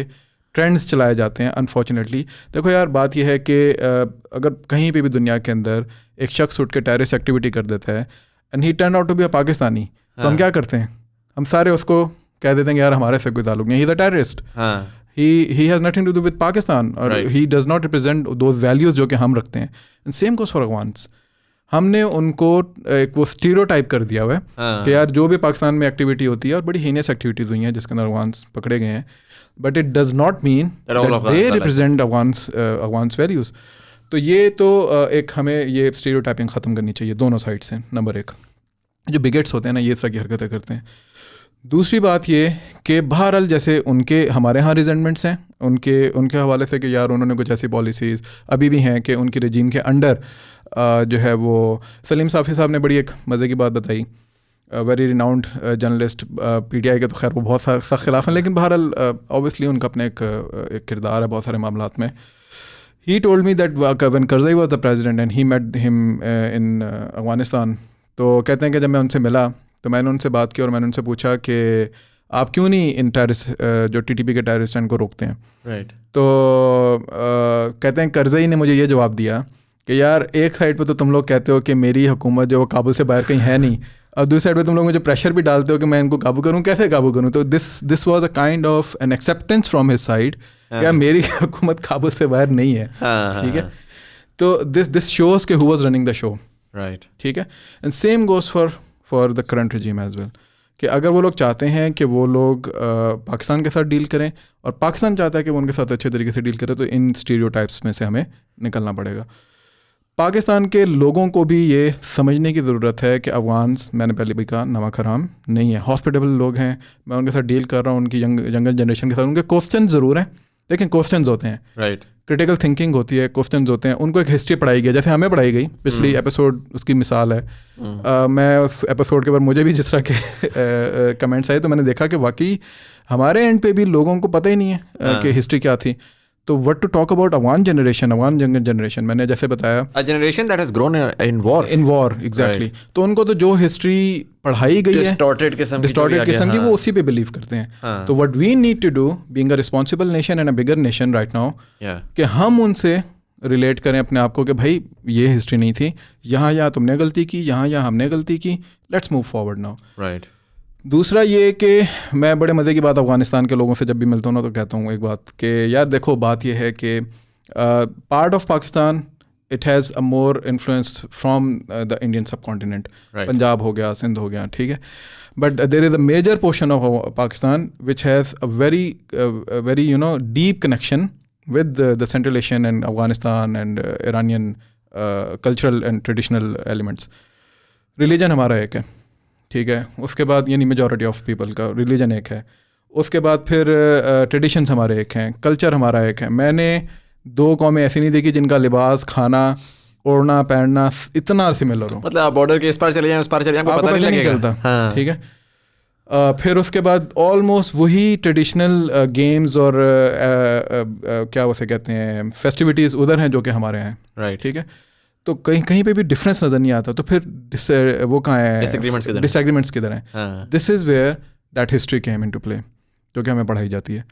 Speaker 2: ट्रेंड्स चलाए जाते हैं अनफॉर्चुनेटली. देखो यार बात यह है कि अगर कहीं पे भी दुनिया के अंदर एक शख्स उठ के टेररिस्ट एक्टिविटी कर देता है and he turn out to be a Pakistani, तो हम क्या करते हैं? हम सारे उसको कह देते हैं कि यार हमारे से कोई ताल्लुक नहीं, he is a terrorist, he has nothing to do with Pakistan or
Speaker 1: Right.
Speaker 2: he does not represent those values जो कि हम रखते हैं. And same goes for Afghans. हमने उनको एक वो स्टीरियोटाइप कर दिया हुआ है कि यार जो भी पाकिस्तान में एक्टिविटी होती है, और बड़ी हीनियस एक्टिविटीज हुई हैं जिसके अंदर अफगान्स पकड़े गए हैं, but it does not mean they represent Afghans values. तो ये तो एक हमें ये स्टीरियोटाइपिंग ख़त्म करनी चाहिए दोनों साइड से. नंबर 1, जो बिगेट्स होते हैं ना ये इस तरह की हरकतें करते हैं. दूसरी बात ये कि बहरहाल जैसे उनके हमारे यहाँ रिजेंटमेंट्स हैं उनके हवाले से कि यार उन्होंने कुछ ऐसी पॉलिसीज़ अभी भी हैं कि उनकी रजीम के अंडर जो है वो सलीम साफ़ी साहब ने बड़ी एक मज़े की बात बताई, वेरी रिनाउंड जर्नलिस्ट, PTI के तो खैर वो बहुत सख्त खिलाफ हैं, लेकिन बहरहाल ऑब्वियसली उनका अपने एक किरदार है बहुत सारे मामलात में. He told me that when Karzai was the president and he met him in Afghanistan, तो कहते हैं कि जब मैं उनसे मिला तो मैंने उनसे बात की और मैंने उनसे पूछा कि आप क्यों नहीं इन टेररिस्ट जो TTP के टेररिस्ट हैं इनको रोकते हैं.
Speaker 1: Right.
Speaker 2: तो कहते हैं करज़ई ने मुझे ये जवाब दिया कि यार एक साइड पे तो तुम लोग कहते हो कि मेरी हुकूमत जो काबुल से बाहर कहीं है नहीं, और दूसरी साइड पे तुम लोग मुझे प्रेशर भी डालते हो कि मैं इनको काबू करूँ. कैसे काबू करूँ? तो this was a kind of N acceptance from his side कि मेरी हुकूमत काबुल से बाहर नहीं है. ठीक है. तो दिस शोज कि who was running the show.
Speaker 1: Right.
Speaker 2: ठीक है. And same goes for the current regime as well, कि अगर वो लोग चाहते हैं कि वो लोग पाकिस्तान के साथ डील करें और पाकिस्तान चाहता है कि वो उनके साथ अच्छे तरीके से डील करें, तो इन स्टीरियोटाइप्स में से हमें निकलना पड़ेगा. पाकिस्तान के लोगों को भी ये समझने की ज़रूरत है कि अफगान्स, मैंने पहले भी कहा, नमक हराम नहीं है, हॉस्पिटेबल लोग हैं. मैं उनके साथ डील कर रहा हूँ, उनकी यंगर जनरेशन के साथ. उनके क्वेश्चन ज़रूर हैं, लेकिन क्वेश्चन होते हैं.
Speaker 1: Right.
Speaker 2: क्रिटिकल थिंकिंग होती है, क्वेश्चन होते हैं. उनको एक हिस्ट्री पढ़ाई गई जैसे हमें पढ़ाई गई. पिछली एपिसोड उसकी मिसाल है. मैं उस एपिसोड के बाद मुझे भी जिस तरह के कमेंट्स आए तो मैंने देखा कि वाकई हमारे एंड पे भी लोगों को पता ही नहीं है कि हिस्ट्री क्या थी. तो what to talk about Afghan younger generation, मैंने जैसे बताया,
Speaker 1: A generation that has grown in war.
Speaker 2: In war exactly. तो उनको तो जो हिस्ट्री पढ़ाई गई है
Speaker 1: Distorted किस्म की जो भी आ गया,
Speaker 2: किस्म की,
Speaker 1: हाँ.
Speaker 2: वो उसी पे बिलीव करते हैं. तो what we need to do being a responsible nation and a bigger nation right now,
Speaker 1: Yeah.
Speaker 2: कि हम उनसे रिलेट करें अपने आप को कि भाई ये हिस्ट्री नहीं थी, यहाँ तुमने गलती की, यहाँ हमने गलती की, let's move forward now.
Speaker 1: Right.
Speaker 2: दूसरा ये कि मैं बड़े मज़े की बात अफ़गानिस्तान के लोगों से जब भी मिलता हूँ ना तो कहता हूँ एक बात कि यार देखो बात ये है कि part of Pakistan it has a more influence from the Indian subcontinent. Punjab हो गया, सिंध हो गया, ठीक है. But there is a major portion of Pakistan which has a very deep connection with the Central Asian and Afghanistan and Iranian cultural and traditional elements. Religion हमारा एक है, ठीक है. उसके बाद यानी मेजॉरिटी ऑफ पीपल का रिलीजन एक है. उसके बाद फिर ट्रेडिशंस हमारे एक हैं, कल्चर हमारा एक है. मैंने 2 कौमें ऐसी नहीं देखी जिनका लिबास, खाना, ओढ़ना, पहनना इतना सिमिलर हो.
Speaker 1: मतलब आप बॉर्डर के इस पार चले जाएं, उस पार चले जाएं,
Speaker 2: आपको पता नहीं चलता.
Speaker 1: हाँ.
Speaker 2: ठीक है. फिर उसके बाद ऑलमोस्ट वही ट्रेडिशनल गेम्स और क्या उसे कहते हैं फेस्टिविटीज़ उधर हैं जो कि हमारे यहाँ.
Speaker 1: Right.
Speaker 2: ठीक है. तो कहीं पे भी डिफरेंस नज़र नहीं आता. तो फिर वो कहाँ है, डिसएग्रीमेंट्स किधर हैं. This is where that history came into play, जो कि हमें पढ़ाई जाती है.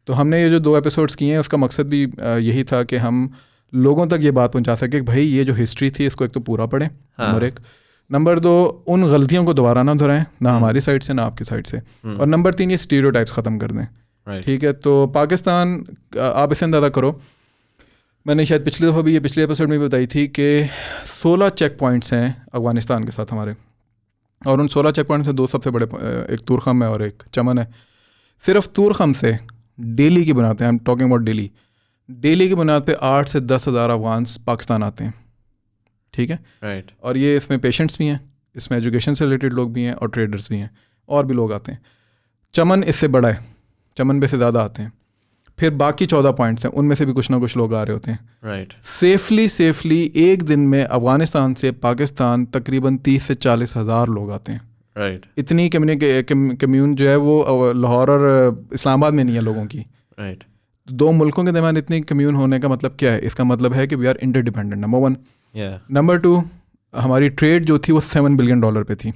Speaker 2: तो हमने ये जो 2 एपिसोड्स किए हैं उसका मकसद भी यही था कि हम लोगों तक ये बात पहुँचा सकें कि भाई ये जो हिस्ट्री थी इसको एक तो पूरा पढ़ें, नंबर 1. नंबर 2, उन गलतियों को दोबारा ना दोहराएं, ना हमारी साइड से ना आपकी साइड से. और नंबर 3, ये स्टीरियोटाइप्स ख़त्म कर दें.
Speaker 1: Right.
Speaker 2: ठीक है. तो पाकिस्तान, आप इसे अंदाज़ा करो मैंने शायद पिछली दफ़ा भी, ये पिछले एपिसोड में भी बताई थी कि 16 चेक पॉइंट्स हैं अफ़गानिस्तान के साथ हमारे, और उन 16 चेक पॉइंट से दो सबसे बड़े, एक तूरखम है और एक चमन है। सिर्फ तूरखम से डेली की बुनियाद पे, I am talking about daily की बुनियाद पे 8 से 10 हज़ार अफगान पाकिस्तान आते हैं, ठीक है,
Speaker 1: राइट।
Speaker 2: और ये इसमें पेशेंट्स भी हैं, इसमें एजुकेशन से रिलेटेड लोग भी हैं और ट्रेडर्स भी हैं, और भी लोग आते हैं। चमन इससे बड़ा है, चमन पे से ज़्यादा आते हैं। फिर बाकी 14 पॉइंट्स हैं, उनमें से भी कुछ ना कुछ लोग आ रहे होते हैं।
Speaker 1: राइट।
Speaker 2: सेफली एक दिन में अफ़गानिस्तान से पाकिस्तान तकरीबन 30 से 40 हज़ार लोग आते हैं।
Speaker 1: राइट।
Speaker 2: इतनी कम्यून जो है वो लाहौर और इस्लामाबाद में नहीं है लोगों की।
Speaker 1: राइट।
Speaker 2: दो मुल्कों के दरमियान इतनी कम्यून होने का मतलब क्या है? इसका मतलब है कि we are interdependent, number 1। Number 2, हमारी ट्रेड जो थी वो $7 बिलियन पे थी,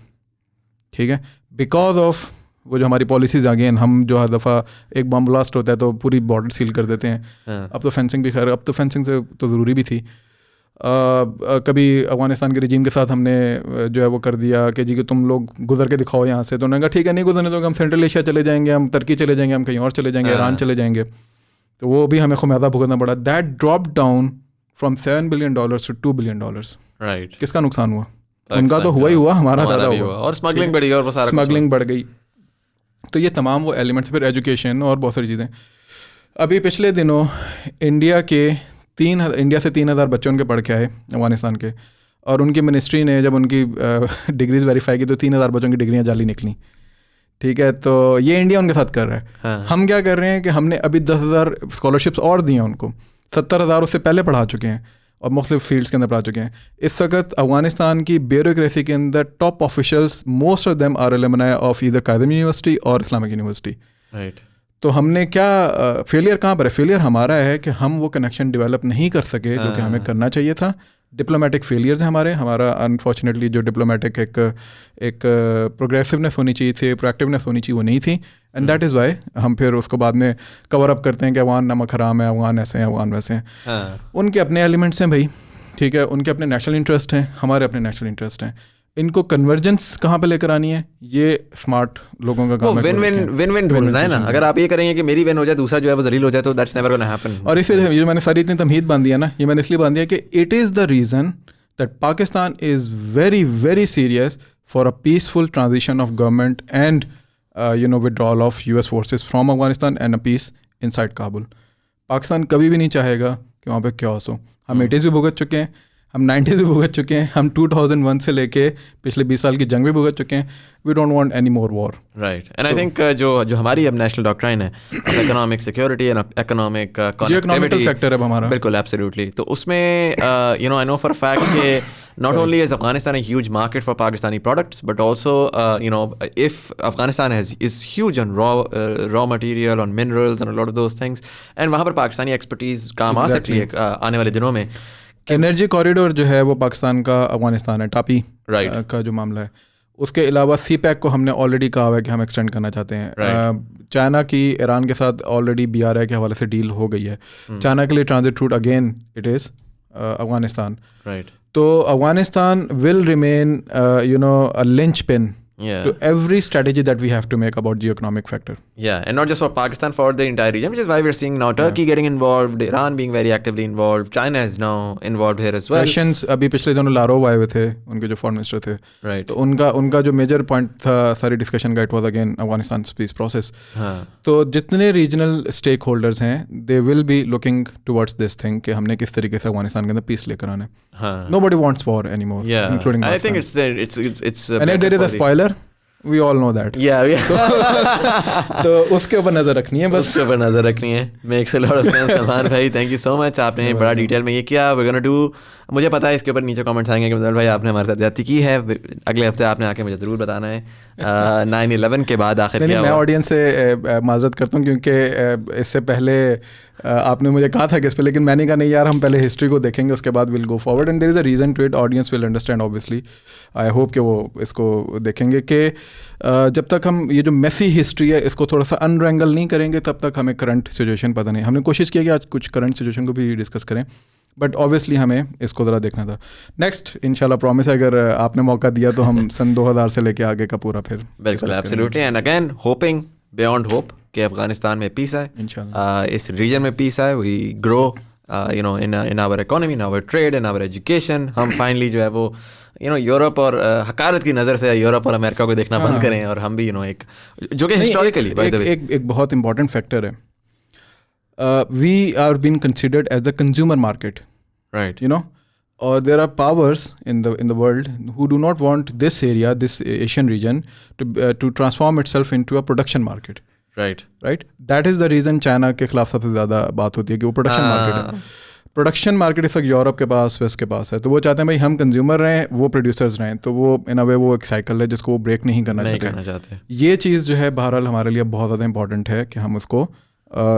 Speaker 2: ठीक है, बिकॉज ऑफ वो जो हमारी पॉलिसीज आ गई हैं। हम जो हर दफ़ा एक बम ब्लास्ट होता है तो पूरी बॉर्डर सील कर देते हैं। अब तो फेंसिंग भी, खैर अब तो फेंसिंग से तो ज़रूरी भी थी। कभी अफ़गानिस्तान के रजीम के साथ हमने जो है वो कर दिया कि जी कि तुम लोग गुजर के दिखाओ यहाँ से, तो उन्होंने कहा ठीक है, नहीं गुजरने दोगे, हम सेंट्रल एशिया चले जाएंगे, हम तुर्की चले जाएंगे, हम कहीं और चले जाएंगे, ईरान चले जाएंगे। तो वो भी हमें खुमादा भुगतना पड़ा। That drop down from $7 billion to $2 billion.
Speaker 1: Right.
Speaker 2: किसका नुकसान हुआ? उनका तो हुआ ही हुआ, हमारा ज़्यादा हुआ,
Speaker 1: और स्मगलिंग बढ़ गई, और वो सारा
Speaker 2: स्मगलिंग बढ़ गई। तो ये तमाम वो एलिमेंट्स, फिर एजुकेशन और बहुत सारी चीज़ें। अभी पिछले दिनों इंडिया से 3,000 बच्चे उनके पढ़ के आए अफगानिस्तान के, और उनकी मिनिस्ट्री ने जब उनकी डिग्रीज वेरीफाई की तो 3,000 बच्चों की डिग्रियाँ जाली निकली, ठीक है। तो ये इंडिया उनके साथ कर रहा है।
Speaker 1: हाँ।
Speaker 2: हम क्या कर रहे हैं कि हमने अभी 10,000 स्कॉलरशिप्स और दी हैं उनको, 70,000 उससे पहले पढ़ा चुके हैं और मुख्तलिफ फील्ड्स के अंदर पढ़ा चुके हैं। इस वक्त अफगानिस्तान की ब्यूरोक्रेसी के अंदर top officials, most of them are alumni of either Quaid-e-Azam university और इस्लामिक यूनिवर्सिटी।
Speaker 1: राइट।
Speaker 2: तो हमने क्या, फेलियर कहाँ पर है? फेलियर हमारा है कि हम वो कनेक्शन डेवलप नहीं कर सके जो कि हमें करना चाहिए था। डिप्लोमेटिक फेलियर्स हैं हमारा अनफॉर्चुनेटली जो डिप्लोमेटिक एक प्रोग्रेसिवनेस होनी चाहिए थी, प्रोएक्टिवनेस होनी चाहिए, वो नहीं थी। एंड दैट इज़ वाई हम फिर उसको बाद में कवर अप करते हैं कि अफगान नमक हराम है, अफगान ऐसे हैं, अफगान वैसे हैं। उनके अपने एलिमेंट्स हैं भाई, ठीक है, उनके अपने नेशनल इंटरेस्ट हैं, हमारे अपने नेशनल इंटरेस्ट हैं। इनको कन्वर्जेंस कहाँ पे लेकर आनी है, ये स्मार्ट लोगों का काम है।
Speaker 1: विन ढूंढना है ना। अगर आप ये करेंगे कि मेरी विन हो जाए, दूसरा जो है वो जलील हो जाए, तो दैट्स नेवर गोना हैपन।
Speaker 2: और इसे ये मैंने सारी इतनी तमहीद बांध दिया ना, ये मैंने इसलिए बांध दिया कि it is the reason that Pakistan is very very serious for a peaceful transition of government and withdrawal of US forces from Afghanistan and a peace inside Kabul. Pakistan कभी भी नहीं चाहेगा कि वहाँ पे क्योस हो। हम 80s भी भुगत चुके हैं, हम 90s भी भुगत चुके हैं, हम 2001 से लेके पिछले 20 साल की जंग भी भुगत चुके हैं। We don't want any more war.
Speaker 1: Right. And I think जो हमारी अब नेशनल डॉक्ट्राइन है economic security and economic connectivity
Speaker 2: sector है हमारा,
Speaker 1: बिल्कुल एब्सोल्युटली। तो उसमें I know for a fact कि not only is Afghanistan a huge market for Pakistani products, but also if Afghanistan is huge on raw material, on minerals and a lot of those things, and वहाँ पर Pakistani expertise काम आ सकती है आने वाले दिनों में।
Speaker 2: एनर्जी कॉरिडोर जो है वो पाकिस्तान का अफगानिस्तान है, टापी का जो मामला है। उसके अलावा CPEC को हमने ऑलरेडी कहा है कि हम एक्सटेंड करना चाहते हैं। चाइना की ईरान के साथ ऑलरेडी BRI के हवाले से डील हो गई है। चाइना के लिए transit route again it is Afghanistan.
Speaker 1: Right.
Speaker 2: तो Afghanistan will remain a linchpin to every strategy that we have to make about geo-economic factor.
Speaker 1: Yeah, and not just for Pakistan, for the entire region, which is why we're seeing now Turkey getting involved, Iran being very actively involved, China is now involved here as well.
Speaker 2: Russians अभी पिछले दिनों लारोव आए हुए थे, उनके जो foreign minister थे।
Speaker 1: Right.
Speaker 2: तो उनका जो मेजर पॉइंट था सारी डिस्कशन का, it was again Afghanistan peace process. तो जितने रीजनल स्टेक होल्डर्स हैं, they will be looking towards this thing कि हमने किस तरीके से अफगानिस्तान के अंदर पीस लेकर आना है। Nobody wants war anymore, including Pakistan.
Speaker 1: I think it's
Speaker 2: and if there is a spoiler, we all know that. तो उसके ऊपर नज़र रखनी है, बस
Speaker 1: उसके ऊपर नज़र रखनी है। Makes a lot of sense. Salman भाई, थैंक यू सो मच, आपने बड़ा डिटेल में ये किया। वी गोना डू, मुझे पता है इसके ऊपर नीचे कमेंट्स आएंगे कि मतलब भाई आपने हमारे साथ ज्यादती की है। अगले हफ्ते आपने आके मुझे ज़रूर बताना है 9/11 के बाद आखिर क्या हुआ।
Speaker 2: मैं ऑडियंस से माजरत करता हूँ क्योंकि इससे पहले आपने मुझे कहा था कि इस पर, लेकिन मैंने कहा नहीं यार, हम पहले हिस्ट्री को देखेंगे, उसके बाद will go forward and there is a reason to it. Audience will understand obviously. I hope कि वो इसको देखेंगे कि जब तक हम ये जो मेसी हिस्ट्री है इसको थोड़ा सा अनरेंगल नहीं करेंगे तब तक हमें करंट सिचुएशन पता नहीं। हमने कोशिश की कि आज कुछ करंट सिचुएशन को भी डिस्कस करें, बट ऑब्वियसली हमें इसको ज़रा देखना था। नेक्स्ट इंशाल्लाह प्रॉमिस है, अगर आपने मौका दिया तो हम सन 2000 से लेके आगे का पूरा फिर
Speaker 1: बिल्कुल absolutely. And again hopping beyond hope कि अफगानिस्तान में पीस आए, इंशाल्लाह इस रीजन में पीस आए, we grow in our economy, in our trade, in our education. हम finally जो है वो यूरोप और हकारत की नज़र से यूरोप और अमेरिका को देखना बंद करें और हम भी एक जो कि हिस्टोरिकली बाय द वे
Speaker 2: एक बहुत इंपॉर्टेंट फैक्टर है. We are being considered as the consumer market,
Speaker 1: right?
Speaker 2: Or there are powers in the world who do not want this area, this Asian region, to transform itself into a production market.
Speaker 1: Right.
Speaker 2: That is the reason China के खिलाफ सबसे ज़्यादा बात होती है कि वो production market है. प्रोडक्शन मार्केट इस वक्त यूरोप के पास, वेस्ट के पास है, तो वो चाहते हैं भाई हम कंज्यूमर रहें, वो प्रोड्यूसर्स रहें. तो वो इन अ वे वो एक साइकिल है जिसको वो ब्रेक नहीं करना चाहते. ये चीज़ जो है बहरहाल हमारे लिए बहुत ज़्यादा इंपॉर्टेंट है कि हम उसको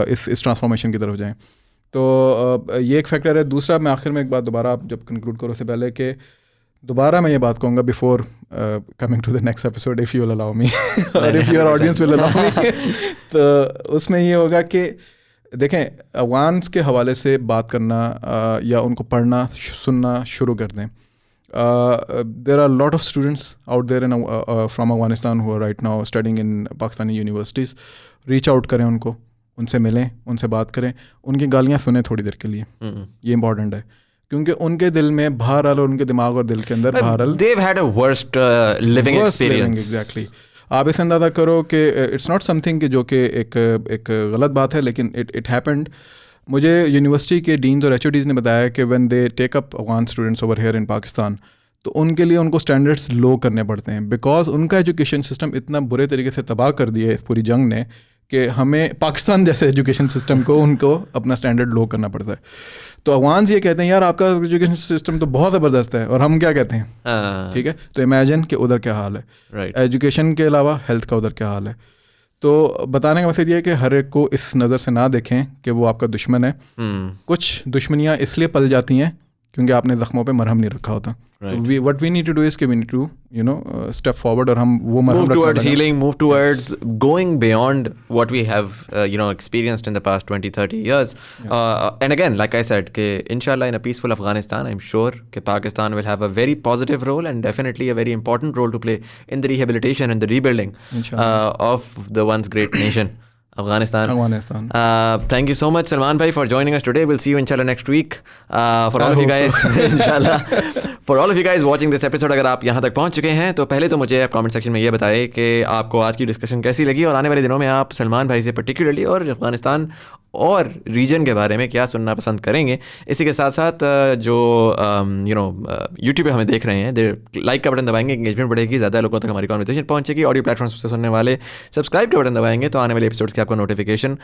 Speaker 2: इस ट्रांसफॉर्मेशन की तरफ जाएँ. तो ये एक फैक्टर है. दूसरा, मैं आखिर में एक बात दोबारा आप जब कंक्लूड करो उससे पहले कि दोबारा मैं ये बात कहूँगा before coming to the next episode, if you will allow me और if your audience will allow me, तो उसमें ये होगा कि देखें, अफगान्स के हवाले से बात करना या उनको पढ़ना सुनना शुरू कर दें. There are lot of students out there in from Afghanistan who are right now studying in Pakistani universities. Reach out करें उनको, उनसे मिलें, उनसे बात करें, उनकी गालियाँ सुने थोड़ी देर के लिए. ये इंपॉर्टेंट है क्योंकि उनके दिल में बहरहाल और उनके दिमाग और दिल के अंदर बहरहाल
Speaker 1: they've had a worst living experience.
Speaker 2: Exactly. आप इसे अंदाज़ा करो कि इट्स नॉट समथिंग कि जो कि एक गलत बात है, लेकिन इट हैपेंड. मुझे यूनिवर्सिटी के डीन्स और HODs ने बताया कि when they take up Afghan students over here in Pakistan, तो उनके लिए उनको स्टैंडर्ड्स लो करने पड़ते हैं, बिकॉज उनका एजुकेशन सिस्टम इतना बुरे तरीके से तबाह कर दिया है इस पूरी जंग ने कि हमें पाकिस्तान जैसे एजुकेशन सिस्टम को उनको अपना स्टैंडर्ड लो करना पड़ता है. तो अफगान्स ये कहते हैं यार आपका एजुकेशन सिस्टम तो बहुत ज़बरदस्त है, और हम क्या कहते हैं, ठीक है. तो इमेजिन कि उधर क्या हाल है. एजुकेशन के अलावा हेल्थ का उधर क्या हाल है. तो बताने का मकसद ये है कि हर एक को इस नज़र से ना देखें कि वो आपका दुश्मन है. कुछ दुश्मनियाँ इसलिए पल जाती हैं क्योंकि आपने ज़ख्मों पे मरहम नहीं रखा होता. What we need to do is we need to step forward और हम वो मरहम
Speaker 1: move towards healing, move towards going beyond what we have experienced in the past 20-30 years. And again, like I said, कि inshallah in a peaceful Afghanistan, I'm sure कि Pakistan will have a very positive role and definitely a very important role to play in the rehabilitation and the rebuilding of the once great nation. Afghanistan. Thank you so much, Salman bhai, for joining us today. We'll see you inshallah next week. For all of you guys, inshallah. For all of you guys watching this episode, अगर आप यहाँ तक पहुँच चुके हैं तो पहले तो मुझे आप कमेंट सेक्शन में ये बताएं कि आपको आज की डिस्कशन कैसी लगी, और आने वाले दिनों में आप सलमान भाई से पर्टिकुलरली और अफगानिस्तान और रीजन के बारे में क्या सुनना पसंद करेंगे. इसी के साथ साथ जो यूट्यूब पे हमें देख रहे हैं, लाइक का बटन दबाएंगे, एंगेजमेंट बढ़ेगी, ज़्यादा लोगों तक हमारी कॉन्वर्सेशन पहुंचेगी. ऑडियो प्लेटफॉर्म्स से सुनने वाले सब्सक्राइब का बटन दबाएंगे तो आने वाले एपिसोड्स की आपको नोटिफिकेशन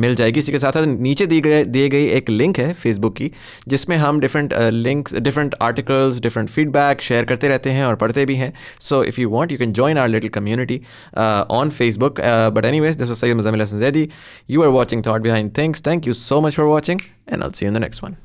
Speaker 1: मिल जाएगी. इसी के साथ साथ नीचे दिए गई एक लिंक है फेसबुक की, जिसमें हम different links, different articles, different feedback share करते रहते हैं और पढ़ते भी हैं. So if you want you can join our little community on Facebook. But anyways, this was Syed Muzammil Hasan Zaidi. You are watching Thought Behind Things. Thank you so much for watching, and I'll see you in the next one.